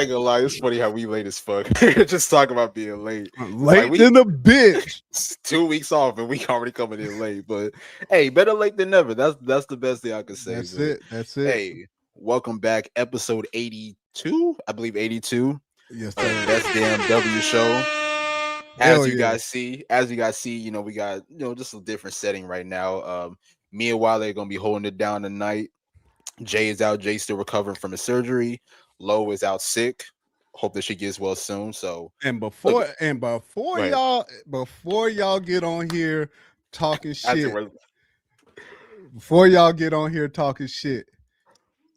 ain't gonna lie, it's funny how we late as fuck. Just talk about being late. Late than a bitch. 2 weeks off and we already coming in late. But hey, better late than never. That's the best thing I could say. That's But it. That's it. hey, welcome back, episode 82. I believe 82. Yes, Of sir. Best Damn W Show. Hell As you yeah. guys see, we got just a different setting right now. Me and Wiley are gonna be holding it down tonight. Jay is out. Jay's still recovering from his surgery. Lo is out sick. Hope that she gets well soon. So And look, before go ahead. y'all get on here talking That's shit. it. Before y'all get on here talking shit,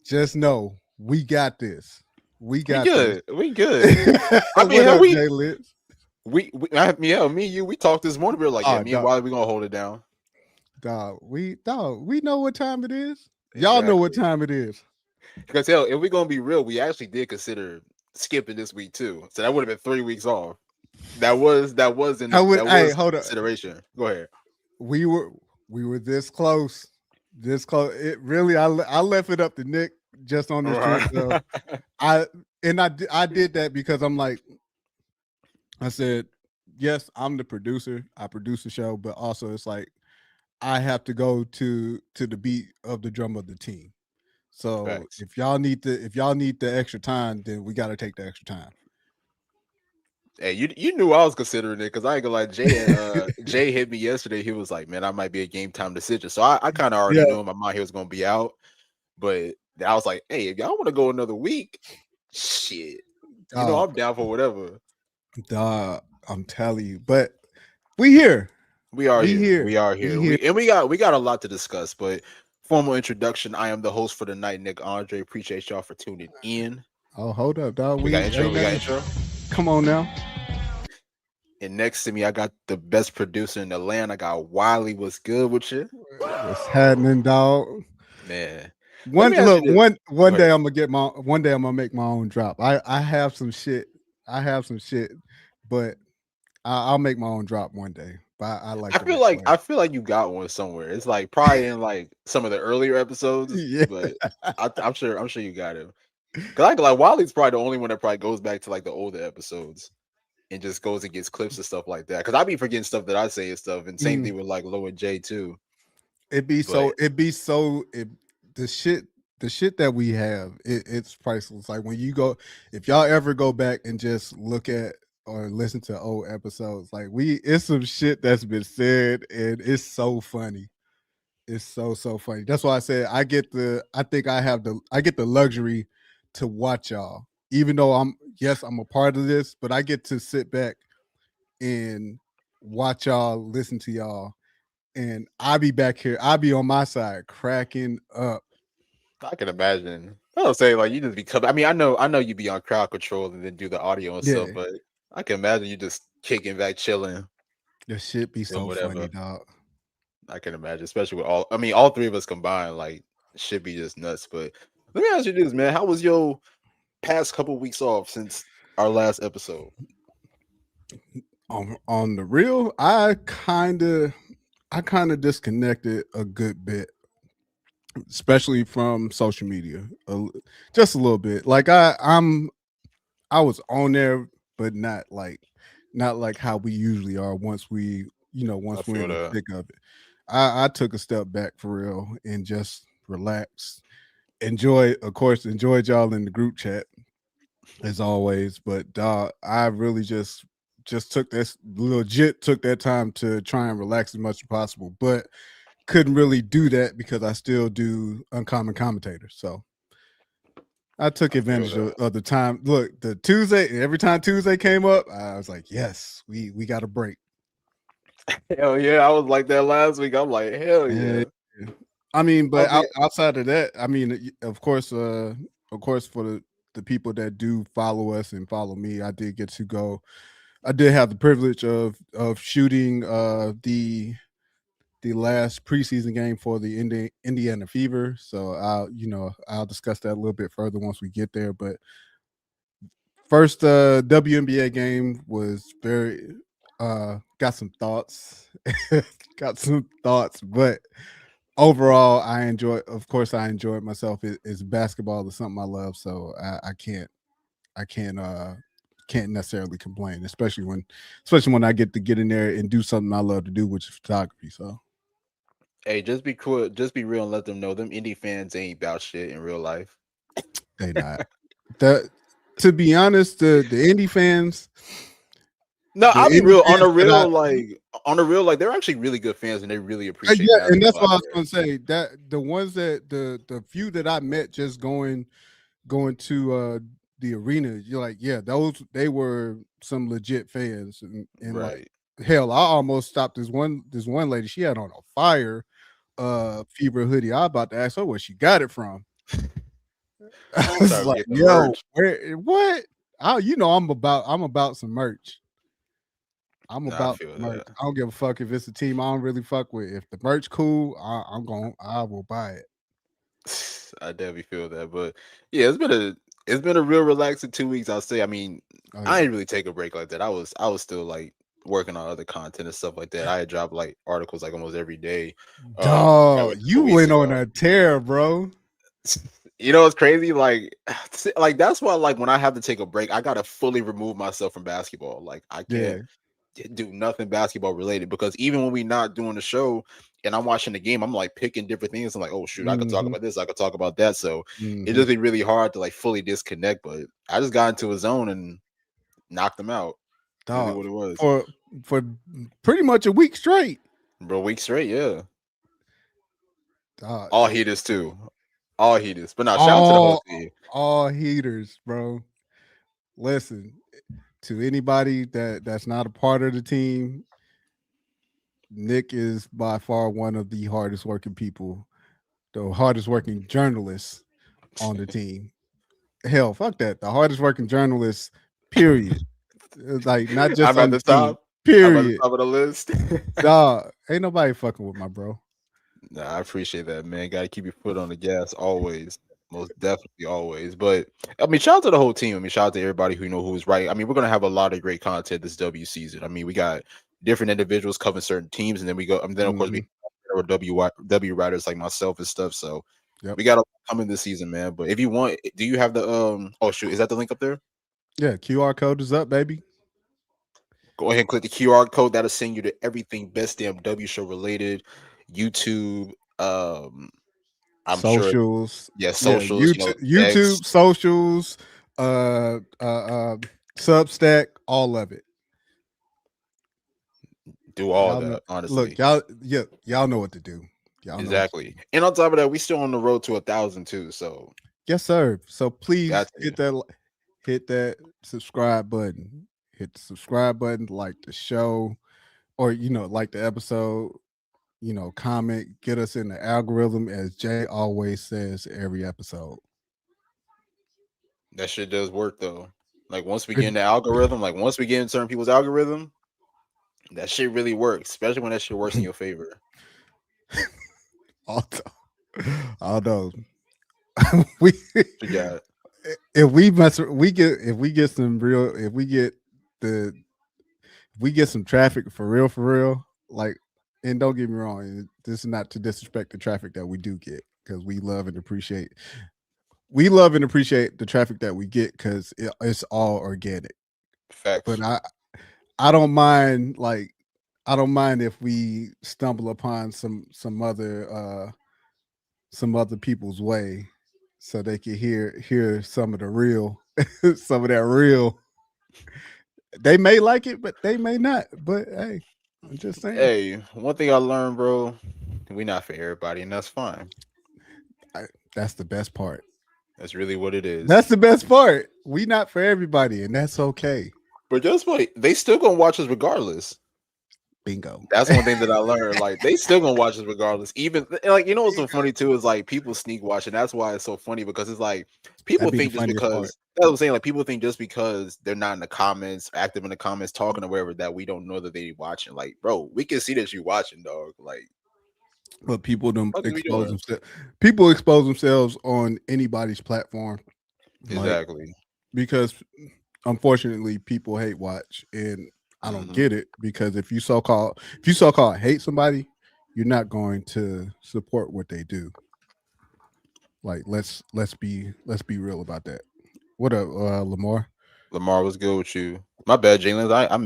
just know we got this. We got good. this. We good. I mean, What hell, up, Jay Litz? me, and you, we talked this morning. We were like, yeah, me and Wiley, we gonna hold it down. Dog, we know what time it is. Y'all know what time it is. Because hell, if we're gonna be real, we actually did consider skipping this week too. So that would have been 3 weeks off. That was consideration. Go ahead. We were this close. This close. It really I left it up to Nick just on this trip. I did that because I'm like, I said, yes, I'm the producer. I produce the show, but also it's like I have to go to the beat of the drum of the team. So Facts. if y'all need the extra time, then we got to take the extra time. Hey, you knew I was considering it because I ain't gonna lie. Jay hit me yesterday. He was like, "Man, I might be a game time decision." So I kind of already knew in my mind he was gonna be out. But I was like, "Hey, if y'all want to go another week, shit, I'm down for whatever." I'm telling you, but we here. We are here. We are here. And we got a lot to discuss. But formal introduction. I am the host for the night, Nick Andre. Appreciate y'all for tuning in. Oh, hold up, dog. We got intro. Come on now. And next to me, I got the best producer in the land. I got Wiley. What's good with you? What's happening, dog? Man. One day I'm gonna make my own drop. I have some shit. But I'll make my own drop one day. But I feel like you got one somewhere. It's like probably in like some of the earlier episodes. Yeah. But I'm sure you got him. Cause like Wiley's probably the only one that probably goes back to like the older episodes and just goes and gets clips and stuff like that. Cause I be forgetting stuff that I say and stuff. And same thing with like Lo and Jay too. The shit that we have, it's priceless. Like if y'all ever go back and just look at or listen to old episodes, like it's some shit that's been said and it's so funny. It's so funny. That's why I said I get the luxury to watch y'all, even though I'm a part of this, but I get to sit back and watch y'all, listen to y'all, and I be back here. I be on my side cracking up. I can imagine. I don't say like you just become. I mean, I know you be on crowd control and then do the audio and stuff, but I can imagine you just kicking back, chilling. The shit be so funny, dog. I can imagine, especially with all three of us combined, like should be just nuts. But let me ask you this, man. How was your past couple weeks off since our last episode? On the real, I kind of disconnected a good bit, especially from social media, just a little bit. Like I was on there, but not like how we usually are once we're in the thick of it. I took a step back for real and just relaxed. Enjoyed y'all in the group chat as always, but I really just took that time to try and relax as much as possible, but couldn't really do that because I still do Uncommon Commentators. So I took advantage of the time. Look, every time Tuesday came up, I was like, yes, we got a break. Hell yeah, I was like that last week. I'm like, hell yeah. I mean, but outside of that, I mean, of course, for the people that do follow us and follow me, I did get to go. I did have the privilege of shooting the last preseason game for the Indiana Fever. So I'll discuss that a little bit further once we get there. But first WNBA game was very got some thoughts, but overall I enjoyed myself. It's basketball is something I love, so I can't necessarily complain, especially when I get to get in there and do something I love to do, which is photography. So Hey, just be cool, just be real and let them know them indie fans ain't about shit in real life. they not. That to be honest, the indie fans, No, the I'll be indie real. fans that I On the real, like they're actually really good fans and they really appreciate yeah, and that's basketball what I out was there. gonna say. That the ones that the few that I met just going to the arena, you're like, yeah, those they were some legit fans, and like Right. hell, I almost stopped this one lady. She had on a fire fever hoodie. I was about to ask her where she got it from. I was Start like, getting the yo, merch. where what? Oh, I'm about some merch. I'm Nah, I about feel merch. that. I don't give a fuck if it's a team I don't really fuck with. If the merch cool, I will buy it. I definitely feel that. But yeah, it's been a real relaxing 2 weeks, I'll say. I mean, Oh I yeah. didn't really take a break like that. I was still like working on other content and stuff like that. I had dropped like articles like almost every day. Probably Dog, a you couple weeks went on ago. a tear, bro. You know, it's crazy. Like that's why, like, when I have to take a break, I gotta fully remove myself from basketball. Like, I can't Yeah. do nothing basketball related because even when we not doing the show and I'm watching the game, I'm like picking different things. I'm like, oh shoot, I could talk Mm-hmm. about this, I could talk about that. So it Mm-hmm. just be really hard to like fully disconnect. But I just got into a zone and knocked them out. It's really Dog, what it was, for for pretty much a week straight. bro. Week straight, yeah. Dog, All heaters too, all heaters. But now, shout out to the whole all team. all heaters, bro. Listen, to anybody that's not a part of the team, Nick is by far one of the hardest working people, the hardest working journalists on the team. Hell, fuck that. The hardest working journalist, period. Like not just I'm on at the the team, top. I'm at the period. top of the list. Dog, ain't nobody fucking with my bro. Nah, I appreciate that, man. Got to keep your foot on the gas always. Most definitely always. But I mean, shout out to the whole team. I mean, shout out to everybody who know who's right. I mean, we're gonna have a lot of great content this W season. I mean, we got different individuals covering certain teams, and then we go, and then of course we Mm-hmm. have W writers like myself and stuff. So Yep. we got a lot coming this season, man. But if you want, do you have the oh shoot, is that the link up there? Yeah, QR code is up, baby. Go ahead and click the QR code. That'll send you to everything best damn W show related, YouTube, I'm sure, Socials. yeah, Yeah, socials, you know, X, YouTube, socials, Substack, all of it. do all Y'all know. that, Look, honestly. y'all know what to do. Y'all know what to do. Exactly. And on top of that, we still on the road to 1,000 too. So Yes, sir. So please got to. hit that subscribe button. Hit the subscribe button, like the show, or like the episode. Comment, get us in the algorithm, as Jay always says every episode. That shit does work though. Like once we get in the algorithm, like once we get in certain people's algorithm, that shit really works, especially when that shit works in your favor. Although, although we You got if we mess we get if we get some real the if we get some traffic for real, like, and don't get me wrong, this is not to disrespect the traffic that we do get, because we love and appreciate the traffic that we get, because it's all organic. But facts. I don't mind, like, I don't mind if we stumble upon some other people's way, so they can hear some of the real some of that real. They may like it, but they may not. But hey, I'm just saying. Hey, one thing I learned, bro, we not for everybody, and that's fine. I, that's the best part. That's really what it is. That's the best part. We not for everybody, and that's okay. But just wait, they still gonna watch us regardless. Bingo. That's one thing that I learned. Like they still gonna watch us regardless. Even like what's so funny too is like people sneak watch, and that's why it's so funny because it's like people That'd be the think just funniest part. because that's what I'm saying. Like people think just because they're not in the comments, active in the comments, talking or whatever, that we don't know that they watching. Like, bro, we can see that you watching, dog. Like, But people don't what are we expose doing? themselves. People expose themselves on anybody's platform, like, Exactly. because unfortunately people hate watch, and I don't Hmm. get it, because if you so called hate somebody, you're not going to support what they do. Like, let's be real about that. What up, Lamar? Lamar, what's good with you? My bad, Jalen. I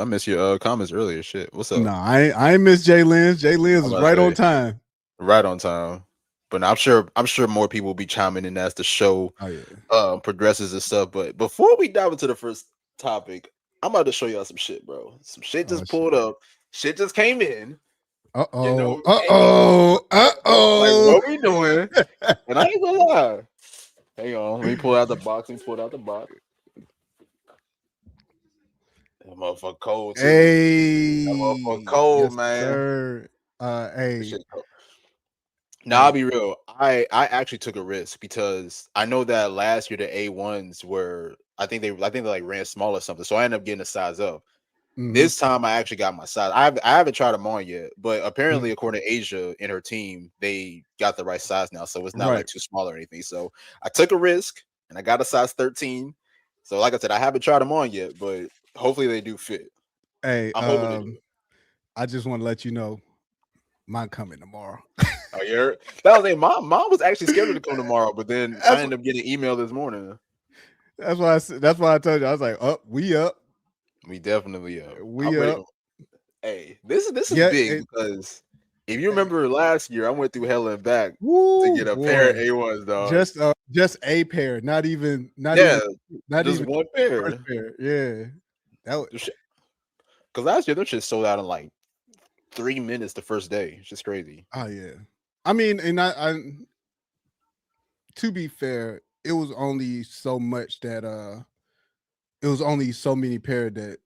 miss your comments earlier. Shit, what's up? No, I ain't miss Jay Lynch. Jay Lynch I'm is about to right on say time. right on time. But now I'm sure more people will be chiming in as the show Oh yeah. progresses and stuff. But before we dive into the first topic, I'm about to show y'all some shit, bro. Some shit Oh just shit. pulled up. Shit just came in. Uh You oh. know, Uh hey, oh. Uh like oh. what we doing? And I ain't gonna lie. Hang on, let me pull out the box. Let me pull out the box. That motherfucker cold too. That motherfucker Hey, cold, yes, man. sir. This Hey, shit cold. Now I'll hey. be real. I actually took a risk because I know that last year the A1s were I think they like ran small or something. So I ended up getting a size up. Mm-hmm. This time I actually got my size. I haven't tried them on yet, but apparently according to Asia and her team, they got the right size now. So it's not Right. like too small or anything. So I took a risk and I got a size 13. So like I said, I haven't tried them on yet, but hopefully they do fit. Hey, I'm hoping they do. I just want to let you know mine coming tomorrow. Oh, yeah. That was a mom was actually scheduled to come tomorrow, but then I That's ended up getting an email this morning. that's why that's why I told you. I was like, up, we up, We definitely I'm we ready. up. Hey, this is Yeah, big because if you hey, remember last year, I went through hell and back to woo get a pair of boy. A1s, dog. Just a pair, not Yeah, even not just even one first pair. pair. Yeah. That was, Because last year, them shit sold out in like 3 minutes the first day. It's just crazy. oh yeah. I mean, and I to be fair, it was only so much that it was only so many pair that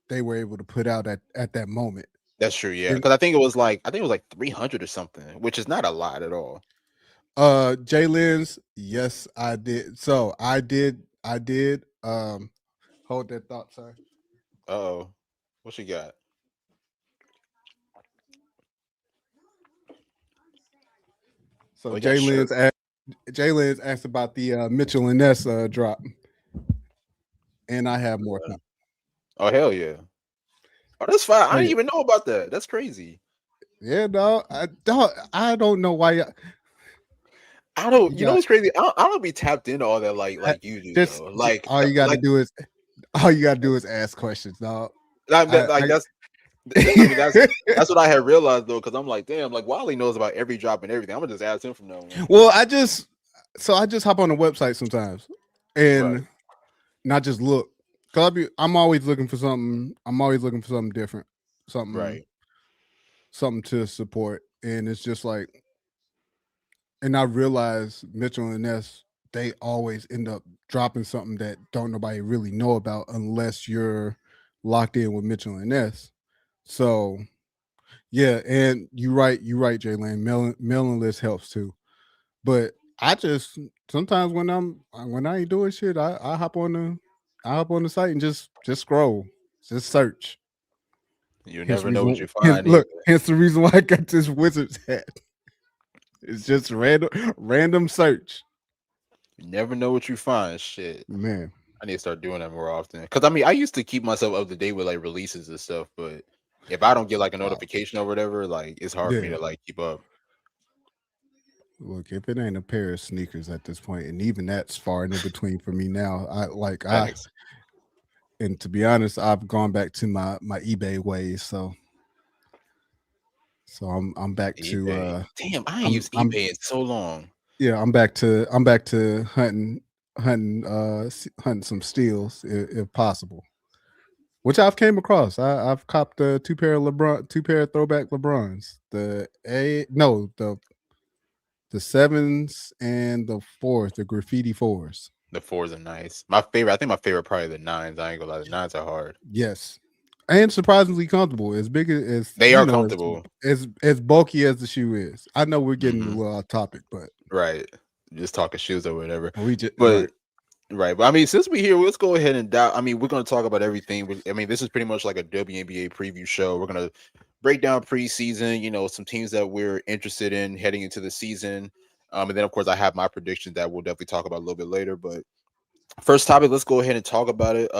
they were able to put out at that moment. That's true, yeah. And Because I think it was like 300 or something, which is not a lot at all. Jaylen's, yes, I did. So I did hold that thought, sorry. Oh, what you got? So Oh, you got shirt. Jaylen's asked about the Mitchell and Ness drop, and I have more coming. Oh, hell yeah. Oh, that's fine. Oh I didn't yeah. even know about that. That's crazy. Yeah, dog, I don't know why I don't. you You know got what's crazy? I don't be tapped into all that I- like you do just though. all you got to do is all you got to do is ask questions, dog. Like I I mean that's what I had realized though, because I'm like, damn, like Wally knows about every drop and everything. I'm gonna just ask him from now on. well, I just hop on the website sometimes Right, and not just look. Cause I'm always looking for something. I'm always looking for something different, something right. something to support. And it's just like, and I realize Mitchell and Ness, they always end up dropping something that don't nobody really know about unless you're locked in with Mitchell and Ness. So yeah, and you're right, Jalen. Mailing list helps too. But I just sometimes when I ain't doing shit, I hop on the site and just scroll, just search. You Hence the never know what you reason. find either. Hence the reason why I got this Wizards hat. It's just random search. You never know what you find. Shit. Man, I need to start doing that more often. Because I mean, I used to keep myself up to date with like releases and stuff, but if I don't get like a wow. notification or whatever, like it's hard for me Yeah. to like keep up. Look, if it ain't a pair of sneakers at this point, and even that's far and in between for me now. Thanks. And to be honest, I've gone back to my eBay ways. So I'm back to eBay. Damn, I ain't I'm used eBay in so long. yeah, I'm back to hunting some steals if possible. Which I've came across. I've copped two pair of throwback LeBrons. The sevens and the fours, the graffiti fours. The fours are nice. My favorite, I think my favorite probably the nines. I ain't gonna lie, the nines are hard. Yes. And surprisingly comfortable. As big as They you are know, comfortable. as bulky as the shoe is. I know we're getting a Hmm. little off topic, but Right. Just talking shoes or whatever. we just But right. right. But I mean, since we're here, let's go ahead and I mean, we're gonna talk about everything. I mean, this is pretty much like a WNBA preview show. We're gonna break down preseason, some teams that we're interested in heading into the season. And then of course I have my predictions that we'll definitely talk about a little bit later. But first topic, let's go ahead and talk about it.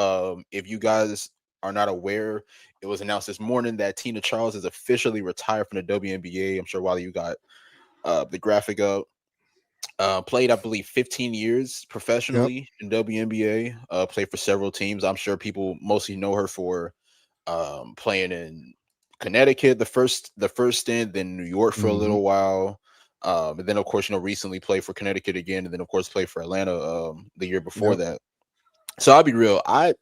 If you guys are not aware, it was announced this morning that Tina Charles is officially retired from the WNBA. I'm sure while you got the graphic up. Played, I believe, 15 years Yep. professionally in WNBA. Played for several teams. I'm sure people mostly know her for playing in Connecticut the first stint, then New York for a Mm-hmm. little while. And then of course, recently played for Connecticut again, and then of course played for Atlanta the year before Yep. that. So I'll be real. I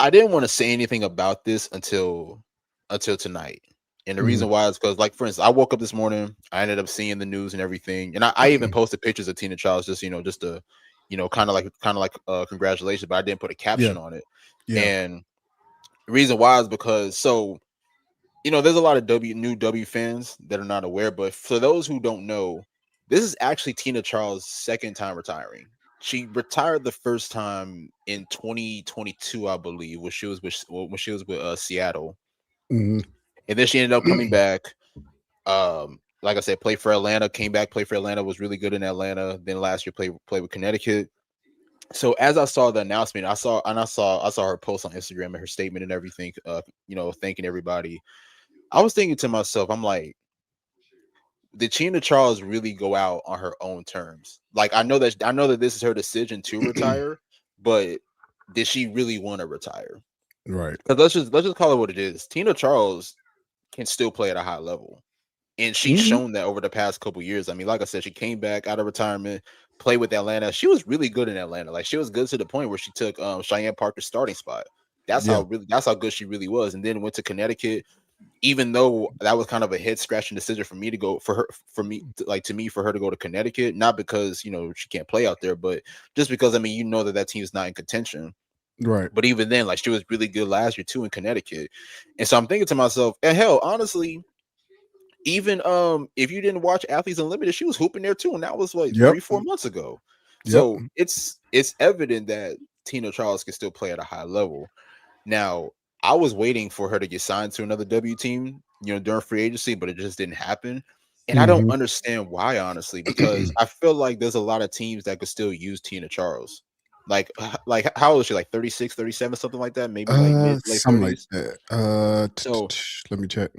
didn't want to say anything about this until tonight. And the Mm-hmm. reason why is because, like, for instance, I woke up this morning, I ended up seeing the news and everything, and I even posted pictures of Tina Childs, just to, kind of like congratulations, but I didn't put a Yeah. caption on it. Yeah. And the reason why is because, there's a lot of new W fans that are not aware, but for those who don't know, this is actually Tina Charles' second time retiring. She retired the first time in 2022, I believe, when she was with Seattle, Mm-hmm. and then she ended up coming back. Like I said, played for Atlanta, came back, played for Atlanta, was really good in Atlanta. Then last year played with Connecticut. So as I saw the announcement, I saw her post on Instagram and her statement and everything, thanking everybody. I was thinking to myself, I'm like, did Tina Charles really go out on her own terms? Like, I know that this is her decision to retire, but did she really want to retire? Right. Because let's just call it what it is. Tina Charles can still play at a high level, and she's Mm-hmm. shown that over the past couple years. I mean, like I said, she came back out of retirement, played with Atlanta. She was really good in Atlanta. Like, she was good to the point where she took Cheyenne Parker's starting spot. Yeah. That's how good she really was. And then went to Connecticut, even though that was kind of a head scratching decision for me to go for her to go to Connecticut, not because she can't play out there, but just because, I mean, that team's not in contention. Right. But even then, like, she was really good last year too in Connecticut. And so I'm thinking to myself, and hell, honestly, even if you didn't watch Athletes Unlimited, she was hooping there too, and that was like Yep. 3-4 months ago. Yep. So it's evident that Tina Charles can still play at a high level. Now, I was waiting for her to get signed to another W team, during free agency, but it just didn't happen. And I don't Mm-hmm. understand why, honestly, because I feel like there's a lot of teams that could still use Tina Charles. Like how old is she? Like 36, 37, something like that, maybe like mid late Something like 30s. that. So, Let me check.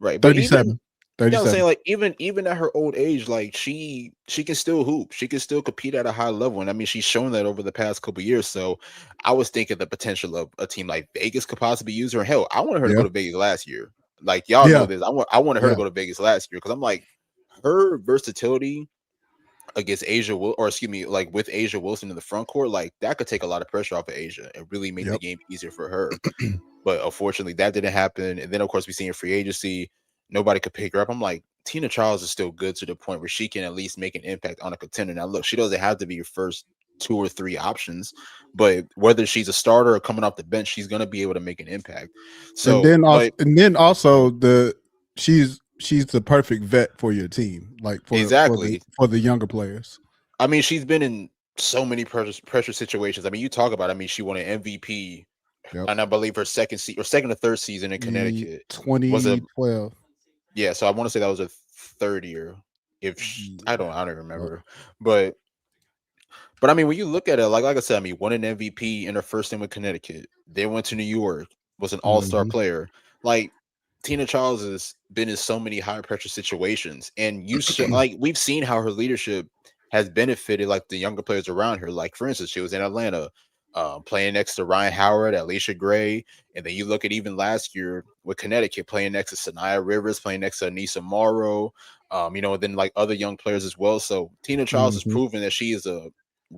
right, but even 37. I'm 37. saying, like, even at her old age, like, she can still hoop. She can still compete at a high level. And I mean, she's shown that over the past couple years. So I was thinking the potential of a team like Vegas could possibly use her. Hell, I wanted her to go Yeah. to Vegas last year. Like, y'all know Yeah. this. I wanted her to Yeah. go to Vegas last year because I'm like, her versatility against or excuse me, like with Asia Wilson in the front court, like that could take a lot of pressure off of Asia and really make the Yep. game easier for her. But unfortunately, that didn't happen. And then, of course, we see in free agency, nobody could pick her up. I'm like, Tina Charles is still good to the point where she can at least make an impact on a contender. Now, look, she doesn't have to be your first two or three options, but whether she's a starter or coming off the bench, she's going to be able to make an impact. And So, then also, but she's the perfect vet for your team, like exactly, for the younger players. I mean, she's been in so many pressure situations. I mean, you talk about, I mean, she won an MVP, Yep. and I believe her second or third season in The Connecticut was a 2012. Yeah, so I want to say that was a third year. If Yeah. I don't Yep. remember, but I mean, when you look at it, like I said, I mean, won an MVP in her first team with Connecticut. Then went to New York, was an All Star Mm-hmm. player. Like, Tina Charles has been in so many high pressure situations, and like, we've seen how her leadership has benefited like the younger players around her. Like, for instance, she was in Atlanta, playing next to Ryan Howard, Alicia Gray, and then you look at even last year with Connecticut, playing next to Sanaya Rivers, playing next to Anissa Morrow, and then like other young players as well. So Tina Charles has Mm-hmm. proven that she is a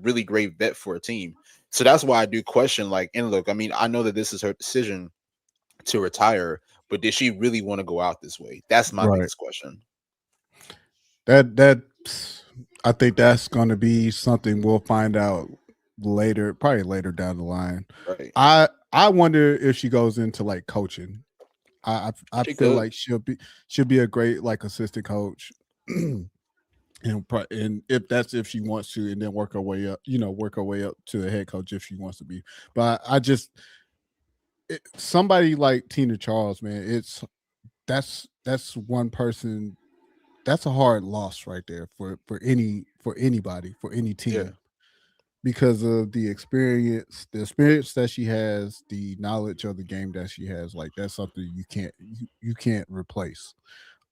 really great vet for a team. So that's why I do question, like, and look, I mean, I know that this is her decision to retire, but did she really want to go out this way? That's my Right. biggest question. That I think that's going to be something we'll find out later, probably later down the line. Right. I wonder if she goes into like coaching. I She feel could. like she'll be a great like assistant coach. And if she wants to, and then work her way up, work her way up to the head coach if she wants to be. But I just somebody like Tina Charles, man, that's one person. That's a hard loss right there for anybody, for any Yeah. team, because of the experience that she has, the knowledge of the game that she has. Like, that's something you can't replace.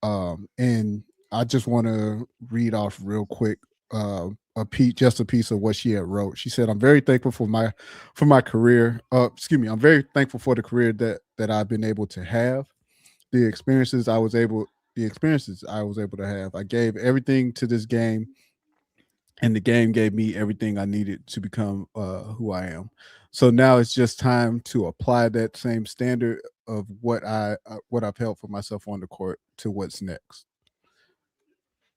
And I just want to read off real quick just a piece of what she had wrote. She said, "I'm very thankful for my career. Excuse me, I'm very thankful for the career that I've been able to have. The experiences I was able to have. I gave everything to this game, and the game gave me everything I needed to become who I am. So now it's just time to apply that same standard of what I've held for myself on the court to what's next."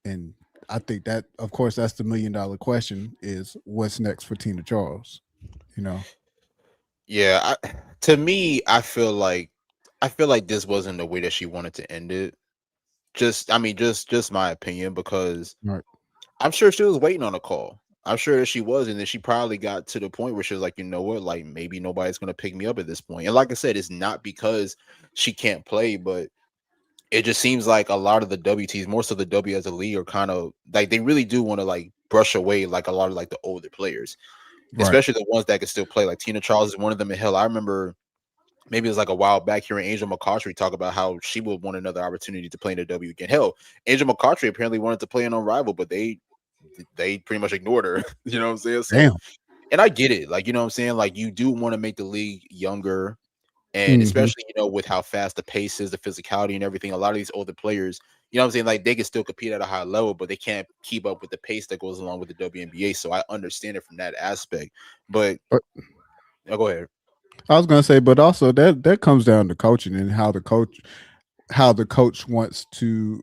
And I think that, of course, that's the $1,000,000 question: is what's next for Tina Charles? You know, Yeah, to me, I feel like this wasn't the way that she wanted to end it. Just my opinion, because right? I'm sure she was waiting on a call. I'm sure that she was, and then she probably got to the point where she was like, you know what, like maybe nobody's gonna pick me up at this point. And like I said, it's not because she can't play, but it just seems like a lot of the WTs, most of the W as a league, are kind of like they really do want to like brush away like a lot of like the older players, Right. especially the ones that can still play. Like Tina Charles is one of them. And hell, I remember maybe it was like a while back hearing Angel McCautry talk about how she would want another opportunity to play in the W again. Hell, Angel McCautry apparently wanted to play in Unrivaled, but they pretty much ignored her. You know what I'm saying? So, Damn. and I get it. Like, you know what I'm saying? Like, you do want to make the league younger. And Hmm. especially, with how fast the pace is, the physicality and everything, a lot of these older players, you know what I'm saying? Like, they can still compete at a high level, but they can't keep up with the pace that goes along with the WNBA. So I understand it from that aspect. But, But go ahead. I was gonna say, but also that comes down to coaching and how the coach wants to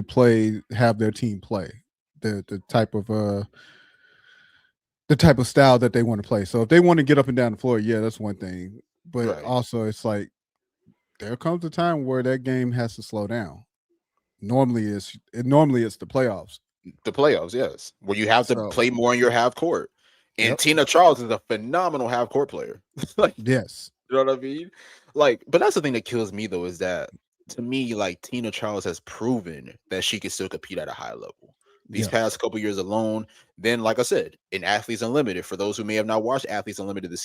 play, have their team play, the type of style that they want to play. So if they want to get up and down the floor, yeah, that's one thing. But Right. also, it's like there comes a time where that game has to slow down. Normally it's the playoffs. The playoffs, yes, where you have to So play more in your half court. And yep, Tina Charles is a phenomenal half court player. Like, yes, you know what I mean? Like, but that's the thing that kills me though, is that to me, like Tina Charles has proven that she can still compete at a high level. These yes, past couple years alone, then like I said, in Athletes Unlimited, for those who may have not watched Athletes Unlimited this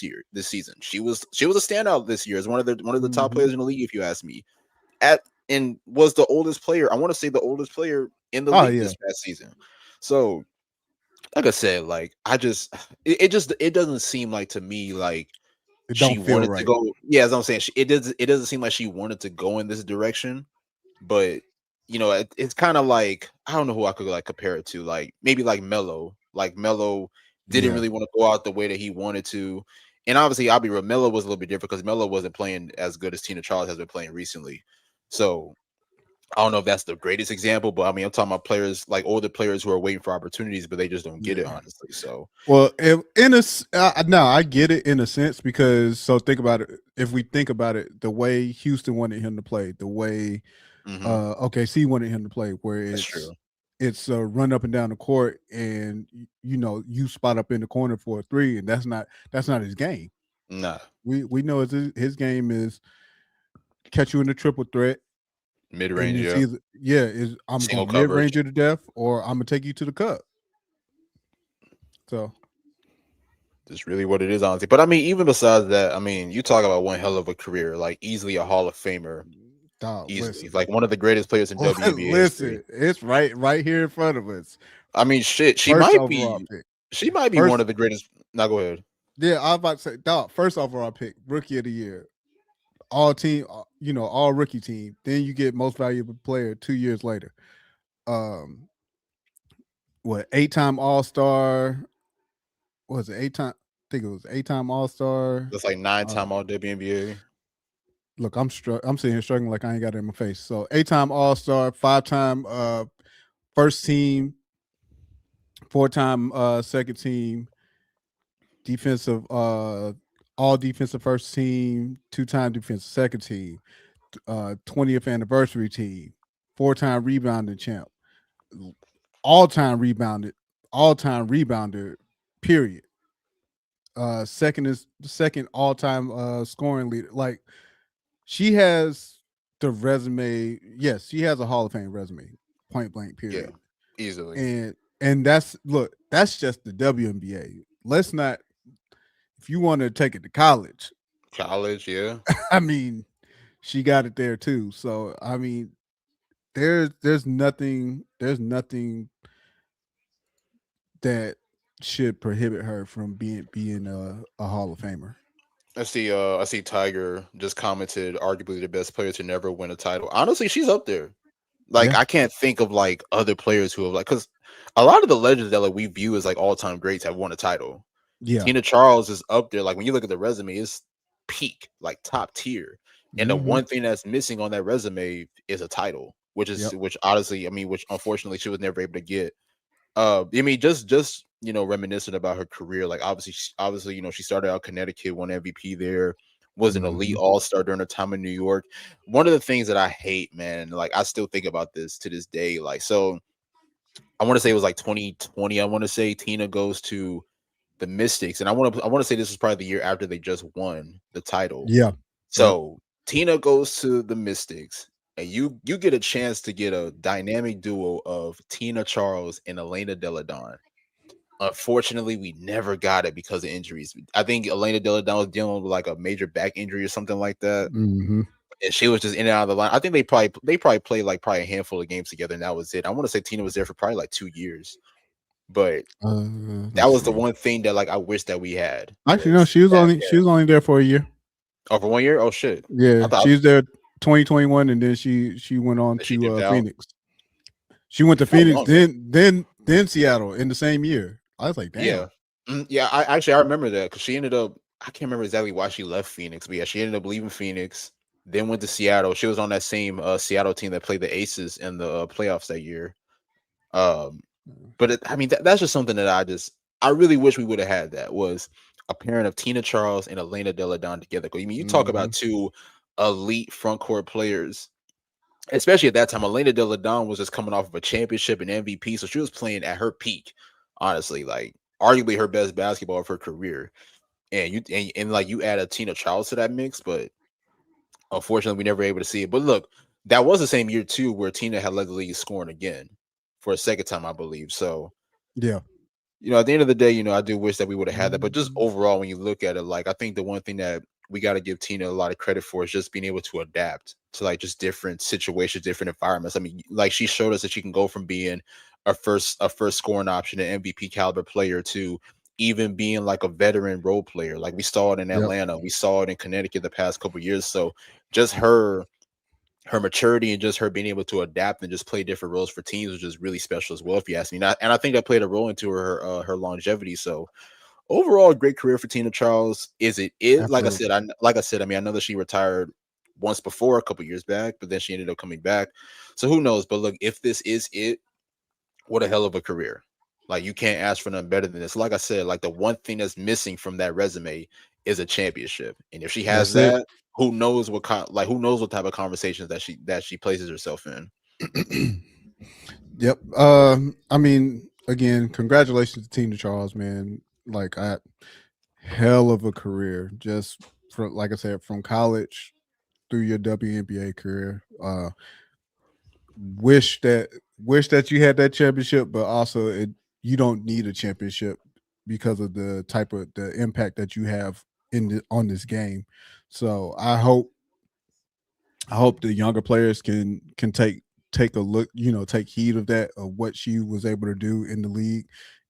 season, she was a standout this year as one of the top hmm. players in the league, if you ask me. And was the oldest player. I want to say the oldest player in the Oh league yeah, this past season. So, like I said, like I just it doesn't seem like to me like it she don't feel wanted to right. go. Yeah, as I'm saying, it doesn't seem like she wanted to go in this direction. But it's kind of like I don't know who I could like compare it to. Like maybe like Melo. Like Melo didn't Yeah, really want to go out the way that he wanted to. And obviously, I'll be real. Melo was a little bit different because Melo wasn't playing as good as Tina Charles has been playing recently. So I don't know if that's the greatest example, but I mean, I'm talking about players like older players who are waiting for opportunities, but they just don't get it, yeah. honestly. So, Well, if, in a no, I get it in a sense because so think about it. If we think about it, the way Houston wanted him to play, the way mhm, OKC wanted him to play, where that's true. it's a run up and down the court, and you spot up in the corner for a three, and that's not his game. Nah, We know his game is catch you in the triple threat, mid and range, it's yeah, either is I'm single gonna mid coverage. range you to death, or I'm gonna take you to the cup. So That's really what it is, honestly. But I mean, even besides that, I mean, you talk about one hell of a career, like easily a Hall of Famer, dog, easily, listen. like one of the greatest players in WNBA history. Listen, it's right here in front of us. I mean, shit, she First might overall be, pick. she might be one First, of the greatest. Now, go ahead. yeah, I was about to say, dog. First overall pick, rookie of the year, all team, all rookie team. Then you get most valuable player 2 years later. Um, what 8-time All Star? Was it 8 time? I think it was 8-time All Star. That's like nine-time All WNBA. Look, I'm sitting here struggling like I ain't got it in my face. So 8-time All Star, 5-time first team, 4-time second team, defensive all defensive first team, 2-time defensive second team, 20th anniversary team, 4-time rebounding champ, all time rebounder, period. Second is the second all time scoring leader. Like she has the resume. Yes, she has a Hall of Fame resume, point blank, Yeah, period. easily. And that's just the WNBA. Let's not, if you want to take it to college, College, yeah. I mean, she got it there too. So I mean, there's nothing that should prohibit her from being a Hall of Famer. I see Tiger just commented arguably the best player to never win a title. Honestly, she's up there. Like Yeah, I can't think of like other players who have like because a lot of the legends that like we view as like all time greats have won a title. yeah. Tina Charles is up there. Like when you look at the resume, it's peak, like top tier. And the Mm-hmm. one thing that's missing on that resume is a title, Yep. which honestly, I mean, which unfortunately she was never able to get. I mean, just reminiscent about her career. Like obviously, she started out Connecticut, won MVP there, was an elite Mm-hmm. all star during her time in New York. One of the things that I hate, man, like I still think about this to this day. Like, so I want to say it was like 2020. I want to say Tina goes to the Mystics, and I want to say this was probably the year after they just won the title. Yeah. Yep. So Tina goes to the Mystics, and you get a chance to get a dynamic duo of Tina Charles and Elena Deladon. Unfortunately, we never got it because of injuries. I think Elena Deladon was dealing with like a major back injury or something like that, Mm-hmm. and she was just in and out of the line. I think they probably played like probably a handful of games together, and that was it. I want to say Tina was there for probably like 2 years, but that Let's was the see. one thing that like I wish that we had Actually, no, was that she pair. was only there for a year. Oh, for 1 year? Oh shit! I Yeah, thought she was there 2021, and then she went on that she dipped to out. Phoenix. She went to How Phoenix, long though? then Seattle in the same year. I was like, Yeah, damn. yeah. I remember that because she ended up. I can't remember exactly why she left Phoenix, but yeah, she ended up leaving Phoenix. Then went to Seattle. She was on that same Seattle team that played the Aces in the playoffs that year. Um, but I mean, that's just something that I really wish we would have had. That was a pairing of Tina Charles and Elena Deladon together. I mean, you talk Mm-hmm. about two elite front court players, especially at that time. Elena Deladon was just coming off of a championship and MVP, so she was playing at her peak. Honestly, like arguably her best basketball of her career. And like you add a Tina Charles to that mix, but unfortunately we never able to see it. But look, that was the same year too, where Tina had led the league scoring again for a second time, I believe. So Yeah. at the end of the day, I do wish that we would have had that. But just overall, when you look at it, like I think the one thing that we got to give Tina a lot of credit for is just being able to adapt to like just different situations, different environments. I mean, like she showed us that she can go from being a first scoring option, an MVP caliber player, to even being like a veteran role player. Like we saw it in Yep. Atlanta, we saw it in Connecticut the past couple of years. So just her maturity and just her being able to adapt and just play different roles for teams was just really special as well, if you ask me. And I think that played a role into her longevity. So overall, great career for Tina Charles. Is it? Like I Absolutely. said, I mean, I know that she retired once before a couple years back, but then she ended up coming back. So who knows? But look, if this is it, what a hell of a career. Like you can't ask for nothing better than this. Like I said, like the one thing that's missing from that resume is a championship. And if she has That's it. that, who knows what type of conversations that she places herself in. Yep. I mean, again, congratulations to Tina Charles, man. Like, hell of a career. Just from, like I said, from college through your WNBA career. Wish that wish that you had that championship, but also you don't need a championship because of the type of the impact that you have on this game. So I hope the younger players can take a look, take heed of that, of what she was able to do in the league,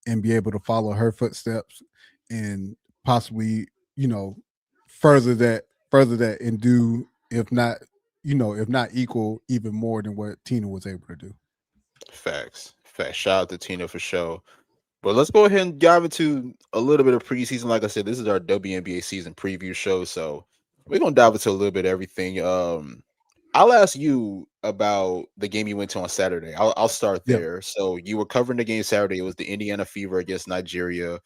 and be able to follow her footsteps, and possibly, you know, further that and do, if not, if not equal, even more than what Tina was able to do. Facts. Facts. Shout out to Tina for sure. But let's go ahead and dive into a little bit of preseason. Like I said, this is our WNBA season preview show, so we're gonna dive into a little bit of everything. I'll ask you about the game you went to on Saturday. I'll start Yeah. there. So you were covering the game Saturday. It was the Indiana Fever against Nigeria.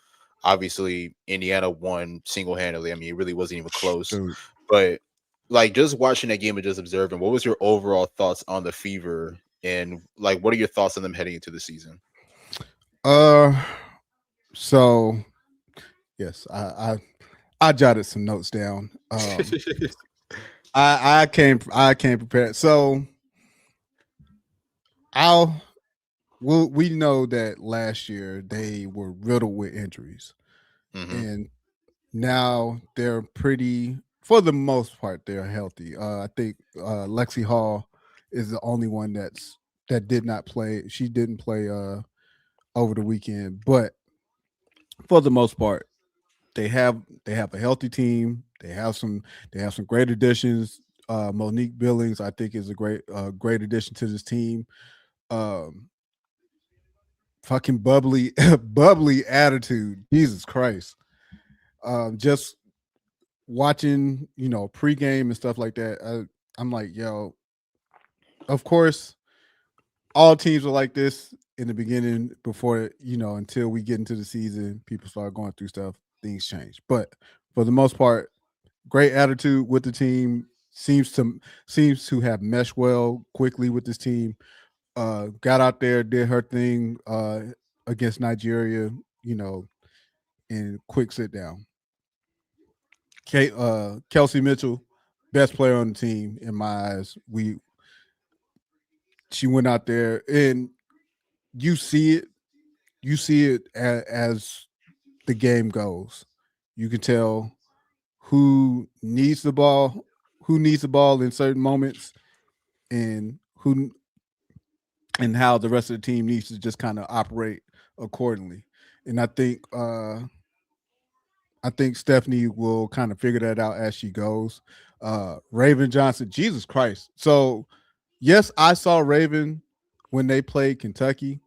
Obviously, Indiana won single handedly. I mean, it really wasn't even close. Dude. But like just watching that game and just observing, what was your overall thoughts on the Fever, and like what are your thoughts on them heading into the season? Uh so yes, I jotted some notes down. I came prepared. So I'll we know that last year they were riddled with injuries, Hmm. and now they're pretty, for the most part, they're healthy. I think Lexi Hall is the only one that did not play. She didn't play over the weekend, but for the most part, they have a healthy team. They have some great additions. Monique Billings, I think, is a great addition to this team. Um, fucking bubbly, bubbly attitude. Jesus Christ. Just watching, pregame and stuff like that. I'm like, yo, of course, all teams are like this in the beginning before, until we get into the season, people start going through stuff, things change. But for the most part, great attitude with the team. Seems to have meshed well quickly with this team. Got out there, did her thing against Nigeria, in quick sit down. Kelsey Mitchell, best player on the team in my eyes. She went out there and you see it. You see it as the game goes. You can tell who needs the ball, in certain moments, and who and how the rest of the team needs to just kind of operate accordingly. And I think Stephanie will kind of figure that out as she goes. Raven Johnson, Jesus Christ. So yes, I saw Raven when they played Kentucky,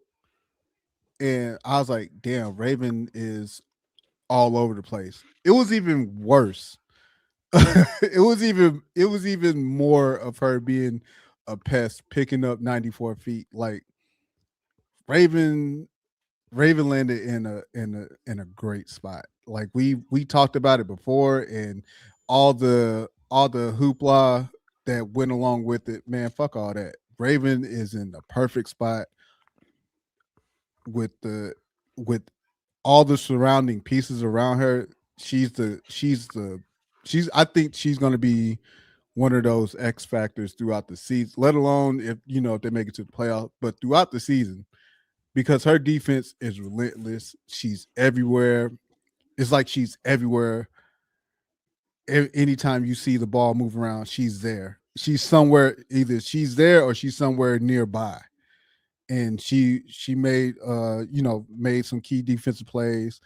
and I was like, damn, Raven is all over the place. It was even worse. It was even more of her being a pest, picking up 94 feet. Like Raven Raven landed in a great spot. Like we talked about it before, and all the hoopla that went along with it. Man, fuck all that. Raven is in the perfect spot with with all the surrounding pieces around her. She's I think she's going to be one of those X factors throughout the season, let alone if they make it to the playoff, but throughout the season, because her defense is relentless. She's everywhere. It's like she's everywhere. Anytime you see the ball move around, she's there. She's somewhere, either she's there or she's somewhere nearby. And she made some key defensive plays,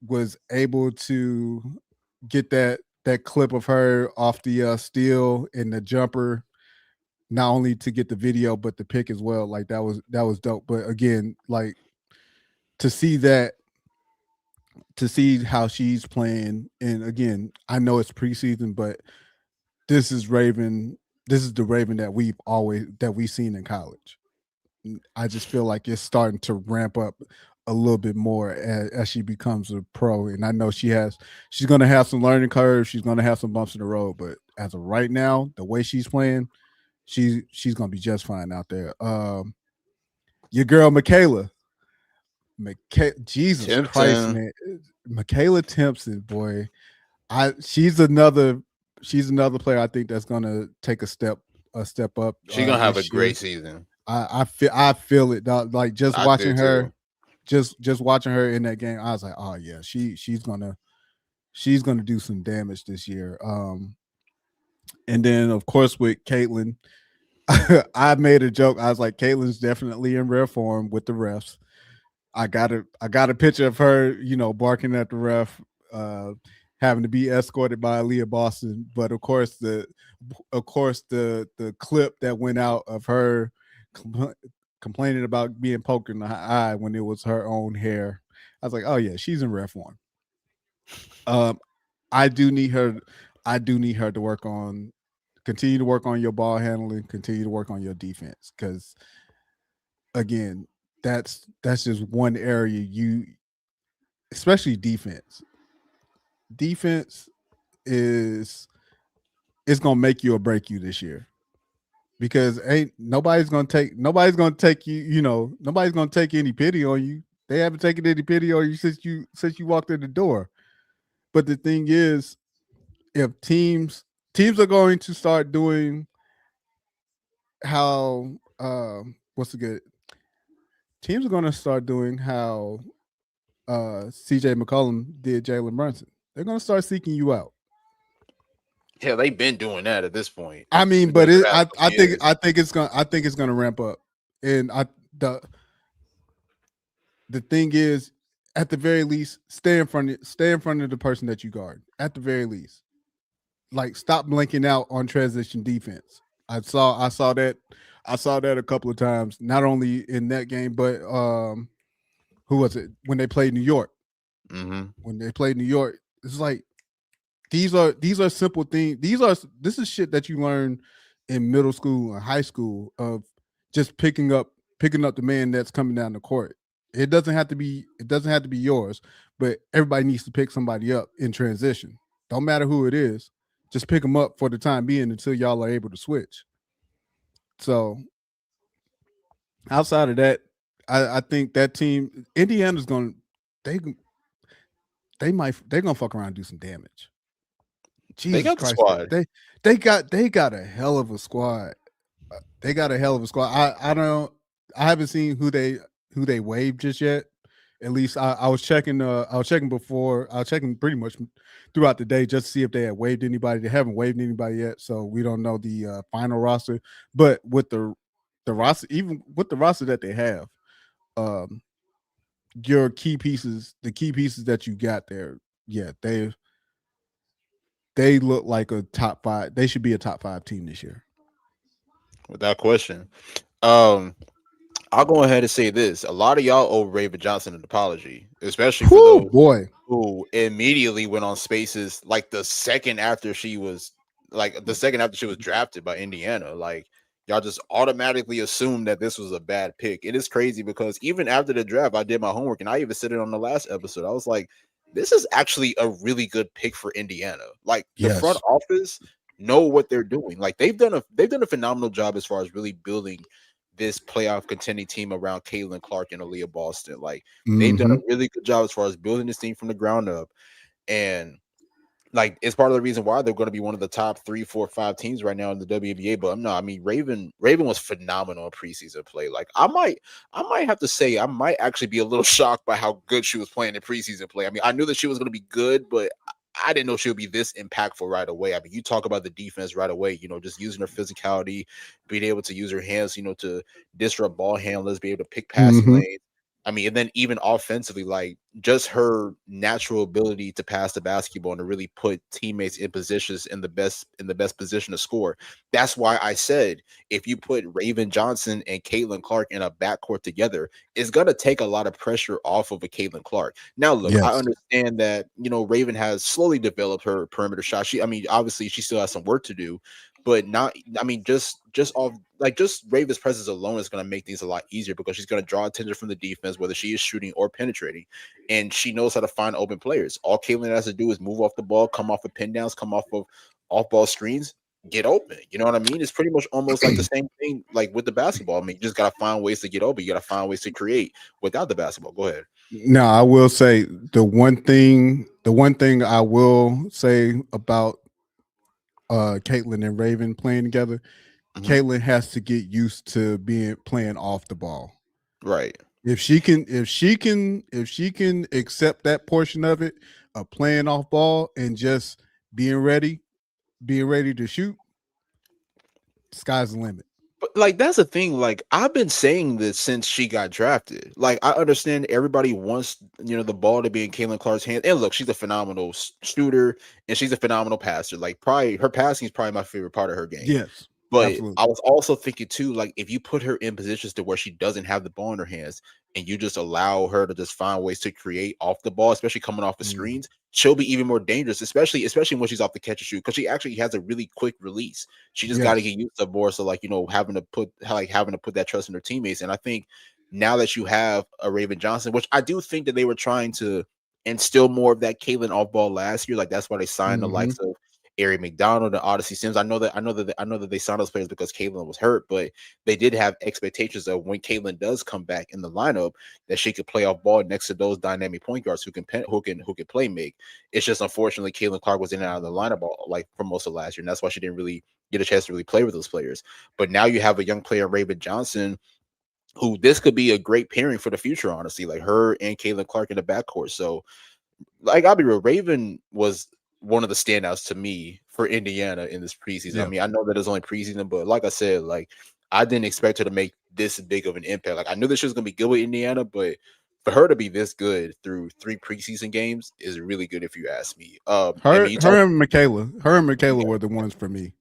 was able to get that clip of her off the steal and the jumper, not only to get the video but the pick as well. Like that was dope. But again, like to see that, to see how she's playing, and again, I know it's preseason, but this is Raven. This is the Raven that we've seen in college. I just feel like it's starting to ramp up a little bit more as she becomes a pro. And I know she's going to have some learning curves. She's going to have some bumps in the road. But as of right now, the way she's playing, she's going to be just fine out there. Your girl, Michaela. Jesus Christ, Timpton. man. Michaela Timpson, boy. She's another player I think that's going to take a step up She gonna have a this year. great season. I feel it, dog. Like just I do watching her, too. just watching her in that game, I was like, oh yeah, she's gonna do some damage this year. And then of course with Caitlin, I made a joke. I was like, Caitlin's definitely in rare form with the refs. I got a picture of her, barking at the ref, uh, having to be escorted by Aaliyah Boston. But of course the clip that went out of her compl- complaining about being poked in the eye when it was her own hair. I was like, oh yeah, she's in rare form. Um, I do need her. I do need her to continue to work on your ball handling, continue to work on your defense, because again, that's just one area especially defense. Defense is it's gonna make you or break you this year, because ain't nobody's gonna take you. Nobody's gonna take any pity on you. They haven't taken any pity on you since you walked in the door. But the thing is, if teams are going to start doing how what's the good teams are going to start doing how CJ McCollum did Jalen Brunson. They're going to start seeking you out. Hell, they've been doing that at this point. I mean, For but the past couple years. I think it's gonna ramp up, and the thing is, at the very least, stay in front of the person that you guard. At the very least, like stop blanking out on transition defense. I saw that a couple of times, not only in that game, but who was it when they played New York? Mm-hmm. When they played New York, it's like these are simple things. This is shit that you learn in middle school and high school of just picking up the man that's coming down the court. It doesn't have to be yours, but everybody needs to pick somebody up in transition. Don't matter who it is, just pick them up for the time being until y'all are able to switch. So outside of that, I think that team Indiana's going they they're gonna fuck around and do some damage. They Jesus got the Christ, squad. they got a hell of a squad. They got a hell of a squad. I haven't seen who they waived just yet. At least I was checking. I was checking before. I was checking pretty much throughout the day just to see if they had waived anybody. They haven't waived anybody yet, so we don't know the final roster. But with the roster, even with the roster that they have, um, your key pieces, the key pieces that you got there, yeah, they look like a top five. They should be a top five team this year. Without question. Um, I'll go ahead and say this: a lot of y'all owe Raven Johnson an apology, especially for Whoo those boy, who immediately went on Spaces like the second after she was drafted by Indiana. Like y'all just automatically assumed that this was a bad pick. It is crazy because even after the draft, I did my homework and I even said it on the last episode. I was like, this is actually a really good pick for Indiana. Like the front yes. office know what they're doing. Like they've done a phenomenal job as far as really building this playoff contending team around Caitlin Clark and Aaliyah Boston. Like they've done a Mm-hmm. really good job as far as building this team from the ground up. And like it's part of the reason why they're going to be one of the top 3, 4, 5 teams right now in the WNBA. But no, I mean Raven was phenomenal in preseason play. Like I might have to say I might actually be a little shocked by how good she was playing in preseason play. I mean, I knew that she was going to be good, but I didn't know she would be this impactful right away. I mean, you talk about the defense right away, just using her physicality, being able to use her hands, to disrupt ball handlers, be able to pick passing Mm-hmm. lanes. I mean, and then even offensively, like just her natural ability to pass the basketball and to really put teammates in positions in the best position to score. That's why I said if you put Raven Johnson and Caitlin Clark in a backcourt together, it's gonna take a lot of pressure off of a Caitlin Clark. Now, look, I Yes. understand that Raven has slowly developed her perimeter shot. I mean, obviously, she still has some work to do, but not. I mean, just off like just Raven's presence alone is going to make things a lot easier because she's going to draw attention from the defense, whether she is shooting or penetrating, and she knows how to find open players. All Caitlin has to do is move off the ball, come off of pin downs, come off of off ball screens, get open. You know what I mean? It's pretty much almost like the same thing like with the basketball. I mean, you just got to find ways to get open. You got to find ways to create without the basketball. Go ahead. Now I will say the one thing I will say about Caitlin and Raven playing together, Mhm. Caitlin has to get used to being playing off the ball. Right. If she can accept that portion of it of playing off ball and just being ready to shoot, sky's the limit. But like that's the thing. Like I've been saying this since she got drafted. Like I understand everybody wants the ball to be in Caitlin Clark's hands. And look, she's a phenomenal shooter and she's a phenomenal passer. Like probably her passing is probably my favorite part of her game. Yes, But I absolutely. was also thinking too, like if you put her in positions to where she doesn't have the ball in her hands, and you just allow her to just find ways to create off the ball, especially coming off the Mm. screens, she'll be even more dangerous, especially when she's off the catch and shoot, because she actually has a really quick release. She just got to Yes. get used to more. So like having to put that trust in her teammates. And I think now that you have a Raven Johnson, which I do think that they were trying to instill more of that Caitlin off ball last year, like that's why they signed the Mm-hmm. likes of Ari McDonald and Odyssey Sims. I know that they signed those players because Caitlin was hurt, but they did have expectations of when Caitlin does come back in the lineup that she could play off ball next to those dynamic point guards who can play make. It's just unfortunately Caitlin Clark was in and out of the lineup like for most of last year, and that's why she didn't really get a chance to really play with those players. But now you have a young player, Raven Johnson, who this could be a great pairing for the future, honestly, like her and Caitlin Clark in the backcourt. So like I'll be real, Raven was one of the standouts to me for Indiana in this preseason. I Yeah. mean, I know that it's only preseason, but like I said, like I didn't expect her to make this big of an impact. Like I knew that she was gonna be good with Indiana, but for her to be this good through 3 preseason games is really good if you ask me. I Her mean, you talk. her and Michaela were the ones for me.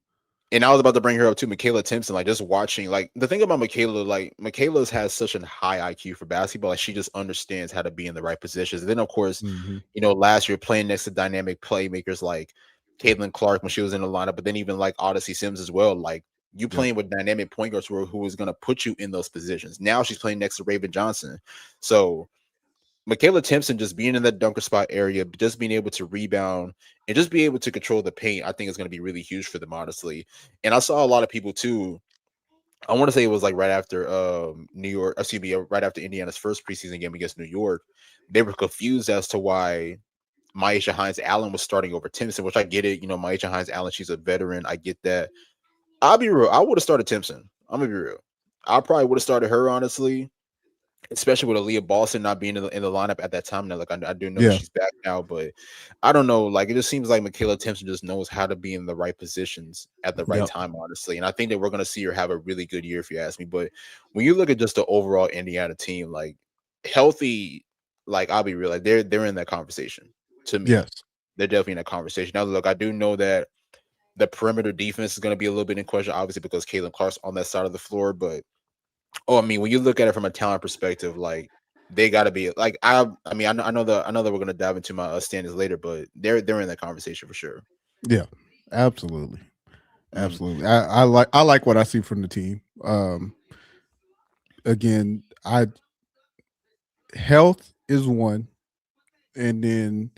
And I was about to bring her up too, Michaela Timpson. Like just watching, like the thing about Michaela, like Michaela's has such a high IQ for basketball. Like she just understands how to be in the right positions. And then of course, Mm-hmm. last year playing next to dynamic playmakers like Caitlin Clark when she was in the lineup, but then even like Odyssey Sims as well. Like you Yep. playing with dynamic point guards who is going to put you in those positions. Now she's playing next to Raven Johnson. So Michaela Timpson just being in that dunker spot area, just being able to rebound and just be able to control the paint, I think is going to be really huge for them, honestly. And I saw a lot of people too. I want to say it was like right after New York, excuse me, right after Indiana's first preseason game against New York. They were confused as to why Maisha Hines Allen was starting over Timpson, which I get it. Maisha Hines Allen, she's a veteran. I get that. I'll be real. I would have started Timpson. I'm gonna be real. I probably would have started her, honestly, especially with Aaliyah Boston not being in the lineup at that time. Now, like I do know that Yeah. she's back now, but I don't know. Like it just seems like Michaela Timpson just knows how to be in the right positions at the right Yep. time, honestly. And I think that we're gonna see her have a really good year, if you ask me. But when you look at just the overall Indiana team, like healthy, like I'll be real, like they're in that conversation to me. Yes. They're definitely in that conversation. Now, look, I do know that the perimeter defense is going to be a little bit in question, obviously, because Caitlin Clark's on that side of the floor. But I mean, when you look at it from a talent perspective, like they got to be like I mean, I know that we're going to dive into my standings later, but they're in that conversation for sure. Yeah. Absolutely. Mm. Absolutely. I like what I see from the team. Again, I health is one, and then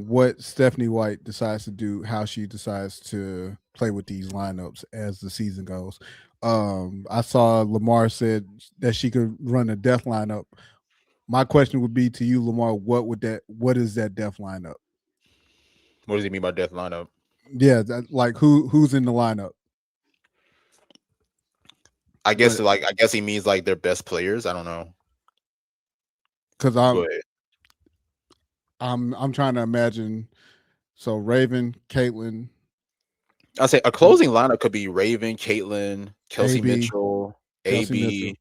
what Stephanie White decides to do, how she decides to play with these lineups as the season goes. I saw Lamar said that she could run a death lineup. My question would be to you, Lamar, what is that death lineup? What does he mean by death lineup? Yeah, like who's in the lineup? I guess But like I guess he means like their best players. I don't know, because but I'm trying to imagine. So Raven, Caitlin, I'll say a closing lineup could be Raven, Caitlin, Kelsey AB, Mitchell, Kelsey Mitchell. AB,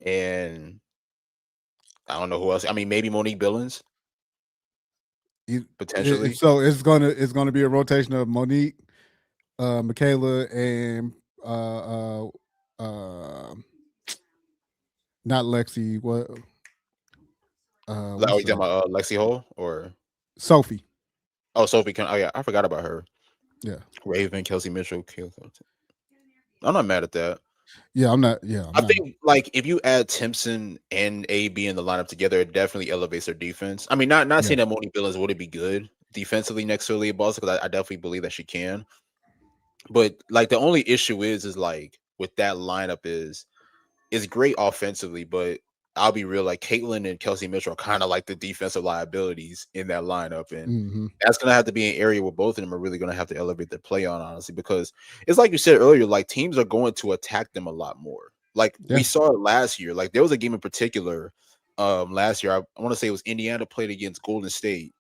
and I don't know who else. I mean, maybe Monique Billings potentially. So it's gonna be a rotation of Monique, Michaela, and uh, uh, not Lexi. Like, oh, What's you talking the about Lexi Hole or Sophie? Sophie? Oh yeah, I forgot about her. Yeah, Raven, Kelsey Mitchell, I'm not mad at that. yeah. I'm not. Yeah, I'm I not. think like if you add Timpson and AB in the lineup together, it definitely elevates their defense. I mean, not Yeah, saying that Monique Billings wouldn't be good defensively next to Leah Boston, because I definitely believe that she can. But like the only issue is like with that lineup is great offensively, but I'll be real, like Caitlin and Kelsey Mitchell are kind of like the defensive liabilities in that lineup. And mm-hmm. that's gonna have to be an area where both of them are really gonna have to elevate their play on, honestly, because it's like you said earlier, like teams are going to attack them a lot more. Like we Yeah, saw it last year. Like there was a game in particular last year. I want to say it was Indiana played against Golden State,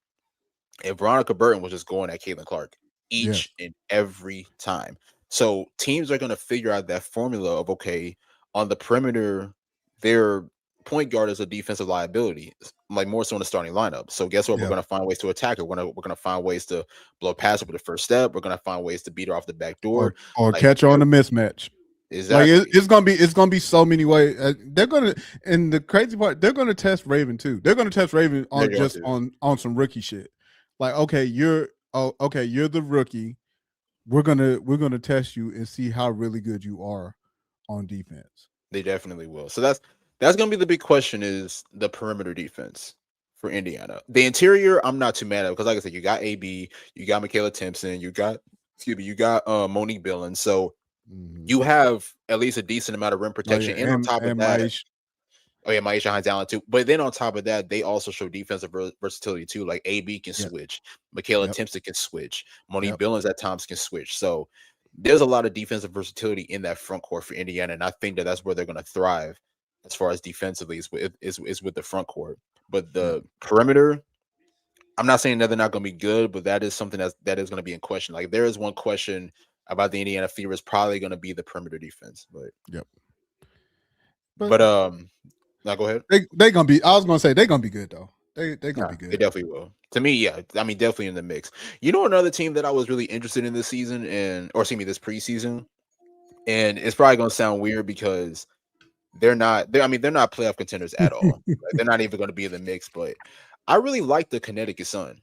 and Veronica Burton was just going at Caitlin Clark yeah, each and every time. So teams are going to figure out that formula of okay, on the perimeter, their point guard is a defensive liability, like more so in the starting lineup. So guess what? We're yeah. going to find ways to attack her. We're gonna find ways to blow past her with the first step. We're going to find ways to beat her off the back door. Or Like catch her on a mismatch. Like exactly, it's gonna be so many ways. They're gonna, and the crazy part, they're gonna test Raven too. They're gonna test Raven they're on going just to. on some rookie shit. Like, okay, you're the rookie. We're gonna test you and see how really good you are on defense. They definitely will. So that's going to be the big question: is the perimeter defense for Indiana. The interior, I'm not too mad at because, like I said, you got AB, you got Michaela Timpson, you got Monique Billings. So Mm-hmm. you have at least a decent amount of rim Oh yeah, protection. And on top of and that, Maish, oh yeah, Maisha Hines Allen too. But then on top of that, they also show defensive versatility too. Like AB can yep, switch, Michaela yep, Timpson can switch, Monique yep, Billings at times can switch. So there's a lot of defensive versatility in that front court for Indiana, and I think that that's where they're going to thrive as far as defensively is with the front court. But yep. the perimeter, I'm not saying that they're not going to be good, but that is something that is going to be in question. Like there is one question about the Indiana Fever is probably going to be the perimeter defense, but Yep. but now go ahead. They gonna be. I was gonna say they gonna be good though. They gonna Yeah, be good. they definitely will. To me, yeah. I mean, definitely in the mix. You know, another team that I was really interested in this season or excuse me, this preseason, and it's probably going to sound weird because they're not. I mean, they're not playoff contenders at all. Like, they're not even going to be in the mix. But I really like the Connecticut Sun.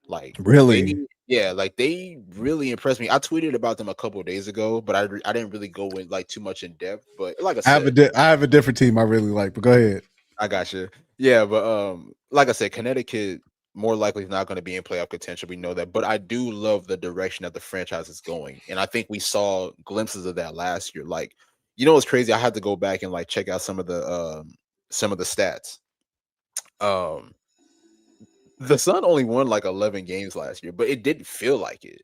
Like Really, like they really impressed me. I tweeted about them a couple of days ago, but I didn't really go in like too much in depth. But like I said, I have a different team I really like. But go ahead. I got you. Yeah, but like I said, Connecticut more likely not going to be in playoff contention. We know that, but I do love the direction that the franchise is going, and I think we saw glimpses of that last year. Like, you know, what's crazy? I had to go back and like check out some of the stats. Um, the Sun only won like 11 games last year, but it didn't feel like it.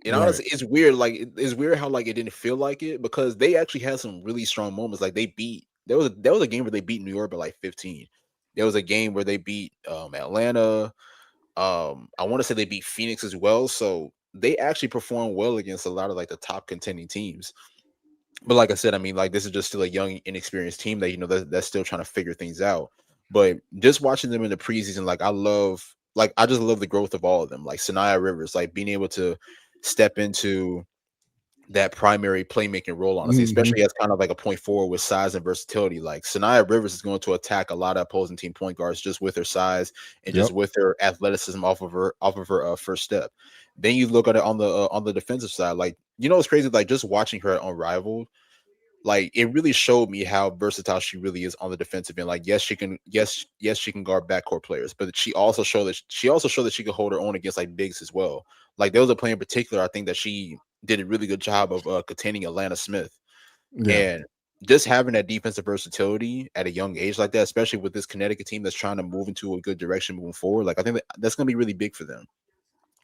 And Right. honestly, it's weird. Like it's weird how like it didn't feel like it because they actually had some really strong moments. Like they beat there was a game where they beat New York by like 15. There was a game where they beat Atlanta. I want to say they beat Phoenix as well. So they actually performed well against a lot of like the top contending teams. But like I said, I mean, like this is just still a young, inexperienced team that that's still trying to figure things out. But just watching them in the preseason, like I just love the growth of all of them. Like Sanaya Rivers, like being able to step into that primary playmaking role, honestly, Mm-hmm. especially as kind of like a point forward with size and versatility. Like Sanaya Rivers is going to attack a lot of opposing team point guards just with her size and just Yep. with her athleticism off of her first step. Then you look at it on the defensive side, like you know it's crazy, like just watching her Unrivaled, like it really showed me how versatile she really is on the defensive end. Like, yes, she can guard backcourt players, but she also showed that she could hold her own against like bigs as well. Like there was a play in particular, I think that she did a really good job of containing Atlanta Smith. Yeah. And just having that defensive versatility at a young age like that, especially with this Connecticut team that's trying to move into a good direction moving forward, like I think that's gonna be really big for them.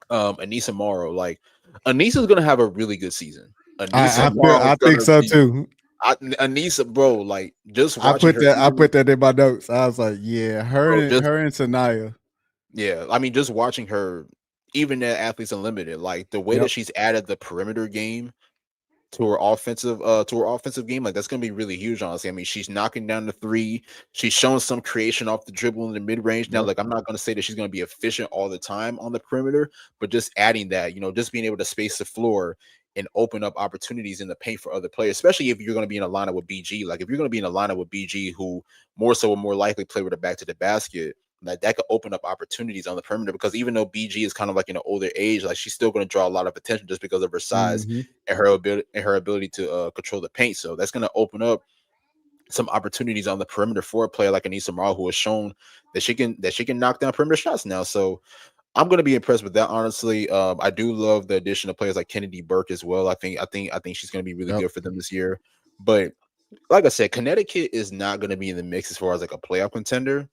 Anissa Morrow, like Anissa's gonna have a really good season. Anissa Morrow is I think gonna so be too. Anissa, bro, like just watching her, I even put that in my notes. I was like, yeah, bro, just her and Sanaya. yeah. I mean, just watching her, even at Athletes Unlimited, like the way that Yep. she's added the perimeter game to her offensive game, like that's gonna be really huge, honestly. I mean, she's knocking down the three, she's showing some creation off the dribble in the mid-range. Now, Yep. like I'm not gonna say that she's gonna be efficient all the time on the perimeter, but just adding that, you know, just being able to space the floor and open up opportunities in the paint for other players, especially if you're going to be in a lineup with BG. Like if you're going to be in a lineup with BG, who more so will more likely play with the back to the basket, that could open up opportunities on the perimeter, because even though BG is kind of like in an older age, like she's still going to draw a lot of attention just because of her size Mm-hmm. and her ability to control the paint. So that's going to open up some opportunities on the perimeter for a player like Anissa Morrow, who has shown that she can knock down perimeter shots now. So I'm going to be impressed with that, honestly. I do love the addition of players like Kennedy Burke as well. I think she's going to be really Yep. good for them this year. But like I said, Connecticut is not going to be in the mix as far as like a playoff contender.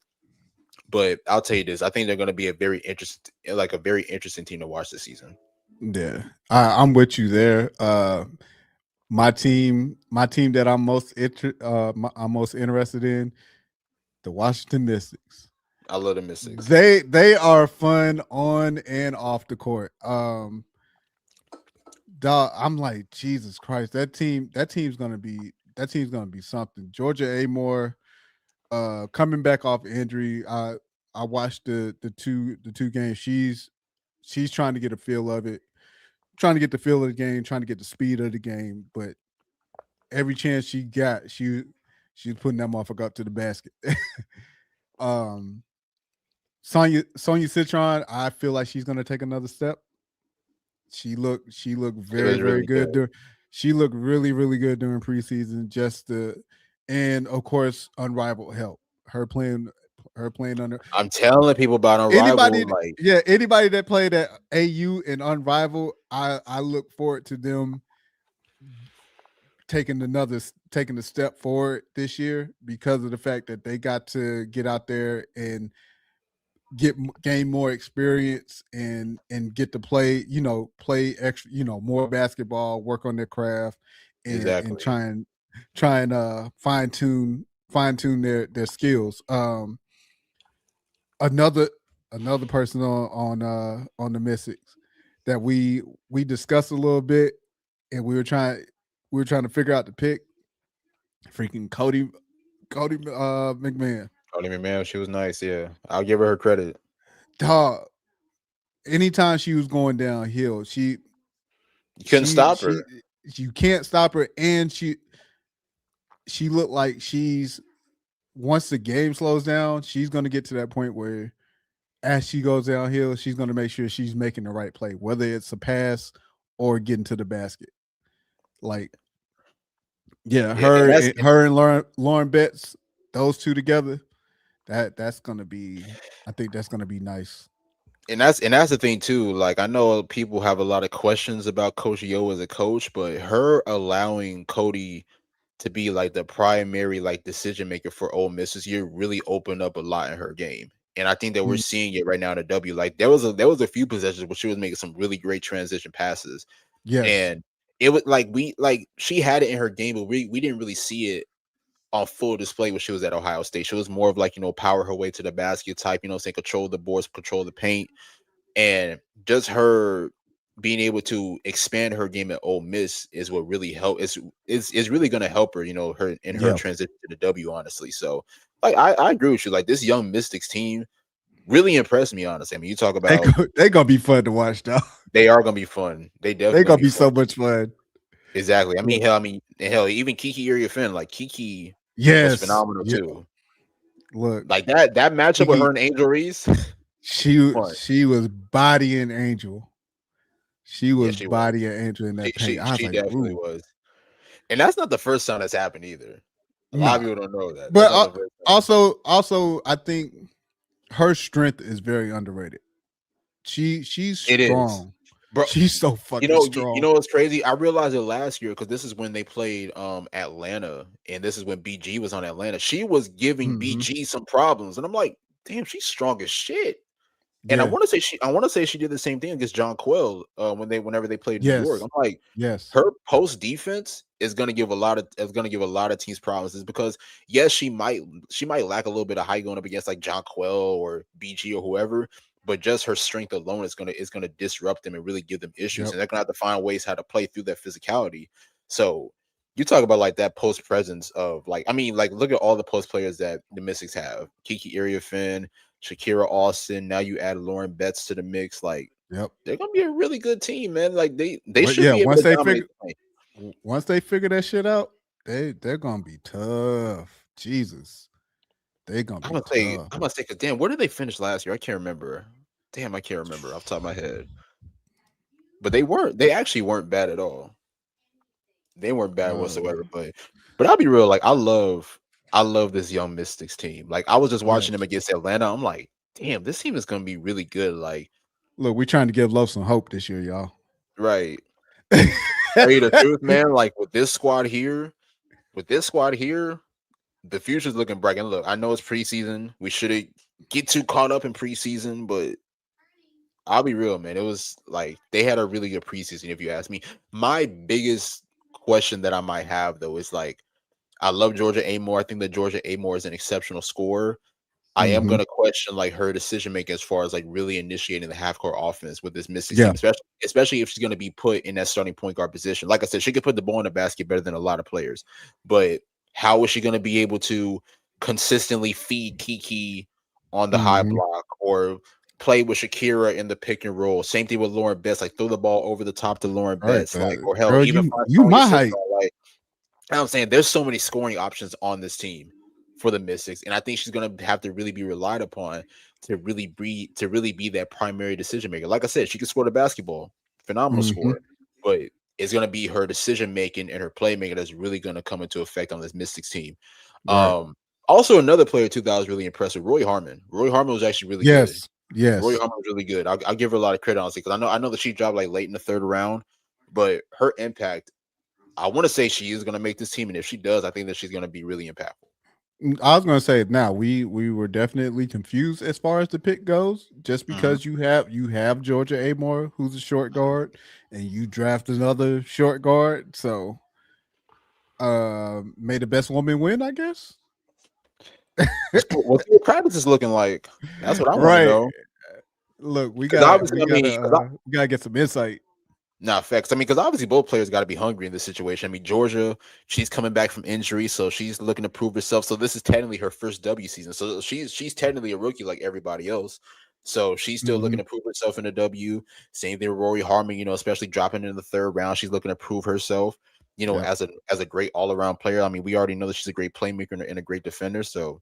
But I'll tell you this: I think they're going to be a very interesting team to watch this season. Yeah. I'm with you there. My team that I'm most interested in, the Washington Mystics. I love the Mystics. They are fun on and off the court. I'm like, Jesus Christ, that team's gonna be something. Georgia Amore, coming back off injury. I watched the two games. She's trying to get a feel of it, trying to get the feel of the game, trying to get the speed of the game. But every chance she got, she's putting that motherfucker up to the basket. um, Sonya Citron, I feel like she's gonna take another step. She looked It very was very really good. good. She looked really good during preseason. And of course, unrivaled help. Her playing under I'm telling people about anybody. Unrivaled. Like Yeah, anybody that played at AU and unrivaled, I look forward to them taking a step forward this year because of the fact that they got to get out there and gain more experience and get to play, play extra, more basketball, work on their craft, and exactly. try and fine tune their skills. Another another person on the Mystics that we discussed a little bit, and we were trying to figure out the pick. Freaking Cody McMahon. Cody McMahon, she was nice. Yeah, I'll give her credit. Dog. Anytime she was going downhill, you couldn't stop her. You can't stop her, and she looked like she's once the game slows down, she's going to get to that point where as she goes downhill, she's going to make sure she's making the right play, whether it's a pass or getting to the basket. Like, yeah, her and Lauren Betts, those two together, that's going to be, I think that's going to be nice. And that's the thing too. Like, I know people have a lot of questions about Coach Yo as a coach, but her allowing Cody to be like the primary like decision maker for Ole Miss this year really opened up a lot in her game. And I think that we're seeing it right now in the W. Like there was a few possessions where she was making some really great transition passes. Yes. And it was like she had it in her game, but we didn't really see it on full display when she was at Ohio State. She was more of like, power her way to the basket type, say control the boards, control the paint. And just her being able to expand her game at Ole Miss is what really help. Is really going to help her, her in her transition to the W. Honestly, so like I agree with you. Like this young Mystics team really impressed me. Honestly, I mean, you talk about they're gonna be fun to watch, though. They are gonna be fun. They're gonna be so much fun. Exactly. I mean, hell, even Kiki Iriafin, like Kiki, was phenomenal too. Look, like that matchup Kiki, with her and Angel Reese. She was bodying Angel. She was bodying Angel in that paint. She definitely was. And that's not the first time that's happened either. A lot of people don't know that. But also, I think her strength is very underrated. She's strong. Bro, she's so fucking strong. You know what's crazy? I realized it last year because this is when they played Atlanta, and this is when BG was on Atlanta. She was giving BG some problems, and I'm like, damn, she's strong as shit. And I want to say she did the same thing against John Quell whenever they played New York. I'm like, her post defense is gonna give a lot of teams problems. Is because she might lack a little bit of height going up against like John Quell or BG or whoever, but just her strength alone is gonna disrupt them and really give them issues, and they're gonna have to find ways how to play through that physicality. So you talk about like that post presence of like, I mean, like look at all the post players that the Mystics have: Kiki Iriafin, Shakira Austin. Now you add Lauren Betts to the mix. Like, they're gonna be a really good team, man. Like they should be able to once they figure that shit out, they're gonna be tough. Jesus, they're gonna be tough. I'm gonna say, cause damn, where did they finish last year? I can't remember. Damn, I can't remember off the top of my head. But they actually weren't bad at all. They weren't bad whatsoever. But I'll be real, like I love this young Mystics team. Like I was just watching them against Atlanta. I'm like, damn, this team is gonna be really good. Like, look, we're trying to give Love some hope this year, y'all. Right. Tell you the truth, man. Like with this squad here, the future's looking bright. And look, I know it's preseason. We shouldn't get too caught up in preseason, but I'll be real, man. It was like they had a really good preseason, if you ask me. My biggest question that I might have though is like, I love Georgia Amore. I think that Georgia Amore is an exceptional scorer. I am going to question like her decision making as far as like really initiating the half court offense with this Mystics team, especially if she's going to be put in that starting point guard position. Like I said, she could put the ball in the basket better than a lot of players, but how is she going to be able to consistently feed Kiki on the high block or play with Shakira in the pick and roll? Same thing with Lauren Betts, like throw the ball over the top to Lauren Betts, like, or hell, girl, even you my height. Like, I'm saying there's so many scoring options on this team for the Mystics, and I think she's gonna have to really be relied upon to really be that primary decision maker. Like I said, she can score the basketball, phenomenal scorer, but it's gonna be her decision making and her playmaking that's really gonna come into effect on this Mystics team. Right. Also, another player too that I was really impressed with, Roy Harmon. Roy Harmon was actually really good. Yes, Roy Harmon was really good. I'll give her a lot of credit, honestly, because I know that she dropped like late in the third round, but her impact, I want to say she is going to make this team, and if she does, I think that she's going to be really impactful. I was going to say, now we were definitely confused as far as the pick goes, just because you have Georgia Amore, who's a short guard, and you draft another short guard. So, may the best woman win, I guess. What's your practice is looking like? That's what I want to know. Look, we Because gotta obviously, we I mean, gotta we gotta get some insight. nah, facts. I mean, because obviously both players got to be hungry in this situation. I mean, Georgia, she's coming back from injury, so she's looking to prove herself. So this is technically her first W season. So she's technically a rookie like everybody else. So she's still looking Mhm. to prove herself in the W. Same thing with Rory Harmon, especially dropping in the third round. She's looking to prove herself, Yep. as a great all around player. I mean, we already know that she's a great playmaker and a great defender. So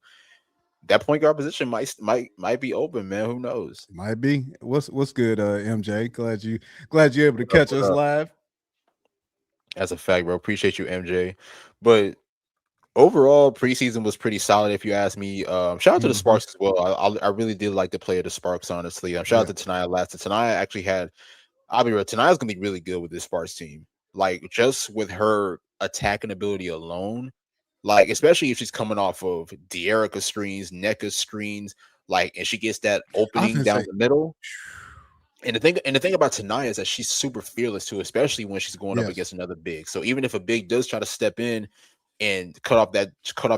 that point guard position might be open, man. Who knows? Might be. What's good, MJ? Glad you're able to What up? catch What us up? live. As a fact, bro. Appreciate you, MJ. But overall, preseason was pretty solid, if you ask me. Shout out to the Mhm. Sparks as well. I really did like the play of the Sparks, honestly. Shout Yeah. out to Tanaya Last. Tanaya actually had. I'll be real. Tanaya's gonna be really good with this Sparks team. Like just with her attacking ability alone, like especially if she's coming off of De'Erica screens, NECA screens, like, and she gets that I was opening gonna down say, the middle. And the thing about Tanaya is that she's super fearless too, especially when she's going up yes. against another big. So even if a big does try to step in and cut off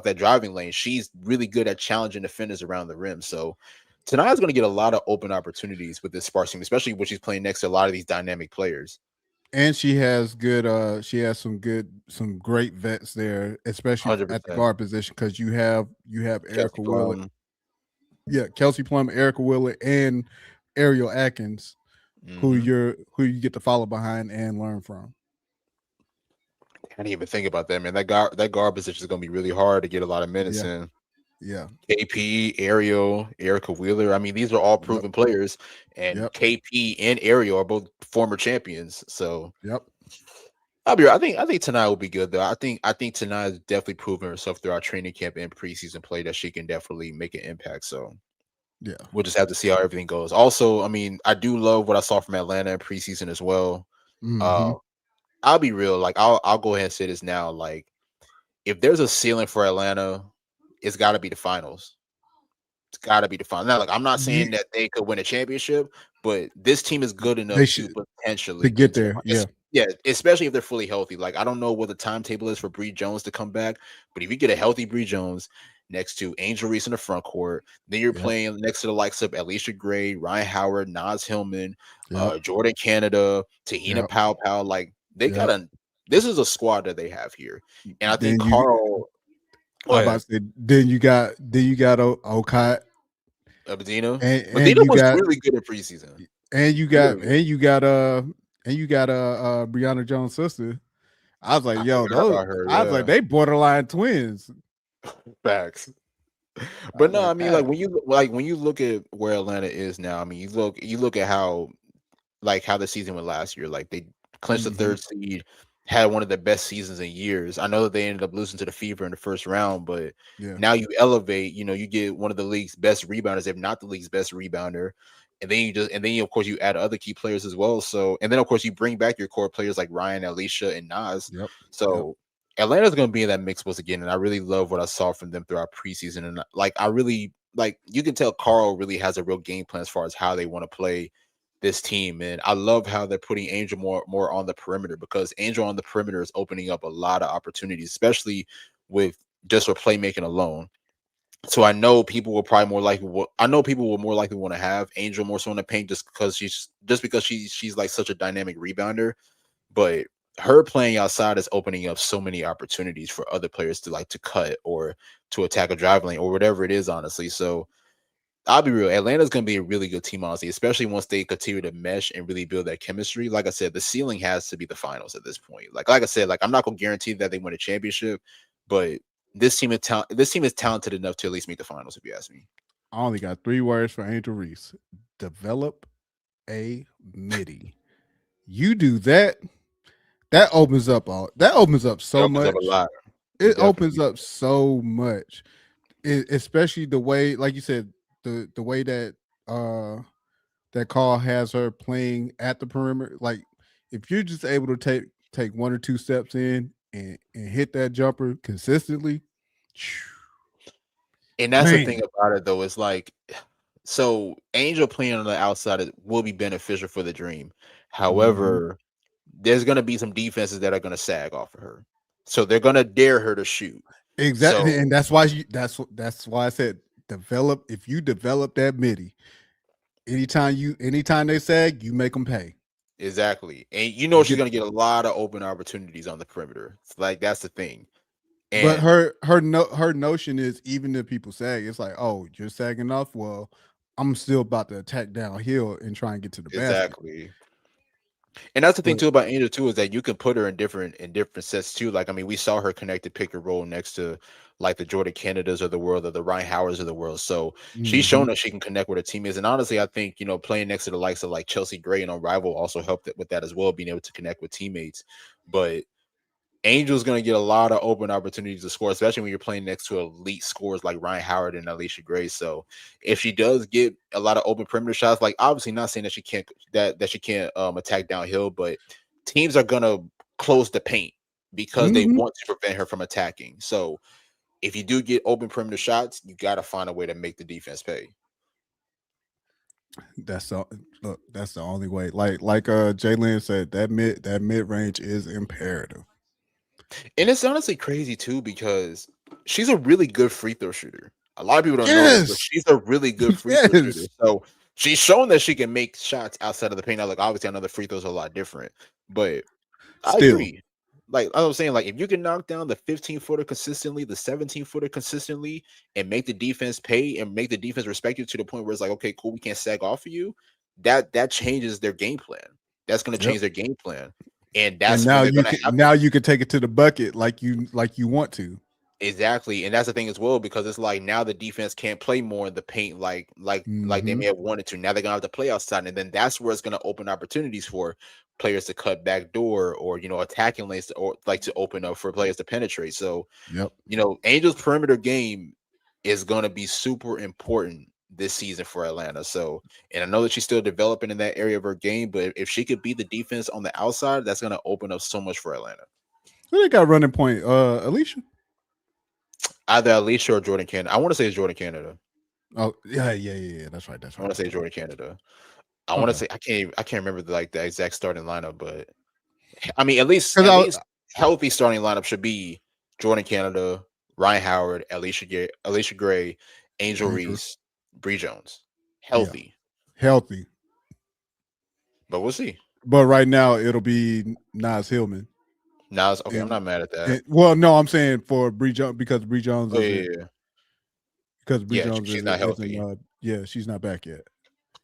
that driving lane, she's really good at challenging defenders around the rim. So Tanaya's going to get a lot of open opportunities with this Sparks team, especially when she's playing next to a lot of these dynamic players. And she has some great vets there, especially Hundred at the percent. guard position, because you have Kelsey Erica Wheeler. Plum. Yeah, Kelsey Plum, Erica Wheeler, and Ariel Atkins, Hmm. who you get to follow behind and learn from. I didn't even think about that, man. That guard position is going to be really hard to get a lot of minutes Yeah, in. yeah. KP, Ariel, Erica Wheeler. I mean, these are all Yep. proven players, and Yep. KP and Ariel are both former champions. So Yep. I think tonight will be good though. I think tonight has definitely proven herself through our training camp and preseason play that she can definitely make an impact. So Yeah. we'll just have to see how everything goes. Also, I mean, I do love what I saw from Atlanta in preseason as well. Uh, Hmm. I'll be real. Like I'll go ahead and say this now. Like if there's a ceiling for Atlanta, it's got to be the finals. It's got to be the final. Now, like I'm not saying You that they could win a championship, but this team is good they enough to should to potentially get get to the there. final. Yeah. Yeah, especially if they're fully healthy. Like I don't know what the timetable is for Bree Jones to come back, but if you get a healthy Bree Jones next to Angel Reese in the front court, then you're Yep. playing next to the likes of Alicia Gray, Ryan Howard, Naz Hillman, Yep. Jordan Canada, Tahina Yep. Pow. Like they got Yep. a. This is a squad that they have here, and I think Then you Carl. Go I ahead. about to say then you got Okai, Medina. and Medina you was got really good in preseason. and you got Really good. and you got and you got Brianna Jones' sister. I was like, I yo, forgot those about her. I was like, Yeah, they borderline twins. facts. I But was no, I like, mean, that. like when you look at where Atlanta is now. I mean, you look at how the season went last year. Like they clinched the Hmm. third seed, had one of the best seasons in years. I know that they ended up losing to the Fever in the first round, but Yeah. now you elevate. You get one of the league's best rebounders, if not the league's best rebounder. And then of course you add other key players as well. So and then of course you bring back your core players like Ryan, Alicia, and Nas. Yep. Yep. So Atlanta's going to be in that mix once again, and I really love what I saw from them throughout preseason. And like I really like you can tell Carl really has a real game plan as far as how they want to play this team. And I love how they're putting Angel more on the perimeter because Angel on the perimeter is opening up a lot of opportunities, especially with just for playmaking alone. So I know people will more likely want to have Angel more so in the paint just because she's like such a dynamic rebounder. But her playing outside is opening up so many opportunities for other players to cut or to attack a drive lane or whatever it is, honestly. So I'll be real. Atlanta's going to be a really good team, honestly, especially once they continue to mesh and really build that chemistry. Like I said, the ceiling has to be the finals at this point. Like I said, like I'm not going to guarantee that they win a championship, but this team is talented enough to at least make the finals, if you ask me. I only got 3 words for Angel Reese: develop a midi. You do that, that opens up It so opens up a much. lot. It It opens definitely up so much. Especially the way, like you said, the way that that Carl has her playing at the perimeter. Like if you're just able to take 1 or 2 steps in and hit that jumper consistently, And that's the thing man. about it, though. Is like, so Angel playing on the outside will be beneficial for the Dream. Mhm. However, there's going to be some defenses that are going to sag off of her, so they're going to dare her to shoot. Exactly, So and that's why I said develop. If you develop that midi, anytime they sag, you make them pay. Exactly. And you know You she's get, gonna get a lot of open opportunities on the perimeter. It's like that's the thing. but And her notion is, even if people sag, it's like, oh, you're sagging off. Well, I'm still about to attack downhill and try and get to the basket. exactly. And that's the thing But too about Angel too is that you can put her in different sets too. Like I mean, we saw her connect to pick and roll next to like the Jordan Canadas of the world or the Ryan Howards of the world. So she's mhm, shown that she can connect with her teammates. And honestly, I think playing next to the likes of like Chelsea Gray and Rival also helped with that as well, being able to connect with teammates. But Angel's going to get a lot of open opportunities to score, especially when you're playing next to elite scorers like Ryan Howard and Alicia Gray. So if she does get a lot of open perimeter shots, like obviously not saying that she can't attack downhill, but teams are going to close the paint because they mhm. want to prevent her from attacking. So if you do get open perimeter shots, you got to find a way to make the defense pay. That's the look. That's the only way. Like Jalen said, that mid range is imperative. And it's honestly crazy too because she's a really good free throw shooter. A lot of people don't know this, but Yes, she's a really good free throw shooter. yes. So she's shown that she can make shots outside of the paint. Now, like obviously, I know the free throws are a lot different, but I Still, agree. Like I was saying, like if you can knock down the 15-footer consistently, the 17-footer consistently, and make the defense pay and make the defense respect you to the point where it's like, okay, cool, we can't sag off of you. That changes their game plan. That's going to yep. change their game plan, and And that's when they're going to have now you can take it to the bucket like you want to. exactly, and that's the thing as well because it's like now the defense can't play more in the paint like they Hmm. may have wanted to. Now they're gonna have to play outside, and then that's where it's gonna open opportunities for players to cut back door or attacking lanes or like to open up for players to penetrate. So Yep. Angels perimeter game is gonna be super important this season for Atlanta. So, and I know that she's still developing in that area of her game, but if she could beat the defense on the outside, that's gonna open up so much for Atlanta. Who they got running point? Alicia. Either Alicia or Jordan Canada. I want to say it's Jordan Canada. Oh yeah. That's right. I want to say Jordan Canada. I want to Okay. say I can't remember the exact starting lineup, but I mean Because at least healthy starting lineup should be Jordan Canada, Ryan Howard, Alicia Gray, Angel Angel, Reese, Bree Jones. yeah, Healthy, healthy. but we'll see. But right now it'll be Nas Hillman. Now it's okay. I'm And, not mad at that. well, no, I'm saying for Bree Jones, because Bree Jones Oh yeah, yeah, yeah. She's not isn't healthy. yeah, she's not back yet.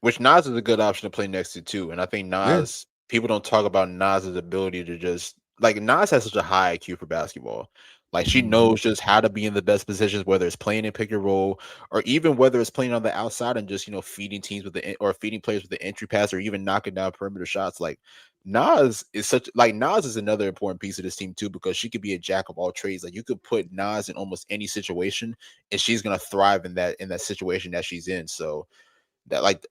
Which Nas is a good option to play next to too. And I think Yeah. Nas, people don't talk about Nas's ability to just like Nas has such a high IQ for basketball. Like she Mhm. knows just how to be in the best positions, whether it's playing in pick and roll or even whether it's playing on the outside and just feeding teams or feeding players with the entry pass or even knocking down perimeter shots. Like Nas is another important piece of this team too because she could be a jack of all trades. Like you could put Nas in almost any situation and she's gonna thrive in that situation that she's in. So that like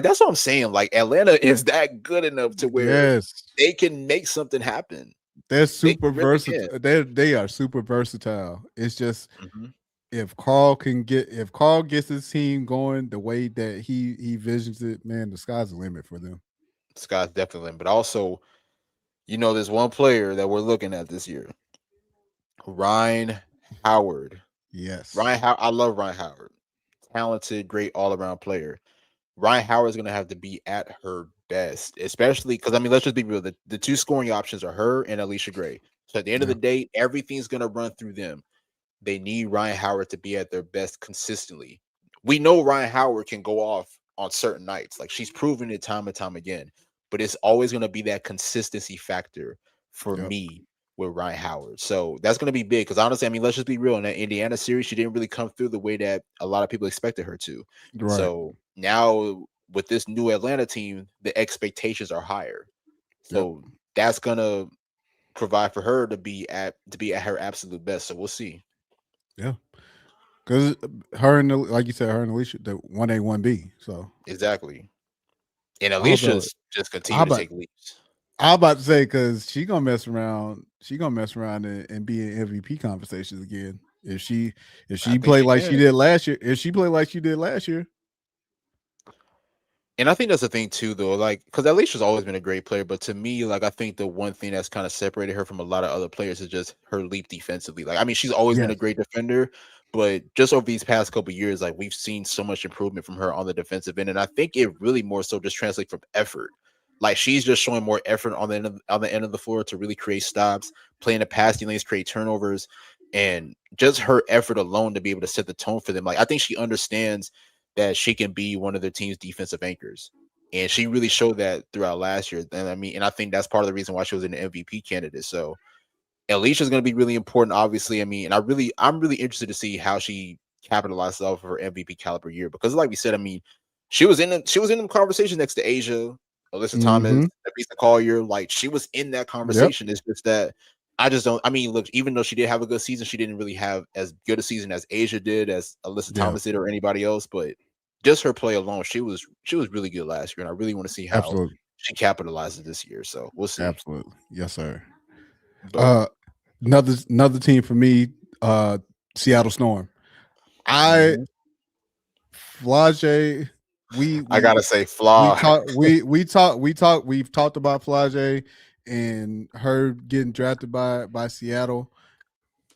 that's what I'm saying. Like Atlanta is that good enough to where Yes. they can make something happen. They're They super really can. versatile. They are super versatile. It's just, Mhm. if Carl gets his team going the way that he visions it, man, the sky's the limit for them. Scott's definitely, but also, there's one player that we're looking at this year, Ryan Howard. Yes. I love Ryan Howard. Talented, great all around player. Ryan Howard's gonna have to be at her best, especially because I mean, let's just be real. The two scoring options are her and Alicia Gray. So at the end of Yeah. the day, everything's gonna run through them. They need Ryan Howard to be at their best consistently. We know Ryan Howard can go off on certain nights. Like she's proven it time and time again. But it's always going to be that consistency factor for Yep. me with Ryan Howard. So that's going to be big because honestly, I mean, let's just be real. In that Indiana series, she didn't really come through the way that a lot of people expected her to. Right. So now with this new Atlanta team, the expectations are higher. Yep. So that's gonna provide for her to be at her absolute best. So we'll see. Yeah. Because her and like you said, her and Alicia, the 1A, 1B. So Exactly. And although Alicia's just I continue to about take leaps. I about to say, because she gonna mess around. She gonna mess around and be in MVP conversations again. If I she think play she like she can. did last year. If she play like she did last year. And I think that's the thing too, though, like because Alicia's always been a great player, but to me, like I think the one thing that's kind of separated her from a lot of other players is just her leap defensively. Like I mean, she's always been a Yes. great defender, but just over these past couple years, like we've seen so much improvement from her on the defensive end, and I think it really more so just translates from effort. Like she's just showing more effort on the end of the floor to really create stops, play in the passing lanes, create turnovers, and just her effort alone to be able to set the tone for them. Like I think she understands that she can be one of their team's defensive anchors. And she really showed that throughout last year. And I mean, and I think that's part of the reason why she was an MVP candidate. So Alicia's going to be really important, obviously. I mean, and I'm really interested to see how she capitalizes off of her MVP caliber year because, like we said, I mean, she was in the conversation next to Asia, Alyssa Thomas, Mm-hmm. Lisa Collier. Like she was in that Yep. conversation. It's just that I just don't. I mean, look, even though she did have a good season, she didn't really have as good a season as Asia did, as Alyssa Yeah. Thomas did, or anybody else. But just her play alone, she was really good last year, and I really want to see how Absolutely. she capitalizes this year. So we'll see. Absolutely. Yes, sir. But Uh, another team for me, Seattle Storm. I mhm. Flage, I gotta say, we flaw. talk we've talked about Flage and her getting drafted by Seattle.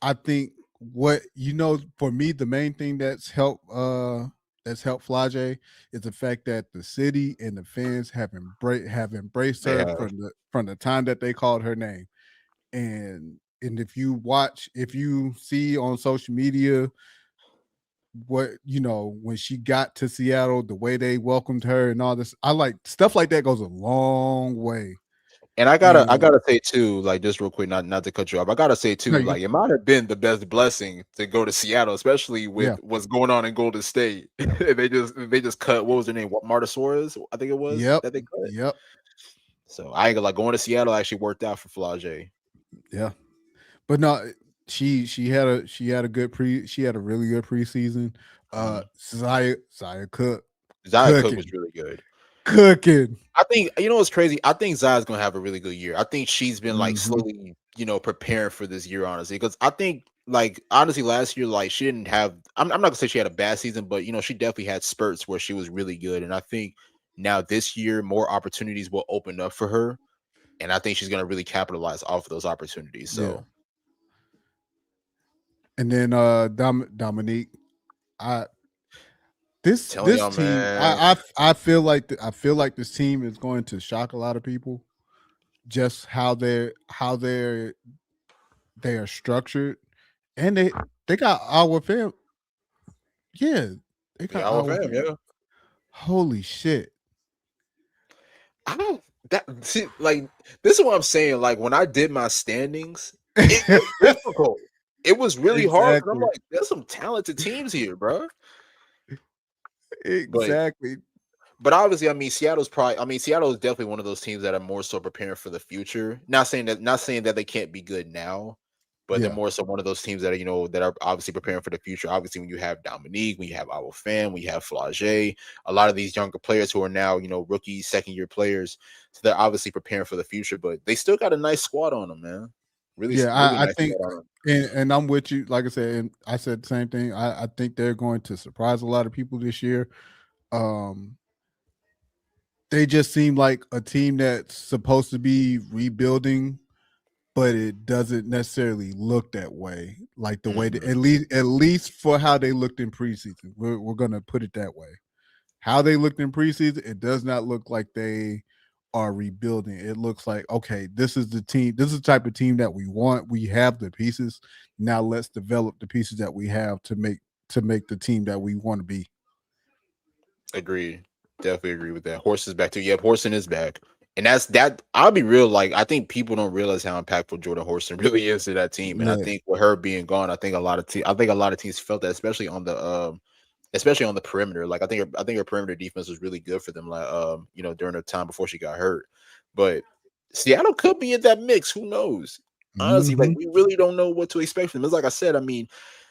I think what for me the main thing that's helped Flage is the fact that the city and the fans have embraced They her have. from the time that they called her name. And if you see on social media what when she got to Seattle, the way they welcomed her and all this, I like stuff like that goes a long way. And I And gotta say too, like just real quick, not to cut you off. I gotta say no, too, you go. like it might have been the best blessing to go to Seattle, especially Yeah. with what's going on in Golden State. They just cut what was her name? What Marta Suarez, I think it was Yep. that they cut. Yep. So I ain't gonna like going to Seattle actually worked out for Flage. Yeah. But no, she had a really good preseason. Mhm. Zaya Cook Zia Cook was cooking. really good. Cooking. I think you know what's crazy. I think Zaya's gonna have a really good year. I think she's been like Hmm. slowly, preparing for this year, honestly. Because I think, like, honestly, last year, like, she didn't have. I'm not gonna say she had a bad season, but she definitely had spurts where she was really good. And I think now this year, more opportunities will open up for her, and I think she's gonna really capitalize off of those opportunities. Yeah. So, And then Dominique, I telling this y'all, team, man, I feel like I feel like this team is going to shock a lot of people. Just they are structured, and they got our fam. Yeah, they the got our our. fam, yeah. Holy shit! I don't that see, like this is what I'm saying. Like when I did my standings, it was difficult. It was really hard because I'm Exactly. like, there's some talented teams here, bro. But Exactly. but obviously, I mean, Seattle is definitely one of those teams that are more so preparing for the future. Not saying that they can't be good now, but they're Yeah. more so one of those teams that are that are obviously preparing for the future. Obviously, when you have Dominique, when you have our fan, we have Flage, a lot of these younger players who are now rookie, second year players, so they're obviously preparing for the future. But they still got a nice squad on them, man. Really, Yeah, really I nice think, squad on them. and I'm with you. Like I said, and I said the same thing. I think they're going to surprise a lot of people this year. Um, they just seem like a team that's supposed to be rebuilding, but it doesn't necessarily look that way. Like the way that, Mhm. at least for how they looked in preseason, we're gonna put it that way. How they looked in preseason, it does not look like they are rebuilding. It looks like, okay, this is the team. This is the type of team that we want. We have the pieces. Now let's develop the pieces that we have to make the team that we want to be. Agreed. Definitely agree with that. Horse is back too. Yep, Horson is back. And that's that. I'll be real. Like, I think people don't realize how impactful Jordan Horson really is to that team. And I Yeah. think with her being gone, I think a lot of teams felt that, especially on the perimeter. Like, I think her perimeter defense was really good for them. Like, during the time before she got hurt. But Seattle could be in that mix. Who knows? Honestly, like Hmm. we really don't know what to expect from them. It's like I said. I mean,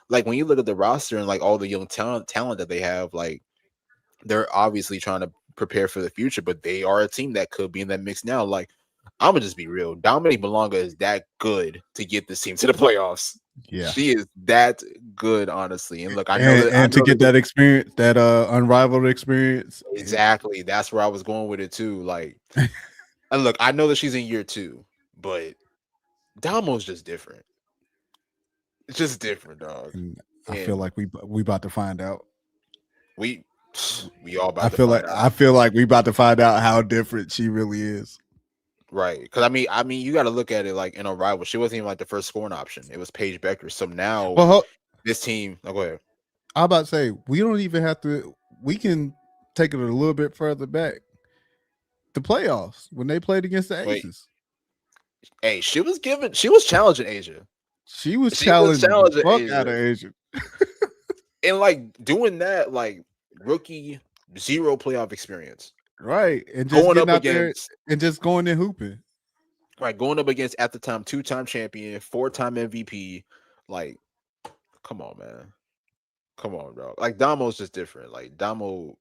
like when you look at the roster and like all the young talent that they have, like they're obviously trying to prepare for the future, but they are a team that could be in that mix now. Like I'm gonna just be real. Dominique Malonga is that good to get this team to the playoffs. Yeah, She is that good, honestly. And look, I know and, that I and to know get that that experience, that unrivaled experience. exactly. That's where I was going with it too. Like, and look, I know that she's in year 2, but Damo's just different. It's just different, dog. And I feel And like we about to find out. we we all I about to feel like find out. I feel like we about to find out how different she really is. Right. Because I mean, you got to look at it like in a rival. She wasn't even like the first scoring option. It was Paige Becker. So now Well, this team, go ahead. I'm about to say we don't even have to. We can take it a little bit further back. The playoffs when they played against the Wait. Aces. Hey, she was challenging Asia. She was She was challenging the challenging fuck out Asia. of Asia. And like doing that, like rookie 0 playoff experience. Right. And just Going getting up out there against and just going and hooping. going up against at the time 2-time champion, 4-time MVP. Like, come on, man. Come on, bro. Like Damo's just different. Like Damo,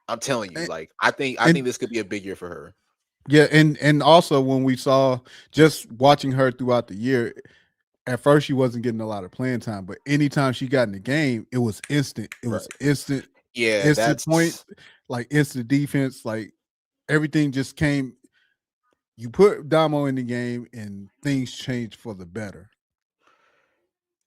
I'm telling you, And, like I think and this could be a big year for her. yeah, and also when we saw just watching her throughout the year, at first she wasn't getting a lot of playing time, but anytime she got in the game, it was instant. It was instant, Yeah, instant point, that's like instant defense, like everything just came. You put Damo in the game and things changed for the better.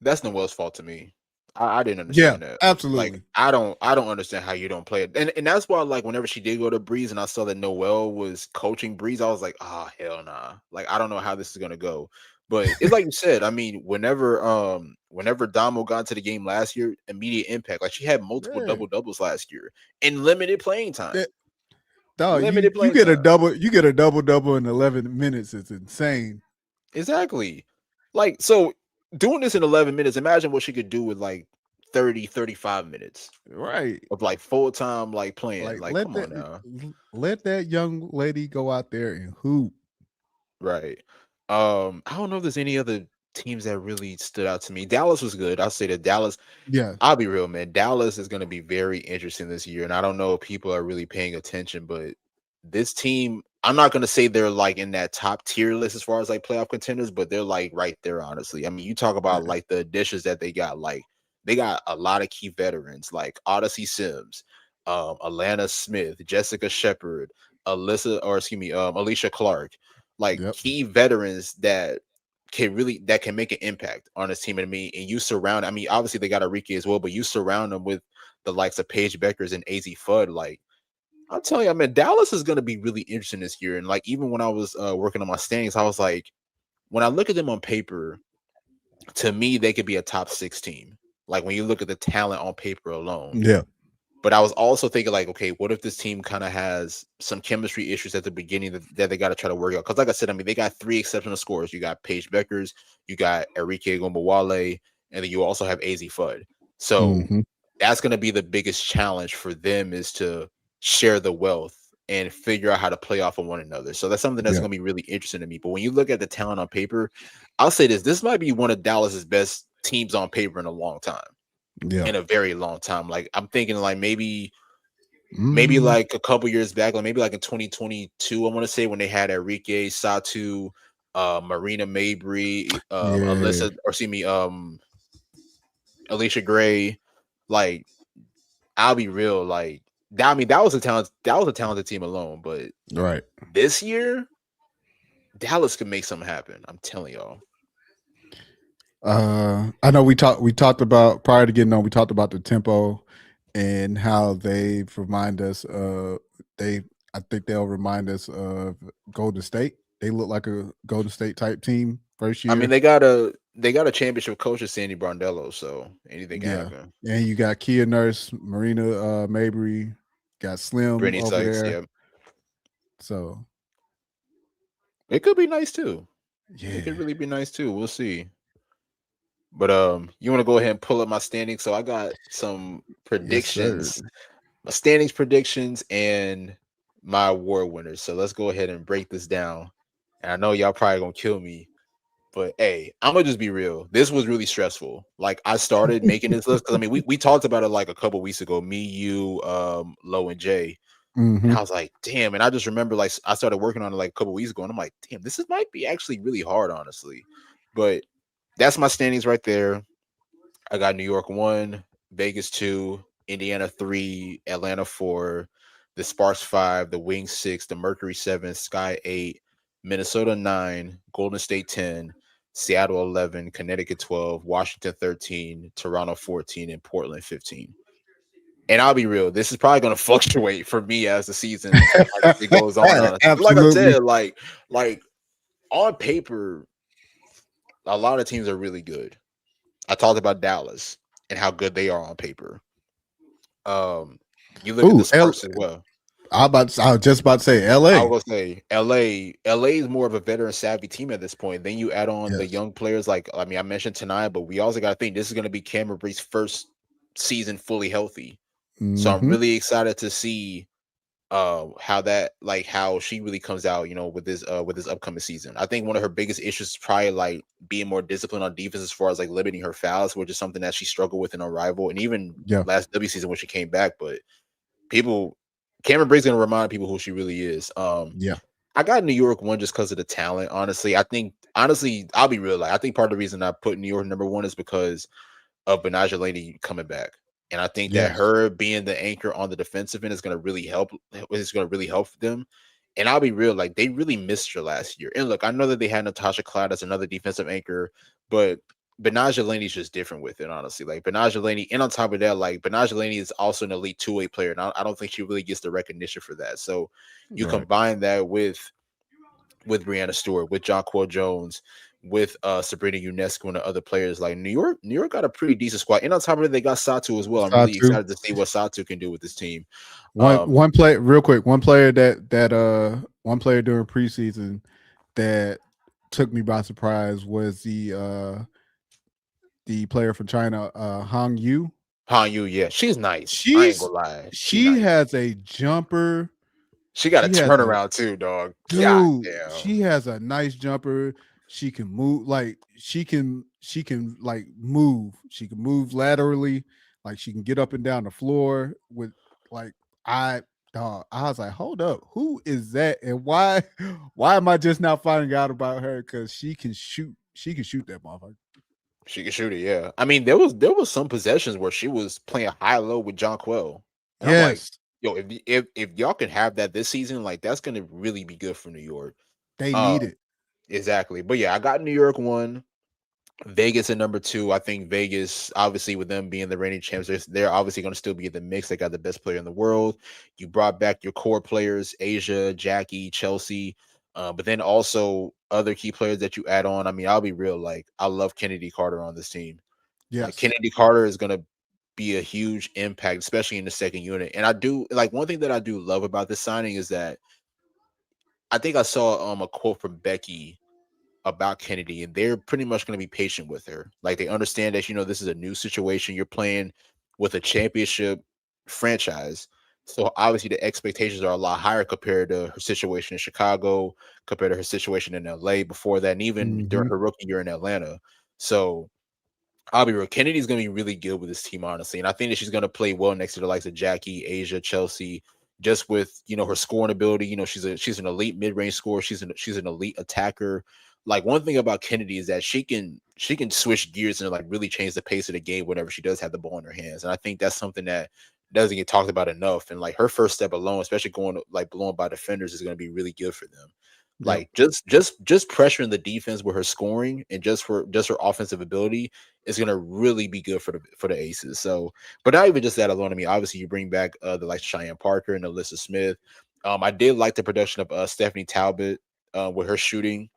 Noel's fault to me. I didn't Yeah, understand that. Like absolutely. I don't understand how you don't play it. And that's why like whenever she did go to Breeze and I saw that Noel was coaching Breeze, I was like, oh hell nah. Like I don't know how this is gonna go. But it's like you said, I mean, whenever Damo got into the game last year, immediate impact. Like she had multiple Yeah. double doubles last year and limited playing time. Dog, Limited you playing get a time. double in 11 minutes. It's insane. Exactly. Like, so doing this in 11 minutes, imagine what she could do with like 30, 35 minutes Right. of like full time, like playing. Like Like, come on now. let that young lady go out there and hoop. Right. I don't know if there's any other teams that really stood out to me. Dallas was good. I'll say that Dallas, Yeah. I'll be real, man. Dallas is going to be very interesting this year. And I don't know if people are really paying attention, but this team, I'm not going to say they're like in that top tier list as far as like playoff contenders, but they're like right there, honestly. I mean, you talk about like the additions that they got, like they got a lot of key veterans like Odyssey Sims, Alana Smith, Jessica Shepard, Alicia Clark, like key veterans that can make an impact on this team. And you surround, I mean, obviously they got Enrique as well, but you surround them with the likes of Paige Beckers and AZ Fudd. Like, I'll tell you, I mean, Dallas is going to be really interesting this year. And like, even when I was working on my standings, I was like, when I look at them on paper, to me, they could be a top 6 team. Like when you look at the talent on paper alone. Yeah. But I was also thinking like, okay, what if this team kind of has some chemistry issues at the beginning that they got to try to work out? Because like I said, I mean, they got 3 exceptional scorers. You got Paige Beckers, you got Enrique Wnba, and then you also have AZ Fudd. So that's going to be the biggest challenge for them, is to share the wealth and figure out how to play off of one another. So that's something that's going to be really interesting to me. But when you look at the talent on paper, I'll say this might be one of Dallas's best teams on paper in a long time. In a very long time. Like I'm thinking like maybe like a couple years back, like maybe like in 2022, I want to say, when they had Enrique, Satu, Marina Mabry, Alicia Gray. Like, I'll be real, like that, I mean, that was a talented team alone. But this year, Dallas could make something happen. I'm telling y'all. I know we talked about, prior to getting on, we talked about the tempo and how they remind us I think they'll remind us of Golden State. They look like a Golden State type team first year. I mean, they got a championship coach of Sandy Brondello, so anything can happen. And you got Kia Nurse, Marina Mabry, got Slim Brittany over Sykes, there. yeah. So it could be nice too. Yeah, it could really be nice too. We'll see. But you want to go ahead and pull up my standings? So I got some predictions, my standings predictions, and my award winners. So let's go ahead and break this down. And I know y'all probably gonna kill me, but hey, I'm gonna just be real. This was really stressful. Like, I started making this list because I mean we talked about it like a couple weeks ago. Me, you, Lo, and Jay. And Mm-hmm. I was like, damn. And I just remember like I started working on it like a couple weeks ago, and I'm like, damn, might be actually really hard, honestly. But that's my standings right there. I got New York 1, Vegas 2, Indiana 3, Atlanta 4, the Sparks 5, the Wings 6, the Mercury 7, Sky 8, Minnesota 9, Golden State 10, Seattle 11, Connecticut 12, Washington 13, Toronto 14, and Portland 15. And I'll be real, this is probably going to fluctuate for me as the season like, it goes on. But like I Absolutely. said, like on paper, a lot of teams are really good. I talked about Dallas and how good they are on paper. You look at the Ooh, Sparks as well. I was just about to say I L.A. was gonna say LA is more of a veteran savvy team at this point. Then you add on the Yes. young players like I mean I mentioned tonight, but we also got to think this is going to be Cameron Brate's first season fully healthy. So I'm Mm-hmm. really excited to see how that like how she really comes out, with this upcoming season. I think one of her biggest issues is probably like being more disciplined on defense as far as like limiting her fouls, which is something that she struggled with in her rival and even Yeah. last W season when she came back. But people Cameron Brate's gonna remind people who she really is. Yeah. I got New York 1 just because of the talent. Honestly, I'll be real. Like I think part of the reason I put New York number 1 is because of Benaja Laney coming back. And I think that Yes. her being the anchor on the defensive end is going to really help. Is going to really help them. And I'll be real, like they really missed her last year. And look, I know that they had Natasha Cloud as another defensive anchor, but Benaja Laney's just different with it, honestly. Like Benaja Laney, and on top of that, like Benaja Laney is also an elite two-way player, and I don't think she really gets the recognition for that. So you Right. combine that with Brianna Stewart, with Jonquel Jones, with Sabrina UNESCO and the other players. Like New York got a pretty decent squad. And on top of it, they got Satu as well. I'm really Satu. excited to see what Satu can do with this team. One play real quick. One player during preseason that took me by surprise was the player from China, Hang Yu. Han Yu, yeah, she's nice. I ain't She's gonna lie. She she nice. has a jumper. She got a She has a turnaround too, dog. God dude. damn. She has a nice jumper. She can move like she can like move. She can move laterally. Like she can get up and down the floor with like I I was like, hold up, who is that? And why am I just now finding out about her? Because she can shoot. She can shoot that motherfucker. She can shoot it, yeah. I mean, there was some possessions where she was playing high low with Jonquel. And I'm like, Yes, yo, if y'all can have that this season, like that's gonna really be good for New York. they Uh need it. exactly. But yeah, I got New York 1. Vegas at number 2. I think Vegas, obviously, with them being the reigning champs, they're obviously going to still be in the mix. They got the best player in the world. You brought back your core players, Asia, Jackie, Chelsea, but then also other key players that you add on. I mean, I'll be real. Like, I love Kennedy Carter on this team. Like, Yes, Kennedy Carter is going to be a huge impact, especially in the second unit. And I do like one thing that I do love about this signing is that I think I saw a quote from Becky about Kennedy, and they're pretty much going to be patient with her. Like they understand that this is a new situation. You're playing with a championship franchise, so obviously the expectations are a lot higher compared to her situation in Chicago, compared to her situation in LA before that, and even during hmm her rookie year in Atlanta. So I'll be real. Kennedy's going to be really good with this team, honestly. And I think that she's going to play well next to the likes of Jackie, Asia, Chelsea, just with, her scoring ability. She's an elite mid-range scorer. She's an elite attacker. Like one thing about Kennedy is that she can switch gears and like really change the pace of the game whenever she does have the ball in her hands. And I think that's something that doesn't get talked about enough. And like her first step alone, especially going like blowing by defenders, is going to be really good for them. yep, Like just pressuring the defense with her scoring and just her offensive ability is gonna really be good for the Aces. So, but not even just that alone. I mean, obviously you bring back the like Cheyenne Parker and Alyssa Smith. I did like the production of Stephanie Talbot with her shooting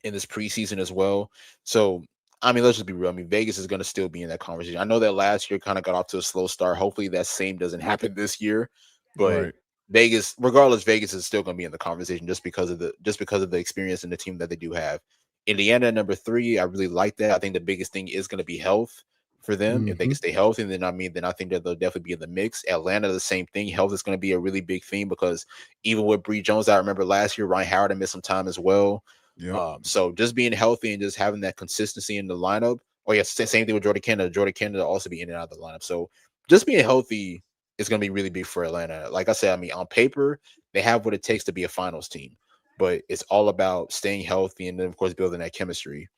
in this preseason as well. So, I mean, let's just be real. I mean, Vegas is going to still be in that conversation. I know that last year kind of got off to a slow start. Hopefully, that same doesn't happen this year. But right. Vegas, regardless, Vegas is still going to be in the conversation just because of the experience and the team that they do have. Indiana number 3, I really like that. I think the biggest thing is going to be health for them. If they hmm can stay healthy, then I think that they'll definitely be in the mix. Atlanta, the same thing. Health is going to be a really big theme because even with Bree Jones, I remember last year Ryan Howard had missed some time as well. Yep. So just being healthy and just having that consistency in the lineup. Oh, yeah, same thing with Jordan Canada. Jordan Canada also be in and out of the lineup. So just being healthy is going to be really big for Atlanta. Like I said, I mean, on paper, they have what it takes to be a finals team, but it's all about staying healthy and then, of course, building that chemistry.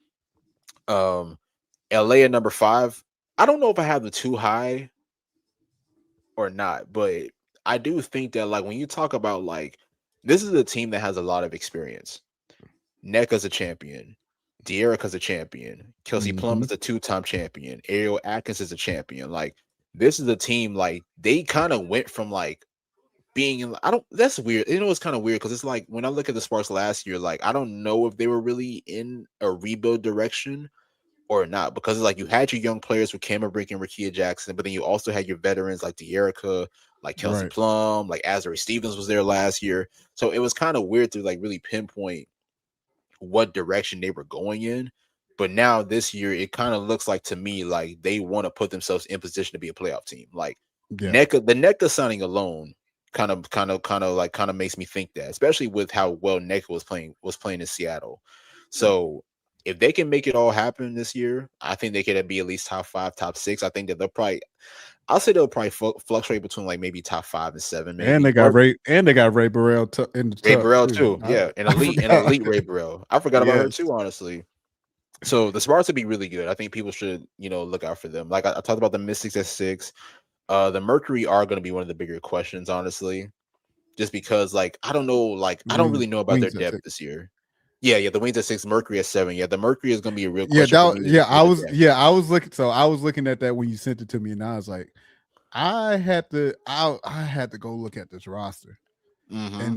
Um, LA at number 5. I don't know if I have the too high or not, but I do think that like when you talk about like this is a team that has a lot of experience. Neka's a champion. De'Erica's a champion. Kelsey Plum Mm-hmm. is a 2-time champion. Ariel Atkins is a champion. Like this is a team like they kind of went from like being in, I don't, that's weird. You know, it's kind of weird because it's like when I look at the Sparks last year, like I don't know if they were really in a rebuild direction or not, because it's like you had your young players with Cameron Brink and Rakia Jackson, but then you also had your veterans like De'Erica, like Kelsey Right. Plum, like Azari Stevens was there last year. So it was kind of weird to like really pinpoint what direction they were going in. But now this year, it kind of looks like to me like they want to put themselves in position to be a playoff team. Like Yeah. the NECA signing alone kind of makes me think that, especially with how well NECA was playing in Seattle. So if they can make it all happen this year, I think they could be at least top 5, top 6. I think that I'll say they'll probably fluctuate between like maybe top 5 and 7, And maybe. they got Ray Burrell in the Ray tuck Burrell too. too, yeah, an I forgot. elite Ray Burrell. I forgot about her Yes. too, honestly. So the Sparks would be really good. I think people should, look out for them. Like I talked about the Mystics at 6. The Mercury are going to be one of the bigger questions, honestly, just because like I don't know, like I don't really know about their Wings at depth 6. this year. Yeah, the Wings at 6, Mercury at 7. Yeah, the Mercury is going to be a real Yeah, question for me with the depth. I was looking. So I was looking at that when you sent it to me, and I was like, I had to go look at this roster, Mm-hmm.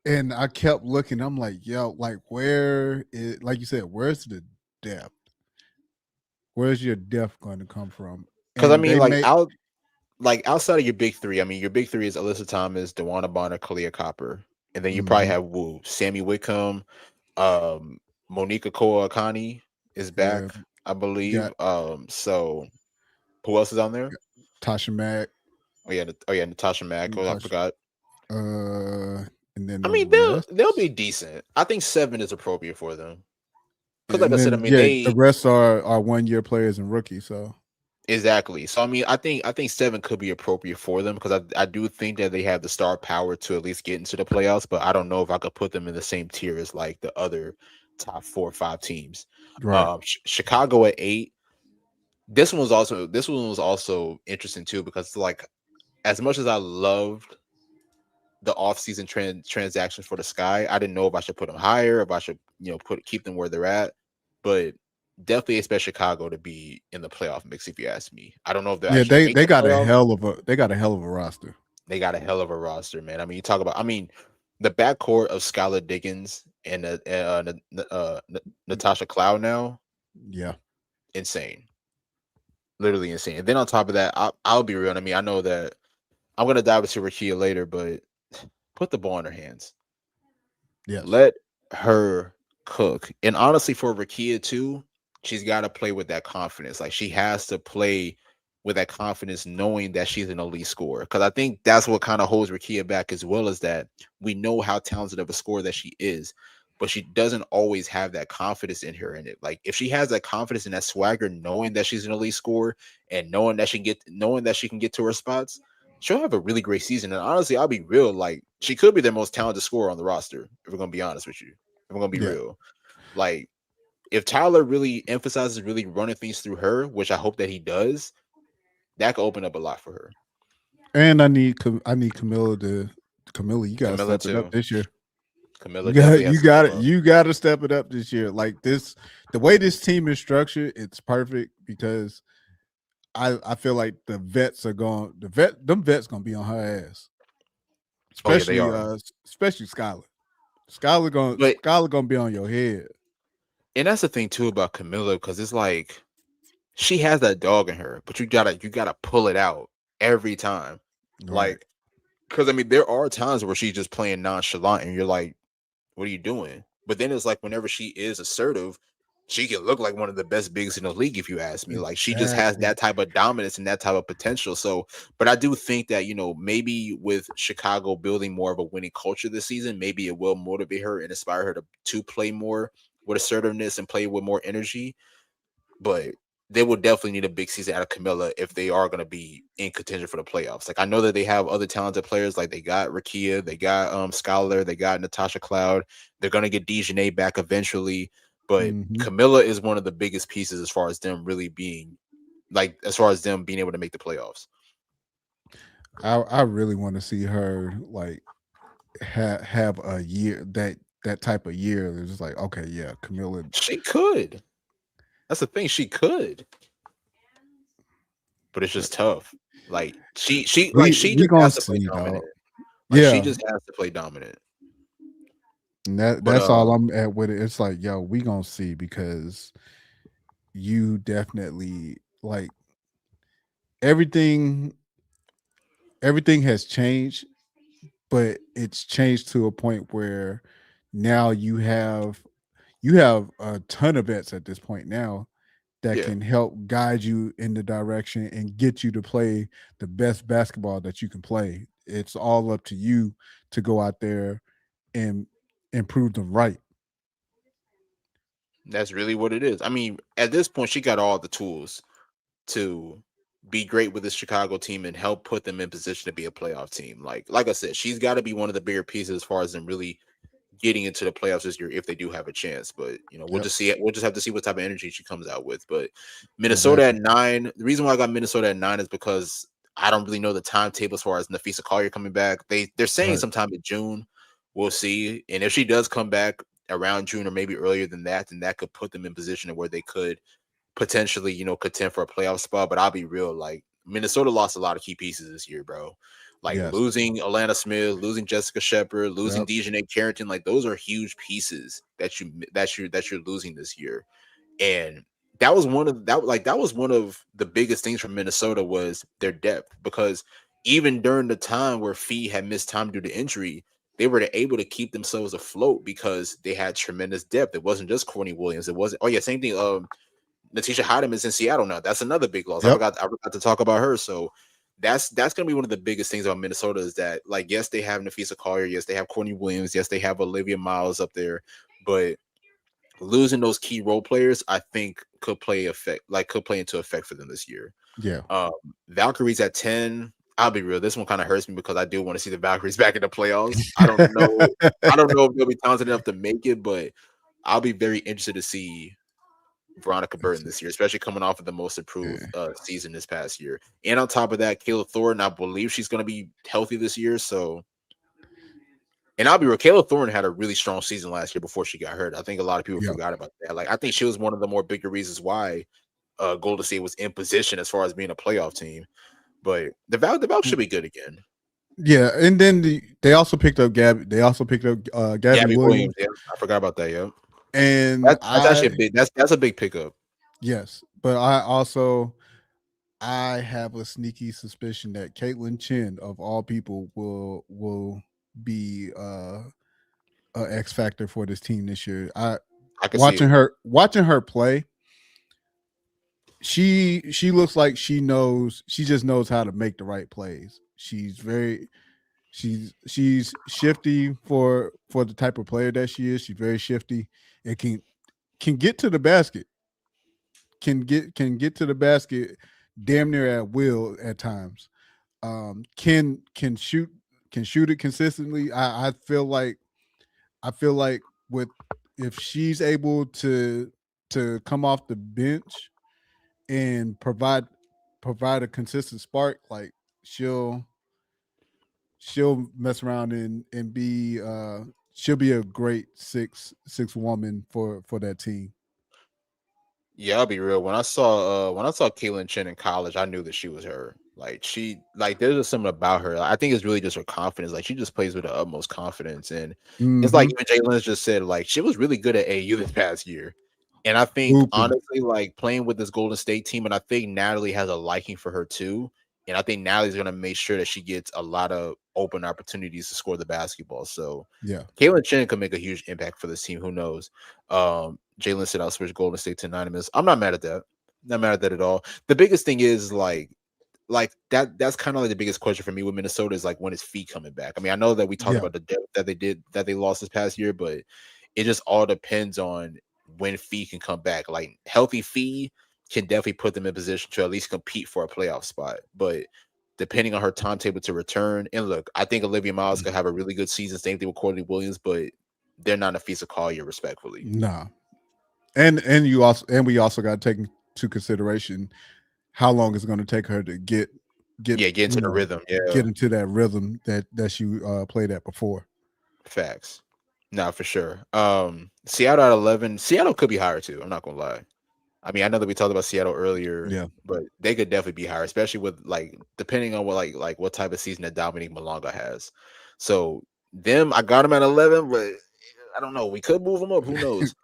and I kept looking. I'm like, yo, like where is, like you said, where's the depth? Where's your depth going to come from? Because I And mean, they make outside of your big three, I mean, your big three is Alyssa Thomas, Dewana Bonner, Kalia Copper, and then you probably mhm, have Wu, Sammy Whitcomb, um, Monica Koa Akani is yeah, back, I believe. got So who else is on there? Tasha Mack, Oh yeah, Natasha Mack. Oh, I Natasha, forgot. and then I the mean, rest. they'll be decent. I think 7 is appropriate for them because, like I And said, I then mean yeah, the they rest are 1 year players and rookies. So exactly. So I mean, I think 7 could be appropriate for them because I do think that they have the star power to at least get into the playoffs, but I don't know if I could put them in the same tier as like the other top 4 or 5 teams. right, Chicago at 8. This one was also interesting too because like as much as I loved the offseason transactions for the Sky, I didn't know if I should put them higher, if I should keep them where they're at, but definitely expect Chicago to be in the playoff mix. If you ask me, I don't know if they'll yeah, actually make they the got a playoffs. hell of a roster. They got a hell of a roster, man. I mean, you talk about, I mean, the backcourt of Skylar Diggins and Natasha Cloud now, Yeah, insane, literally insane. And then on top of that, I'll be real. I mean, I know that I'm gonna dive into Rakia later, but put the ball in her hands. yes, Let her cook. And honestly, for Rakia too, she's got to play with that confidence. Like she has to play with that confidence, knowing that she's an elite scorer. Because I think that's what kind of holds Rakia back, as well as that we know how talented of a scorer that she is, but she doesn't always have that confidence in her in it. Like if she has that confidence and that swagger, knowing that she's an elite scorer and knowing that she can get to her spots, she'll have a really great season. And honestly, I'll be real, like she could be the most talented scorer on the roster, if we're gonna be honest with you. If we're gonna be yeah. real. Like if Tyler really emphasizes really running things through her, which I hope that he does, that could open up a lot for her. And I need Camilla. You gotta Camilla step it up too. this year. Camilla definitely has to step up. You got to step it up this year. Like this, the way this team is structured, it's perfect because I feel like them vets gonna be on her ass, Oh yeah, they are. especially Skylar. But Skylar gonna be on your head. and that's the thing too about Camilla, because it's like she has that dog in her, but you gotta pull it out every time. Right. Like, because I mean, there are times where she's just playing nonchalant, and you're like, "What are you doing?" But then it's like whenever she is assertive, she can look like one of the best bigs in the league. If you ask me, like she just has Exactly. that type of dominance and that type of potential. So, but I do think that maybe with Chicago building more of a winning culture this season, maybe it will motivate her and inspire her to play more with assertiveness and play with more energy. But they will definitely need a big season out of Camilla if they are going to be in contention for the playoffs. Like I know that they have other talented players, like they got Rakia, they got Scholar, they got Natasha Cloud. They're going to get Dejanay back eventually, but Camilla is one of the biggest pieces as far as them really being like as far as them being able to make the playoffs. I really want to see her like have a year that type of year. It's just like, okay, yeah, Camilla. She could. That's the thing. She could, but it's just tough. Like she just gonna has to play see, dominant. dog. Like she just has to play dominant. And that's all I'm at with it. It's like, yo, we gonna see because you definitely like everything has changed, but it's changed to a point where now you have a ton of vets at this point now that can help guide you in the direction and get you to play the best basketball that you can play. It's all up to you to go out there and prove them right. That's really what it is. I mean, at this point, she got all the tools to be great with this Chicago team and help put them in position to be a playoff team. Like I said, she's got to be one of the bigger pieces as far as them really getting into the playoffs this year if they do have a chance. But we'll just see it. We'll just have to see what type of energy she comes out with. But Minnesota at 9. The reason why I got Minnesota at 9 is because I don't really know the timetable as far as Nafisa Collier coming back. They're saying sometime in June. We'll see. And if she does come back around June or maybe earlier than that, then that could put them in position where they could potentially, contend for a playoff spot. But I'll be real, like Minnesota lost a lot of key pieces this year, bro. Like losing Alana Smith, losing Jessica Shepard, losing Dejanay Carrington, like those are huge pieces that you're losing this year. And that was one of the biggest things from Minnesota was their depth, because even during the time where Fee had missed time due to injury, they were able to keep themselves afloat because they had tremendous depth. It wasn't just Courtney Williams. It wasn't. Oh yeah, same thing. Natisha Hydeman is in Seattle now. That's another big loss. I forgot to talk about her. So that's gonna be one of the biggest things about Minnesota is that, like, yes, they have Nafisa Collier, yes, they have Courtney Williams, yes, they have Olivia Miles up there, but losing those key role players, I think could play into effect for them this year. Yeah. Valkyries at 10. I'll be real. This one kind of hurts me because I do want to see the Valkyries back in the playoffs. I don't know if they'll be talented enough to make it, but I'll be very interested to see Veronica Burton this year, especially coming off of the most improved season this past year. And on top of that, Kayla Thornton, I believe she's going to be healthy this year. So, and I'll be real, Kayla Thornton had a really strong season last year before she got hurt. I think a lot of people forgot about that. Like, I think she was one of the more bigger reasons why Golden State was in position as far as being a playoff team. But the Valve should be good again. Yeah, and then they also picked up Gabby. They also picked up Gabby Williams. Yeah, I forgot about that. Yeah. And that's actually a big. That's a big pickup. Yes, but I have a sneaky suspicion that Caitlin Chen, of all people, will be a X factor for this team this year. I can watching her play. She looks like she just knows how to make the right plays. She's shifty for the type of player that she is. She's very shifty and can get to the basket. Can get to the basket damn near at will at times. Can shoot it consistently. I feel like with if she's able to come off the bench and provide a consistent spark, like she'll mess around and be she'll be a great six woman for that team. Yeah, I'll be real. When I saw Caitlin Chen in college, I knew that she was her. Like there's just something about her. I think it's really just her confidence. Like she just plays with the utmost confidence, and it's like even Jay Lynch just said, like she was really good at AU this past year. And I think honestly, like playing with this Golden State team, and I think Natalie has a liking for her too. And I think Natalie's gonna make sure that she gets a lot of open opportunities to score the basketball. So yeah, Caitlin Chen could make a huge impact for this team. Who knows? Jalen said I'll switch Golden State to anonymous. I'm not mad at that. Not mad at that at all. The biggest thing is like that's kind of like the biggest question for me with Minnesota is like when is Fee coming back? I mean, I know that we talked about the depth that they lost this past year, but it just all depends on when Fee can come back. Like healthy Fee can definitely put them in position to at least compete for a playoff spot. But depending on her timetable to return, and look, I think Olivia Miles could have a really good season. Same thing with Courtney Williams, but they're not a Fisa Collier, respectfully. Nah. And we also got to take into consideration how long it's going to take her to get into the rhythm. Yeah, get into that rhythm that she played at before. Facts. No, for sure. Seattle at 11. Seattle could be higher too. I'm not gonna lie. I mean, I know that we talked about Seattle earlier, Yeah, but they could definitely be higher, especially with like depending on what like what type of season that Dominique Malonga has. So them, I got them at 11, but I don't know. We could move them up. Who knows?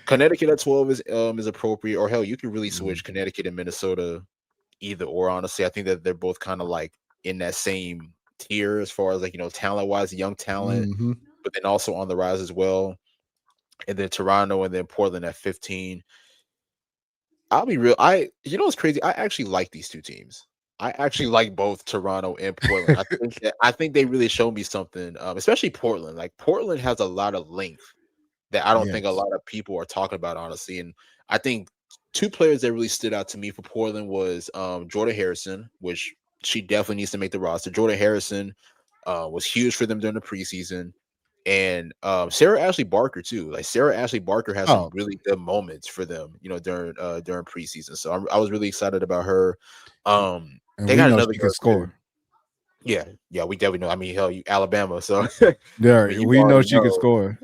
Connecticut at 12 is appropriate, or hell, you can really switch Connecticut and Minnesota either or. Honestly, I think that they're both kind of like in that same tier as far as like talent wise, young talent, but then also on the rise as well. And then Toronto and then Portland at 15. I'll be real. What's crazy? I actually like these two teams. I actually like both Toronto and Portland. I think they really showed me something, especially Portland. Like Portland has a lot of length that I don't think a lot of people are talking about, honestly. And I think two players that really stood out to me for Portland was Jordan Harrison, which she definitely needs to make the roster. Jordan Harrison was huge for them during the preseason. And Sarah Ashley Barker too. Like Sarah Ashley Barker has some really good moments for them, during preseason. So I was really excited about her. They got another girl score. Yeah, we definitely know. I mean, hell, Alabama, so yeah, we know she can score.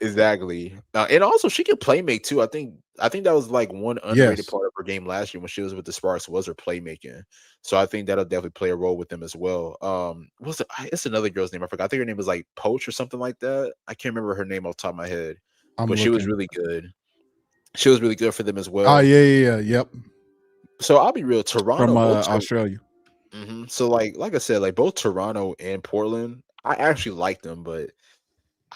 Exactly, and also she can playmake too. I think that was like one underrated part of her game last year when she was with the Sparks was her playmaking. So I think that'll definitely play a role with them as well. It's another girl's name I forgot. I think her name was like Poach or something like that. I can't remember her name off the top of my head, but she was really good. She was really good for them as well. Oh yep. So I'll be real, Toronto from Australia. So like I said, like both Toronto and Portland, I actually like them, but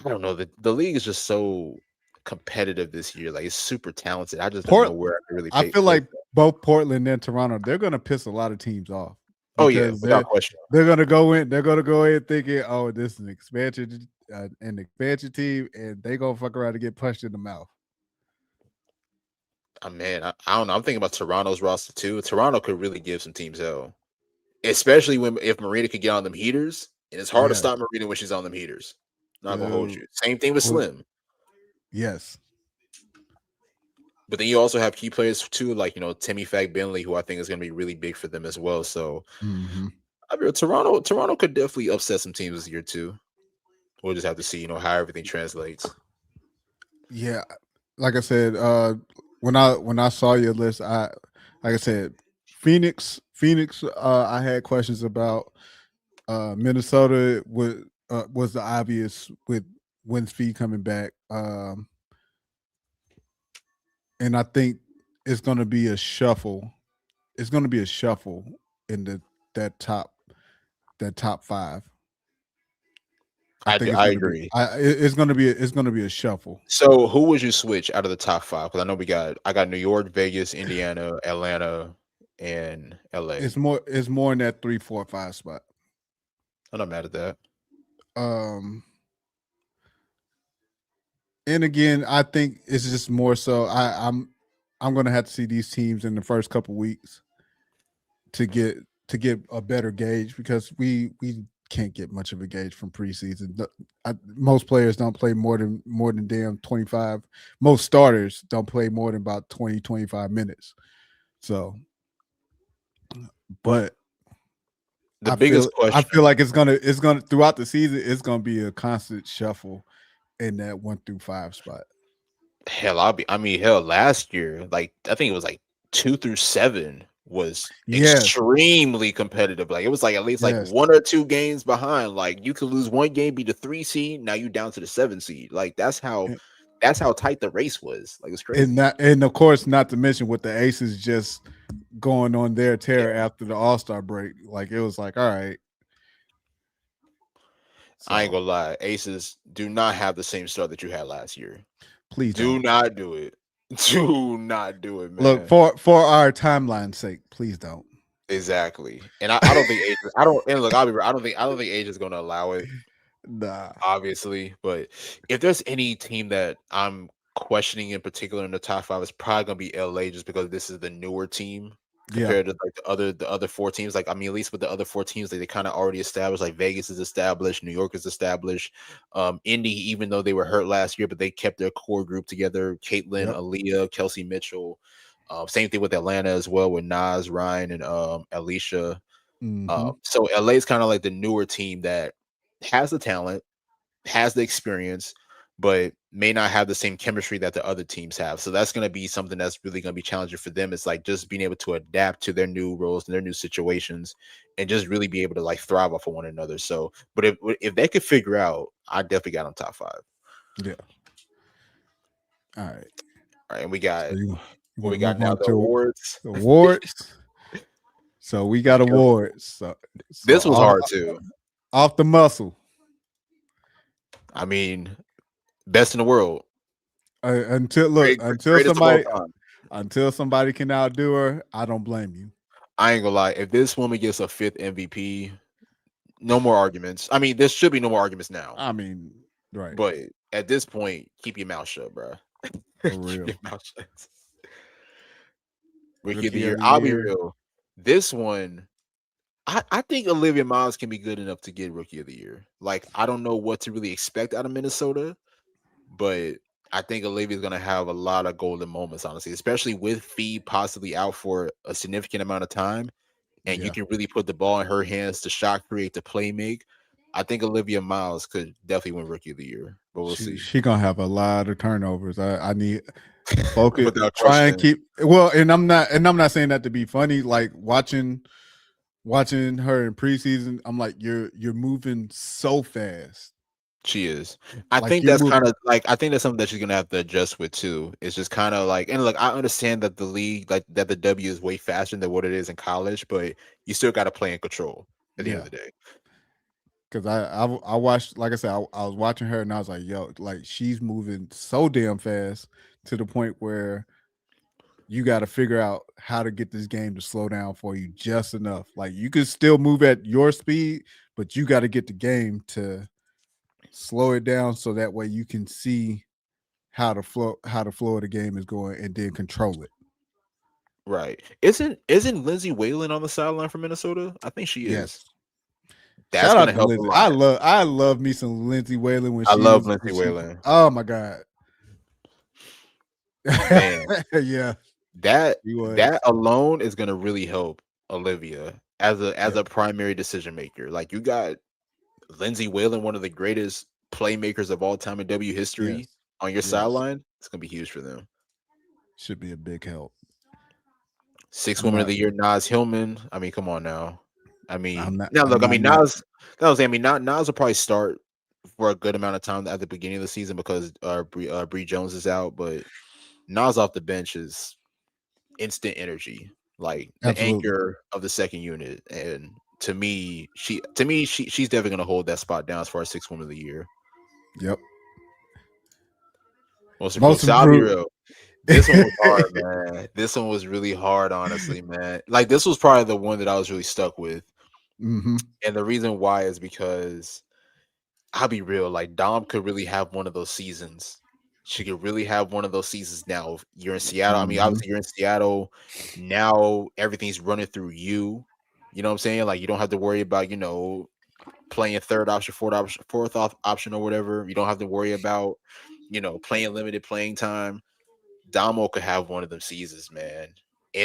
I don't know. The league is just so competitive this year. Like it's super talented. I just don't know where I really. I feel like both Portland and Toronto, they're going to piss a lot of teams off. Oh yeah, without question. They're going to go in. They're going to go in thinking, "Oh, this is an expansion team," and they gonna fuck around and get punched in the mouth. Man, I don't know. I'm thinking about Toronto's roster too. Toronto could really give some teams hell, especially if Marina could get on them heaters. And it's hard to stop Marina when she's on them heaters. Not gonna hold you. Same thing with Slim. Yes. But then you also have key players too, like Timmy Fag-Bentley, who I think is gonna be really big for them as well. So I mean, Toronto could definitely upset some teams this year too. We'll just have to see, how everything translates. Yeah. Like I said, when I saw your list, like I said, Phoenix, I had questions about. Minnesota was the obvious with Wnba coming back, and I think it's going to be a shuffle. It's going to be a shuffle in that top five. I agree. It's going to be a shuffle. So who would you switch out of the top five? Because I know I got New York, Vegas, Indiana, Atlanta, and LA. It's more in that 3, 4, 5 spot. I'm not mad at that. And again, I think it's just more so. I'm going to have to see these teams in the first couple weeks to get a better gauge, because we can't get much of a gauge from preseason. Most players don't play more than damn 25. Most starters don't play more than about 20, 25 minutes. So, but biggest question, I feel like it's gonna throughout the season, it's gonna be a constant shuffle in that 1 through 5 spot. Hell, last year, like I think it was like 2 through 7 was extremely competitive. Like it was like at least like 1 or 2 games behind. Like you could lose one game, be the 3 seed, now you down to the 7 seed. Like that's how tight the race was. Like it's crazy. And of course, not to mention with the Aces just going on their tear after the All-Star break. Like it was like, all right. So, I ain't gonna lie, Aces do not have the same start that you had last year. Please do not do it. Do not do it, man. Look, for our timeline's sake, please don't. Exactly. And I don't think Ages. I don't think Ages is gonna allow it. Nah. Obviously, but if there's any team that I'm questioning in particular in the top five is probably gonna be LA, just because this is the newer team Yeah. compared to like the other four teams. Like I mean, at least with the other four teams, like they kind of already established. Like Vegas is established, New York is established. Indy, even though they were hurt last year, but they kept their core group together. Caitlin, Yep. Aaliyah, Kelsey Mitchell. Same thing with Atlanta as well, with Nas, Ryan, and Alicia. Mm-hmm. So LA is kind of like the newer team that has the talent, has the experience, but may not have the same chemistry that the other teams have. So that's going to be something that's really going to be challenging for them. It's like just being able to adapt to their new roles and their new situations, and just really be able to like thrive off of one another. So, but if they could figure out, I definitely got them top five. Yeah. All right. All right, and we got So you what want we to got move now, on the to awards. awards? So we got Okay. awards. So This was hard too. off the muscle. I mean, best in the world. Until Greatest of all time. until somebody can outdo her, I don't blame you. I ain't gonna lie. If this woman gets a fifth MVP, no more arguments. I mean, there should be no more arguments now. I mean, right. But at this point, keep your mouth shut, bro. For Keep real. your mouth shut. Rookie of the Rookie year. of the I'll be year. real. This one, I think Olivia Miles can be good enough to get rookie of the year. Like, I don't know what to really expect out of Minnesota, but I think Olivia's gonna have a lot of golden moments, honestly, especially with Fee possibly out for a significant amount of time, and you Yeah. can really put the ball in her hands to shot create, to play make. I think Olivia Miles could definitely win rookie of the year, but we'll see. She gonna have a lot of turnovers. I need focus. Without Try and question. keep and I'm not saying that to be funny. Like watching her in preseason, I'm like, you're moving so fast. She is. I Like think you're that's moving. kind of like, I think that's something that she's gonna have to adjust with too. It's just kind of like, and look, I understand that the league, like that the W is way faster than what it is in college, but you still got to play in control at the end Yeah. of the day. Because I watched, like I said, I was watching her and I was like, yo, like she's moving so damn fast to the point where you got to figure out how to get this game to slow down for you just enough. Like you can still move at your speed, but you got to get the game to slow it down so that way you can see how the flow of the game is going and then control it. Right? Isn't Lindsay Whalen on the sideline for Minnesota? I think she is. Yes. That's Shout out gonna to help a Lindsay. lot. I love me some Lindsay Whalen when I she love was Lindsay Whalen. oh my god. Man, Yeah, that he was. that alone is gonna really help Olivia as Yep. a primary decision maker. Like, you got Lindsay Whalen, one of the greatest playmakers of all time in W Yes. history, on your Yes. sideline. It's gonna be huge for them. Should be a big help. Six I'm Women of not the Year, Nas Hillman. I mean, come on now. I mean, now I'm look, I not mean, mad. Nas. That was, I mean, Nas will probably start for a good amount of time at the beginning of the season because Bree Jones is out, but Nas off the bench is instant energy, like the Absolutely. anchor of the second unit. And she's definitely gonna hold that spot down as far as Six Women of the Year. Yep. Most improved. Most So I'll be improved. real. This one was hard, man. This one was really hard, honestly, man. Like, this was probably the one that I was really stuck with. Mm-hmm. And the reason why is because I'll be real, like Dom could really have one of those seasons. She could really have one of those seasons now. You're in Seattle. I mean, Mm-hmm. obviously you're in Seattle. Now everything's running through you. You know what I'm saying? Like, you don't have to worry about, playing third option, fourth option or whatever. You don't have to worry about, playing limited playing time. Damo could have one of them seasons, man.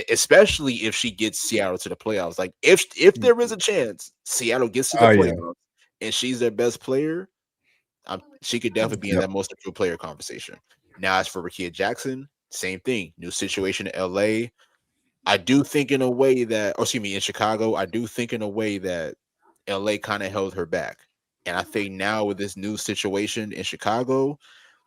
Especially if she gets Seattle to the playoffs. Like, if there is a chance Seattle gets to the Oh yeah. playoffs and she's their best player, she could definitely be in Yep. that most improved player conversation. Now, as for Rakia Jackson, same thing. New situation in LA. I do think in a way that, or excuse me, in Chicago, I do think in a way that LA kind of held her back. And I think now with this new situation in Chicago,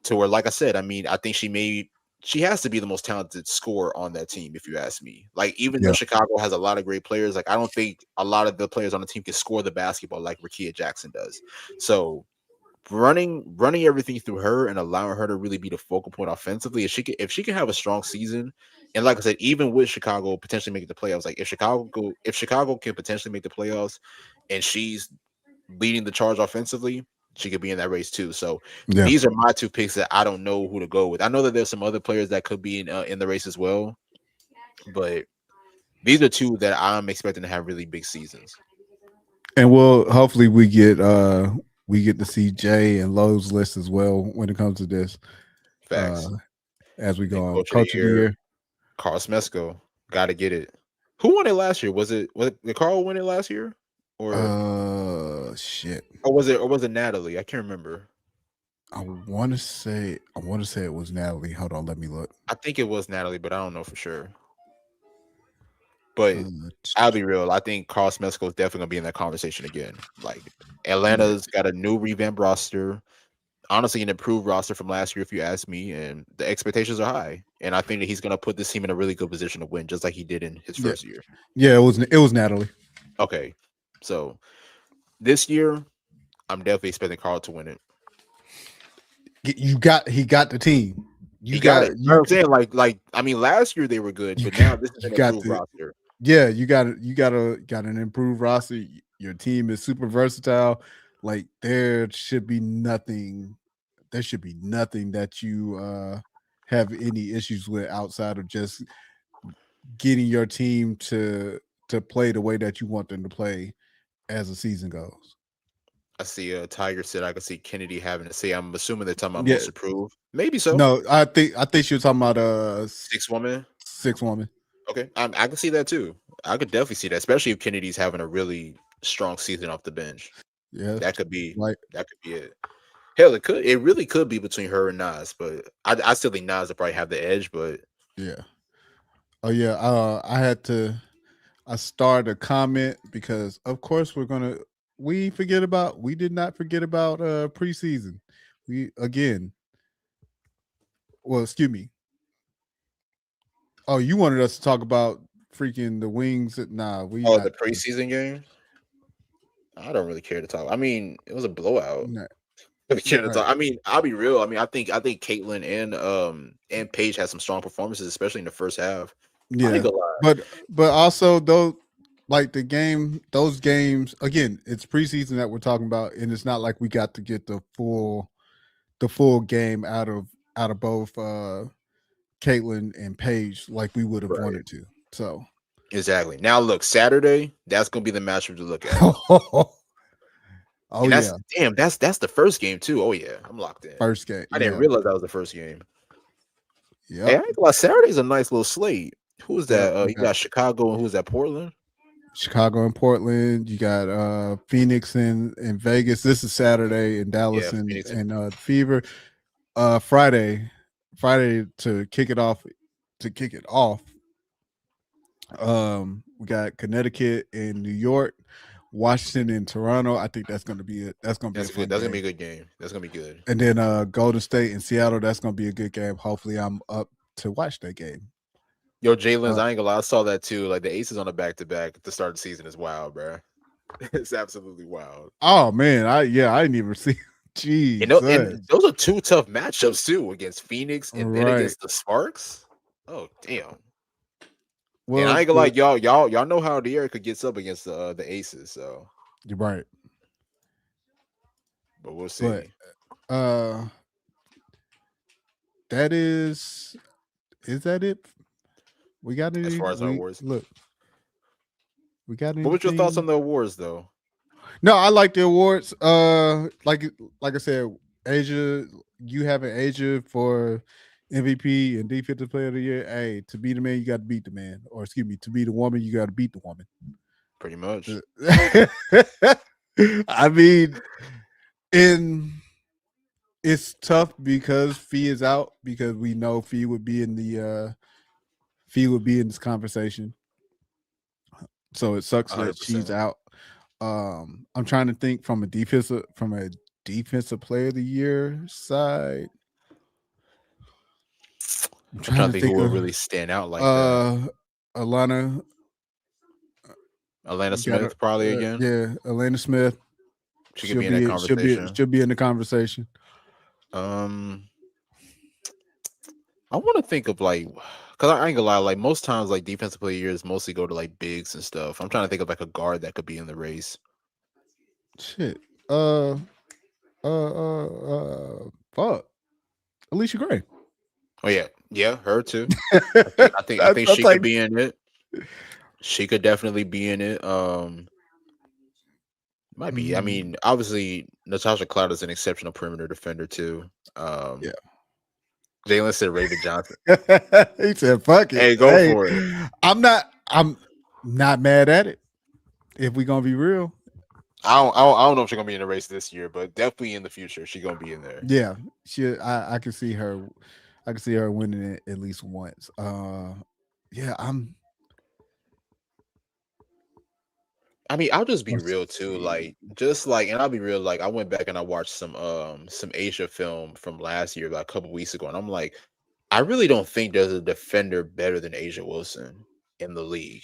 to where, like I said, I mean, I think she has to be the most talented scorer on that team, if you ask me. Like, even though Yep. Chicago has a lot of great players, like, I don't think a lot of the players on the team can score the basketball like Rakia Jackson does. So running everything through her and allowing her to really be the focal point offensively, if she can have a strong season, and like I said, even with Chicago potentially making the playoffs, like if Chicago can potentially make the playoffs and she's leading the charge offensively, she could be in that race too. So Yeah. these are my two picks that I don't know who to go with. I know that there's some other players that could be in the race as well, but these are two that I'm expecting to have really big seasons. And hopefully we get to see Jay and Lowe's list as well when it comes to this. Facts. As we And go on. Coach of the Year, Carl Smesco. Got to get it. Who won it last year? Was it did Carl win it last year? Shit. Or was it Natalie? I can't remember. I want to say it was Natalie. Hold on, let me look. I think it was Natalie, but I don't know for sure. But I'll be real. I think Carl Smesco is definitely gonna be in that conversation again. Like Atlanta's got a new revamped roster. Honestly, an improved roster from last year, if you ask me, and the expectations are high. And I think that he's gonna put this team in a really good position to win, just like he did in his first year. Yeah, it was Natalie. Okay, so this year, I'm definitely expecting Carl to win it. He got the team. You got it. You know what I'm saying? Like I mean, last year they were good, but now this is an improved roster. Yeah, you got an improved roster. Your team is super versatile. Like there should be nothing that you have any issues with outside of just getting your team to play the way that you want them to play as the season goes. I see Tiger said I could see Kennedy having to say. I'm assuming they're talking about most improved. Maybe so. No, I think she was talking about six woman. Okay, I can see that too. I could definitely see that, especially if Kennedy's having a really strong season off the bench. Yeah, that could be it. Hell, it really could be between her and Nas, but I still think Nas will probably have the edge. But yeah, I started a comment because of course we did not forget about preseason. Excuse me. Oh, you wanted us to talk about freaking the Wings? Nah, the preseason game. I don't really care to talk. I mean, it was a blowout. Nah. I mean, I'll be real. I mean, I think Caitlyn and Paige had some strong performances, especially in the first half. Yeah, but also those games again. It's preseason that we're talking about, and it's not like we got to get the full game out of both Caitlyn and Paige like we would have wanted to. So exactly. Now look, Saturday, that's gonna be the matchup to look at. That's the first game too. Oh yeah, I'm locked in. First game. I didn't realize that was the first game. Yeah. Hey, I think Saturday's a nice little slate. Who is that? You got Chicago and who's that? Portland. Chicago and Portland. You got Phoenix and Vegas. This is Saturday in Dallas and Fever. Friday to kick it off. We got Connecticut and New York, Washington and Toronto. I think that's going to be it. That's going to be good. That's going to be a good game. That's going to be good. And then Golden State and Seattle. That's going to be a good game. Hopefully, I'm up to watch that game. Yo, Jalen's, I ain't gonna lie, I saw that too. Like the Aces on a back-to-back at the start of the season is wild, bro. It's absolutely wild. Oh man, I didn't even see. Jeez, and those are two tough matchups too, against Phoenix and then against the Sparks. Oh damn. Well, and I ain't gonna lie, y'all know how the Erica gets up against the Aces, so you're right. But we'll see. But that is that it? We got any, as far as our awards? Look, we got anything? What was your thoughts on the awards, though? No, I like the awards. Like I said, Asia, you having Asia for MVP and Defensive Player of the Year. Hey, to be the man, you got to beat the man. Or excuse me, to be the woman, you got to beat the woman. Pretty much. I mean, it's tough because Fee is out, because we know Fee would be in this conversation. So it sucks 100%. That she's out. I'm trying to think from a defensive player of the year side. I'm trying to think who would really stand out like that. Alana Smith probably again. Yeah, Alana Smith. She could be in that conversation. She'll be in the conversation. I want to think of because I ain't gonna lie, like most times like defensive player years mostly go to like bigs and stuff. I'm trying to think of like a guard that could be in the race. Shit. Fuck, Alicia Gray. Oh yeah, her too. I think she could be in it. She could definitely be in it. Might be. I mean, obviously, Natasha Cloud is an exceptional perimeter defender too. Yeah. Jalen said Raven Johnson. He said, "Fuck it." Hey, go for it. I'm not mad at it. If we gonna be real, I don't know if she's gonna be in the race this year, but definitely in the future she's gonna be in there. yeah, I can see her. I can see her winning it at least once. Yeah, I mean, I'll just be real too. And I'll be real. Like, I went back and I watched some Asia film from last year, like a couple weeks ago, and I'm like, I really don't think there's a defender better than Asia Wilson in the league.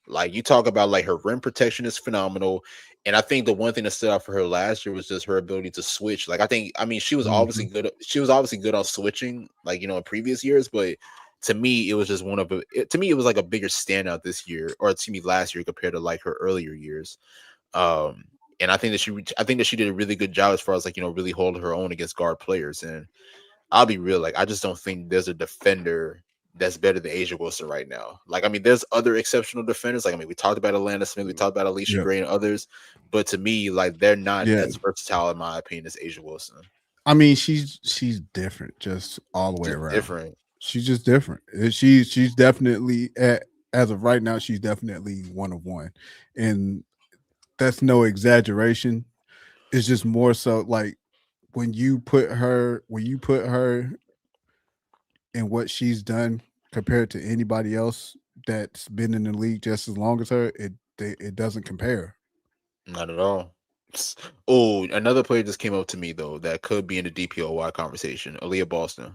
Like, you talk about like her rim protection is phenomenal, and I think the one thing that stood out for her last year was just her ability to switch. Like, I mean, she was obviously good. She was obviously good on switching, like, in previous years, but to me, it was just to me, it was like a bigger standout this year, or to me last year compared to like her earlier years. And I think that she did a really good job as far as like, really holding her own against guard players. And I'll be real, like, I just don't think there's a defender that's better than Asia Wilson right now. Like, I mean, there's other exceptional defenders. Like, I mean, we talked about Atlanta Smith, we talked about Alicia Gray and others, but to me, like, they're not as versatile in my opinion as Asia Wilson. I mean, she's different, just all the way around. Different. She's just different. She's definitely as of right now, she's definitely one of one, and that's no exaggeration. It's just more so like when you put her in what she's done compared to anybody else that's been in the league just as long as her, it doesn't compare. Not at all. Oh, another player just came up to me though that could be in the DPOY conversation. Aaliyah Boston.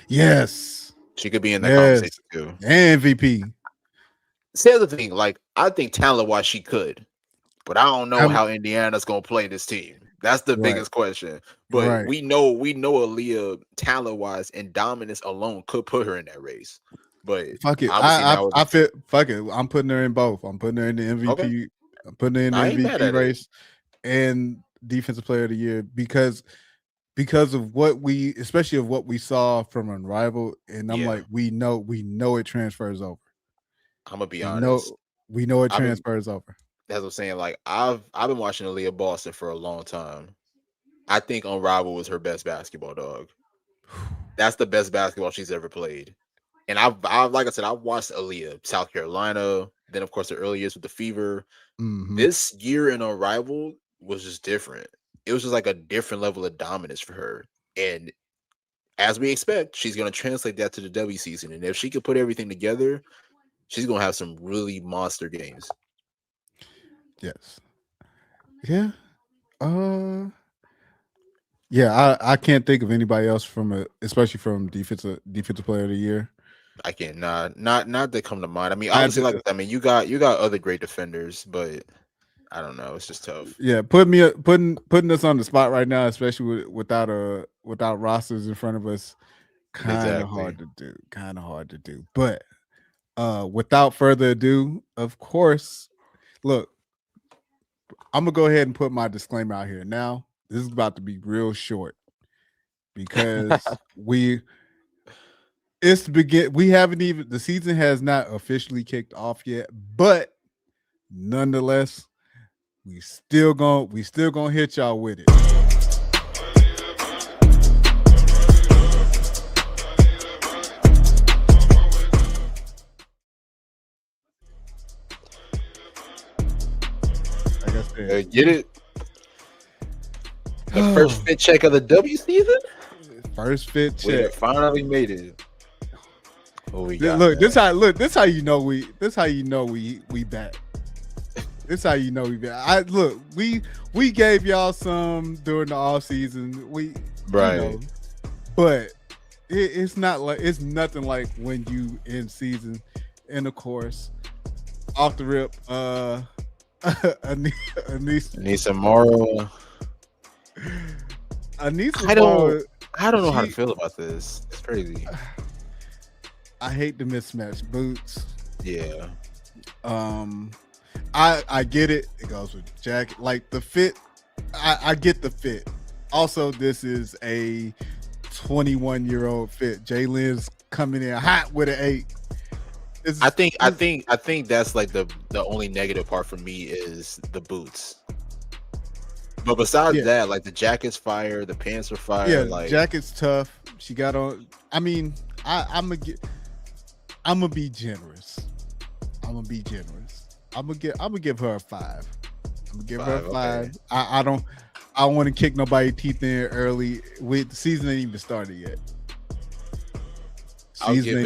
Yes, she could be in that conversation too. And MVP. See, the thing, like, I think talent-wise she could, but I don't know how Indiana's gonna play this team. That's the biggest question. But we know Aaliyah talent-wise and dominance alone could put her in that race. But fuck it, I feel fuck it. I'm putting her in both. I'm putting her in the MVP. Okay. I'm putting her in the MVP race and Defensive Player of the Year because of what especially of what we saw from Unrivaled, and I'm like, we know it transfers over. I'm gonna be honest. We know it transfers over. That's what I'm saying. Like, I've been watching Aaliyah Boston for a long time. I think Unrivaled was her best basketball, dog. That's the best basketball she's ever played. And I've like I said, I've watched Aaliyah, South Carolina, then of course the early years with the Fever. This year in Unrivaled was just different. It was just like a different level of dominance for her. And as we expect, she's going to translate that to the W season. And if she could put everything together, she's going to have some really monster games. Yes. Yeah. Yeah, I can't think of anybody else especially from defensive player of the year. I can't not that come to mind. I mean, obviously, you got other great defenders, but I don't know. It's just tough. Yeah, putting us on the spot right now, especially without rosters in front of us, kind of hard to do. But without further ado, of course, look, I'm gonna go ahead and put my disclaimer out here now. This is about to be real short because the season has not officially kicked off yet, but nonetheless, we still gonna hit y'all with it. Like I said, get it. The first fit check of the W season. First fit check. We finally made it. This how you know we back. This how you know we back. We gave y'all some during the off season. But it's nothing like when you in season. And of course, off the rip, Anissa Morrow. I don't know how to feel about this. It's crazy. I hate the mismatched boots. Yeah. I get it. It goes with the jacket. Like the fit, I get the fit. Also, this is a 21-year-old fit. Jalen's coming in hot with an 8. I think that's like the only negative part for me is the boots. But besides that, like the jacket's fire, the pants are fire. Like jacket's tough. She got on. I mean, I'm gonna be generous. I'm gonna give her a 5. I'm gonna give her a 5. Okay. I don't want to kick nobody's teeth in early. The season ain't even started yet. I'll give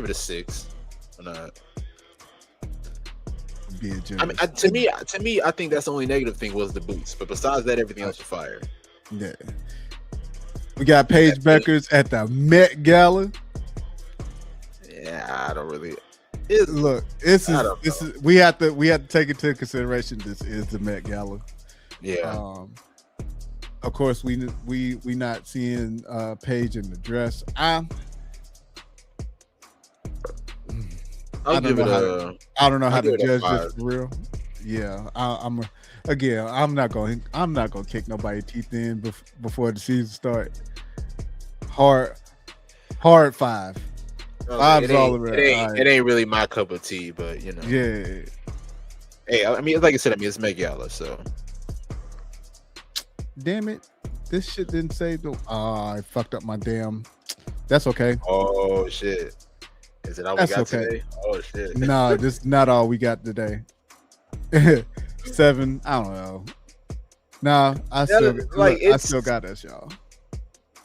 it a 6. Or not. Being generous. I mean, to me, I think that's the only negative thing was the boots. But besides that, everything else was fire. Yeah. We got Paige Beckers at the Met Gala. Yeah, I don't really. Look, this is we have to take into consideration. This is the Met Gala. Yeah. Of course, we not seeing Paige in the dress. I don't know how to judge this for real. Yeah, I'm not gonna kick nobody's teeth in before the season start. Hard 5. 5 is all around. It ain't really my cup of tea, but you know. Yeah. Hey, I mean, like I said, it's Met Gala, so. Damn it! This shit didn't say the. I fucked up my damn. That's okay. Oh shit! Is it all we got today? Oh shit! Nah, this not all we got today. 7. I don't know. Nah, I still got us, y'all.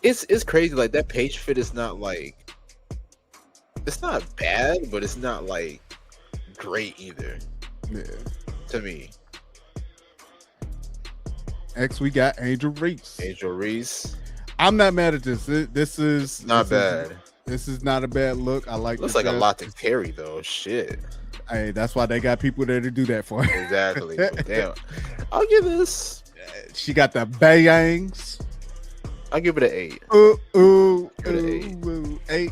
It's crazy. Like that page fit is not like. It's not bad, but it's not like great either. Yeah. To me. Next, we got Angel Reese. I'm not mad at this. This is not bad. This is not a bad look. I like. Looks like a lot to carry though. Shit. Hey, that's why they got people there to do that for. Exactly. Damn. I'll give this. She got the bangs. I'll give it an 8. Ooh, 8.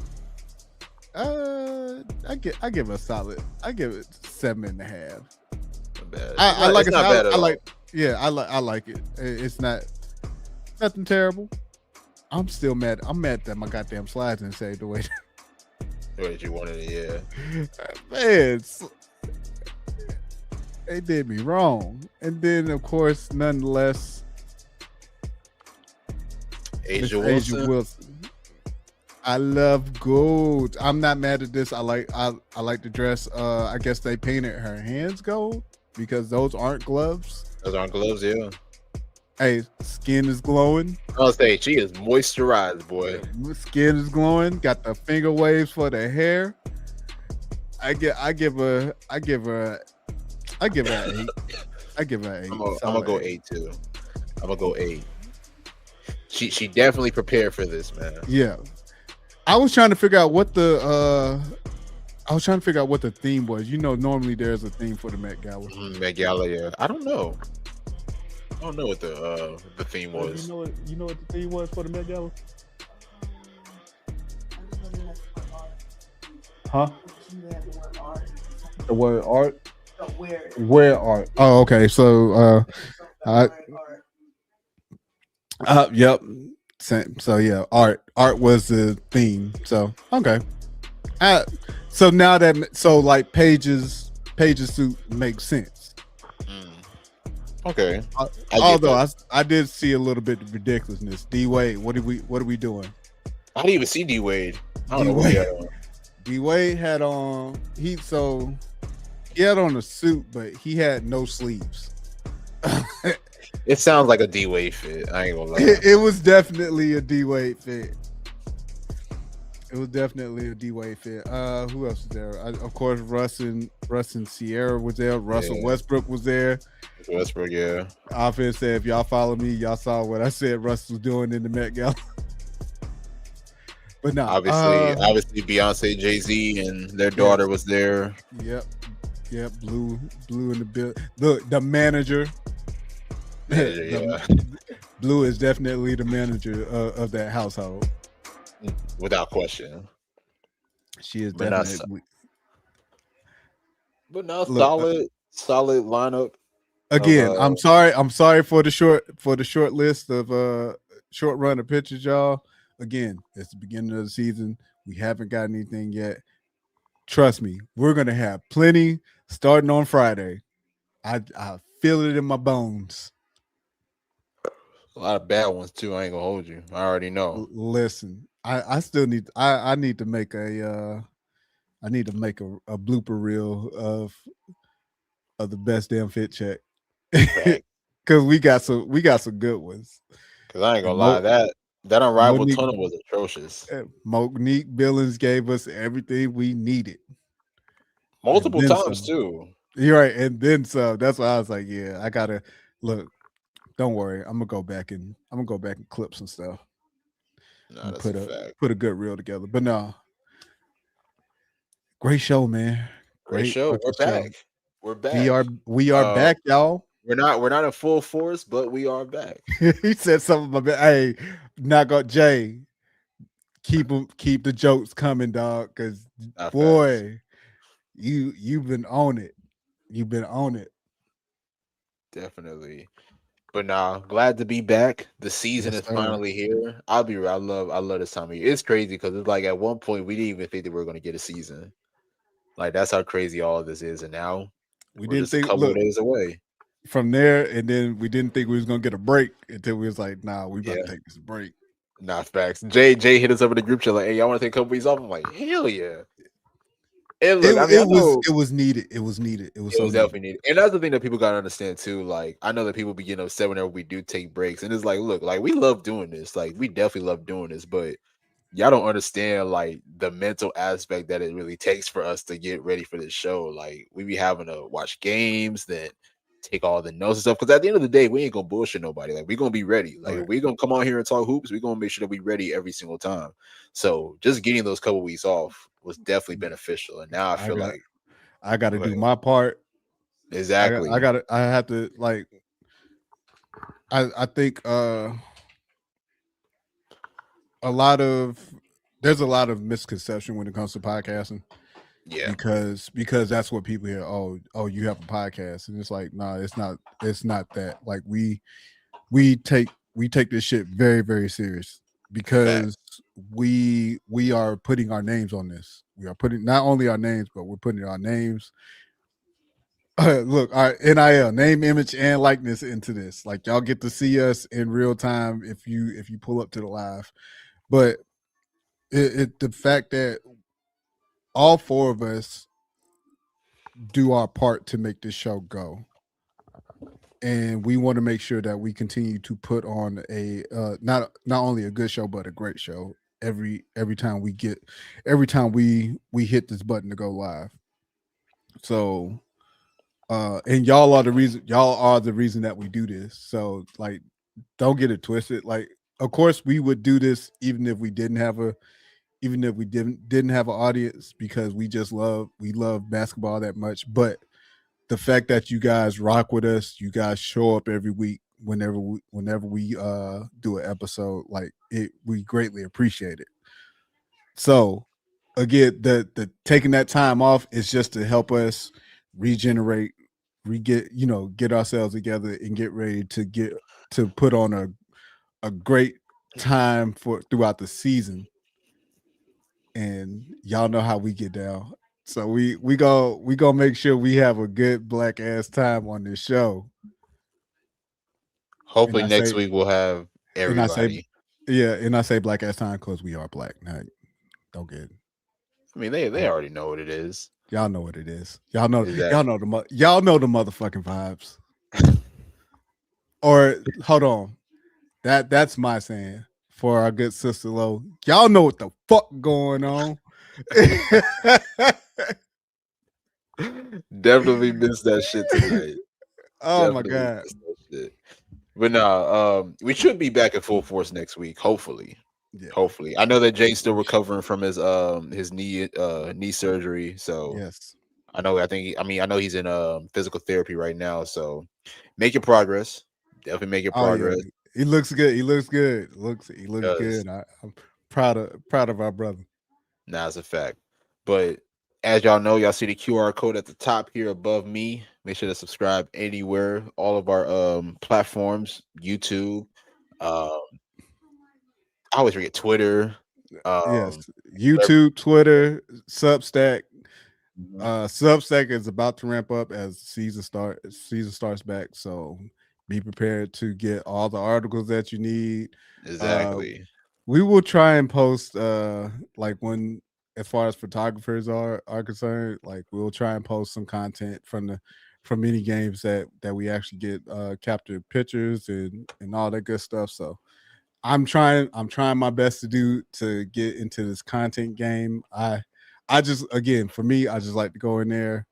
I give it a solid. I give it 7.5. Not bad. I like it. I like. Yeah, I like it. It's not nothing terrible. I'm still mad. I'm mad that my goddamn slides didn't say the way that you wanted it. Yeah, man, they did me wrong. And then, of course, nonetheless, Asia Wilson. I love gold. I'm not mad at this. I like the dress. I guess they painted her hands gold because those aren't gloves. Those aren't gloves, yeah. Hey, skin is glowing. I'll say she is moisturized, boy. Skin is glowing. Got the finger waves for the hair. I give her an 8. I give her an 8. I'm gonna go 8 too. I'm gonna go 8. She definitely prepared for this, man. Yeah. I was trying to figure out what the theme was. You know, normally there's a theme for the Met Gala. Met Gala, yeah. I don't know what the theme was. You know what the theme was for the Met Gala? Huh? The word art. Where art? Oh, okay. So, yep. Same. So yeah, art was the theme. So okay. So now like Paige's suit makes sense. Okay. Although I did see a little bit of ridiculousness. D Wade, what are we doing? I didn't even see D Wade. I don't know what he had on. D Wade had on he had on a suit, but he had no sleeves. It sounds like a D Wade fit. I ain't gonna lie. It was definitely a D Wade fit. Who else was there? Of course, Russ and Sierra was there. Russell Westbrook was there. Westbrook, yeah. Offense said, if y'all follow me, y'all saw what I said Russ was doing in the Met Gala. But no, obviously Beyonce, Jay-Z, and their daughter was there. Yep. Blue in the building. Look, the manager. Blue is definitely the manager of that household. Without question. She is definitely. But no, solid lineup. of Again, I'm sorry. I'm sorry for the short list of short run of pitchers, y'all. Again, it's the beginning of the season. We haven't got anything yet. Trust me, we're gonna have plenty starting on Friday. I feel it in my bones. a lot of bad ones too. I ain't gonna hold you. I already know. Listen, I still need I need to make I need to make a blooper reel of the best damn fit check. Fact. Cause we got some good ones. Cause I ain't gonna And lie, that unrivaled Monique tunnel was atrocious. Monique Billings gave us everything we needed. And Multiple then times some. too. You're right. And then some. That's why I was like, yeah, I gotta look. Don't worry. I'm gonna go back and clip some stuff Nah, and that's a fact. put a good reel together. But no, great show, man. Great Great show. We're fucking show. back. We're back. We are Uh back, y'all. we're not in full force, but we are back. He said something about hey, knock out Jay. Keep the jokes coming, dog. Cause Not facts. boy, you've been on it. You've been on it. Definitely. But nah, glad to be back. The season Yes, is sir. finally here. I'll be real. I love this time of year. It's crazy because it's like at one point we didn't even think that we were gonna get a season. Like that's how crazy all of this is. And now We we're didn't just a think couple of look days away. from there, and then we didn't think we was gonna get a break until we was like, nah, we about Yeah. to take this break. Not facts. Jay hit us up in the group chat like, hey, y'all want to take a couple weeks off? I'm like, hell yeah. And look, I mean, I know It was needed. It was needed. It was it so was needed. definitely needed. And that's the thing that people gotta understand too. Like, I know that people be getting upset whenever we do take breaks. And it's like, look, like we love doing this. Like, we definitely love doing this, but y'all don't understand like the mental aspect that it really takes for us to get ready for this show. Like, we be having to watch games, then take all the notes and stuff. Because at the end of the day, we ain't gonna bullshit nobody. Like, we gonna be ready. Like, Right. if we gonna come on here and talk hoops, we gonna make sure that we ready every single time. So just getting those couple weeks off was definitely beneficial. And now I I feel got like I got to go ahead. do my part. Exactly. I have to like. I think a lot of there's a lot of misconception when it comes to podcasting Yeah. because that's what people hear. Oh, you have a podcast, and it's like, no, it's not that. Like we take this shit very very serious Fact. because we are putting our names on this. We are putting not only our names, but we're putting our names. Look, our NIL name, image, and likeness into this. Like y'all get to see us in real time if you pull up to the live. But the fact that all four of us do our part to make this show go, and we want to make sure that we continue to put on a not only a good show but a great show every time we hit this button to go live. So and y'all are the reason that we do this. So like don't get it twisted. Like of course we would do this even if we didn't have a even if we didn't have an audience because we love basketball that much. But the fact that you guys rock with us, you guys show up every week whenever we do an episode, like it we greatly appreciate it. So again, the taking that time off is just to help us regenerate, get ourselves together and get ready to put on a great time for throughout the season. And y'all know how we get down. So we go make sure we have a good black ass time on this show. And Hopefully I next say week we'll have and I say everybody. yeah, and I say black ass time because we are black. Now, don't get it. I mean, they already know what it is. Y'all know what it is. Exactly. Y'all know the motherfucking vibes. Or hold on. That's my saying for our good sister Lo. Y'all know what the fuck going on. Definitely missed that shit tonight. Oh my Definitely god. missed that shit. But no, we should be back in full force next week. Hopefully, Yeah. hopefully. I know that Jay's still recovering from his knee surgery. So Yes. I know he's in physical therapy right now. So making progress. Definitely making Oh yeah. progress. He looks good. He looks good. He looks Because good. I'm proud of our brother. now it's a fact. But As y'all know, y'all see the QR code at the top here above me. Make sure to subscribe anywhere. All of our platforms, YouTube. I always forget Twitter. Yes, YouTube, Twitter, Substack. Mhm. Substack is about to ramp up as season starts back. So be prepared to get all the articles that you need. Exactly. We will try and post like when, as far as photographers are concerned, like we'll try and post some content from any games that we actually get captured pictures and all that good stuff. So I'm trying my best to get into this content game. I just, again, for me, I just like to go in there,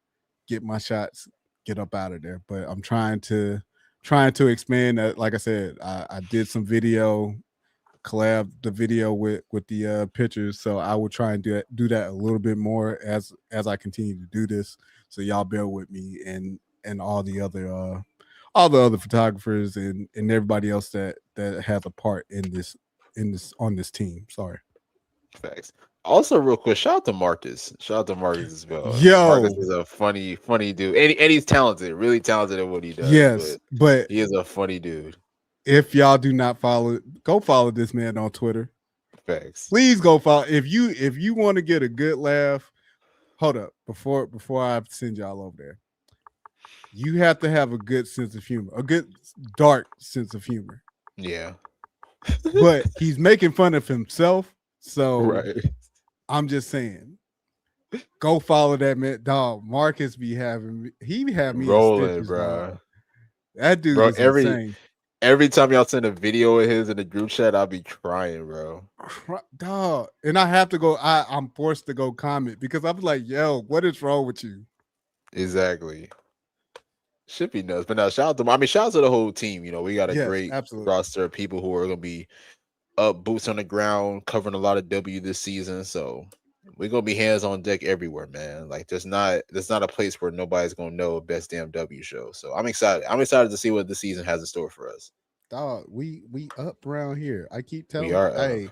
get my shots, get up out of there. But I'm trying to expand that. Like I said, I did some video, collab the video with the pictures, so I will try and do that a little bit more as I continue to do this. So y'all bear with me and all the other photographers and everybody else that has a part in this on this team. Sorry. Facts. Also, real quick, shout out to Marcus. Shout out to Marcus as well. Marcus Yo, is a funny dude, and he's talented, really talented at what he does. yes, but he is a funny dude. if y'all do not follow, go follow this man on Twitter. Facts. Please go follow. If you want to get a good laugh, hold up before I send y'all over there. You have to have a good sense of humor, a good dark sense of humor. Yeah. But he's making fun of himself, so right. I'm just saying, go follow that man, dog. Marcus be having he had me rolling, in stitches, bro. dog. That dude is insane. Every time y'all send a video of his in the group chat, I'll be crying, bro. Dog. And I have to go. I'm forced to go comment because I'm like, yo, what is wrong with you? Exactly. Should be nuts. But now shout out to the whole team. You know, we got a great roster of people who are gonna be up, boots on the ground, covering a lot of W this season. So we're gonna be hands on deck everywhere, man. Like there's not a place where nobody's gonna know best damn W show. So I'm excited. I'm excited to see what the season has in store for us. Dog, we up around here. I keep telling you, hey,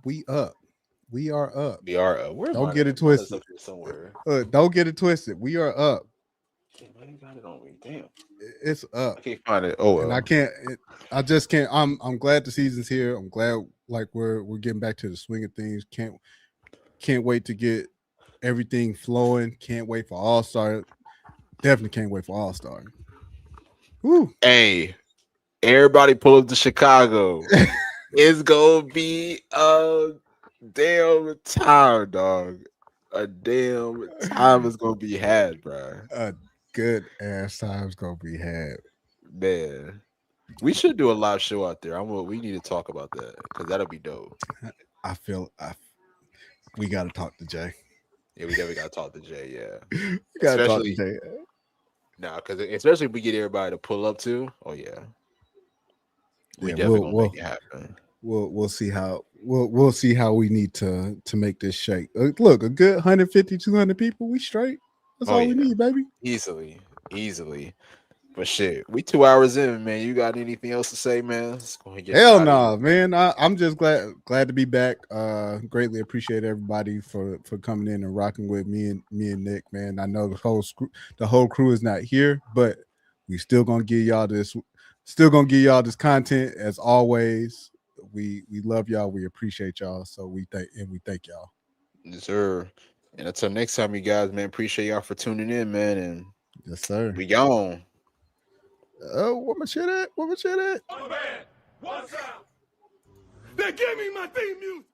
we up. We are up. We are up. Don't get it twisted. Somewhere. Don't get it twisted. We are up. I ain't got it on me. Damn. It's up. I can't find it. Oh well. And I just can't. I'm glad the season's here. I'm glad like we're getting back to the swing of things. Can't wait to get everything flowing. Can't wait for All-Star. Definitely can't wait for All-Star. Woo. Hey, everybody pull up to Chicago. It's gonna be a damn time, dog. A damn time is gonna be had, bro. A good ass time's gonna be had. Man, we should do a live show out there. We need to talk about that because that'll be dope. We got to talk to Jay. Yeah, we definitely got to talk to Jay. Yeah, we got to talk to Jay. Nah, because especially if we get everybody to pull up too. Oh yeah, we definitely gonna make it happen. We'll see how we'll see how we need to make this shake. Look, a good 150, 200 people, we straight. That's all we need, baby. Easily. But shit, we 2 hours in, man. You got anything else to say, man? Hell no, man. I'm just glad to be back. Greatly appreciate everybody for coming in and rocking with me and Nick, man. I know the whole crew is not here, but we still gonna give y'all this content as always. We love y'all. We appreciate y'all. So we thank y'all. Yes, sir. And until next time, you guys, man. Appreciate y'all for tuning in, man. And yes, sir. We gone. Oh, what my shit at? One band, one sound. They give me my theme music.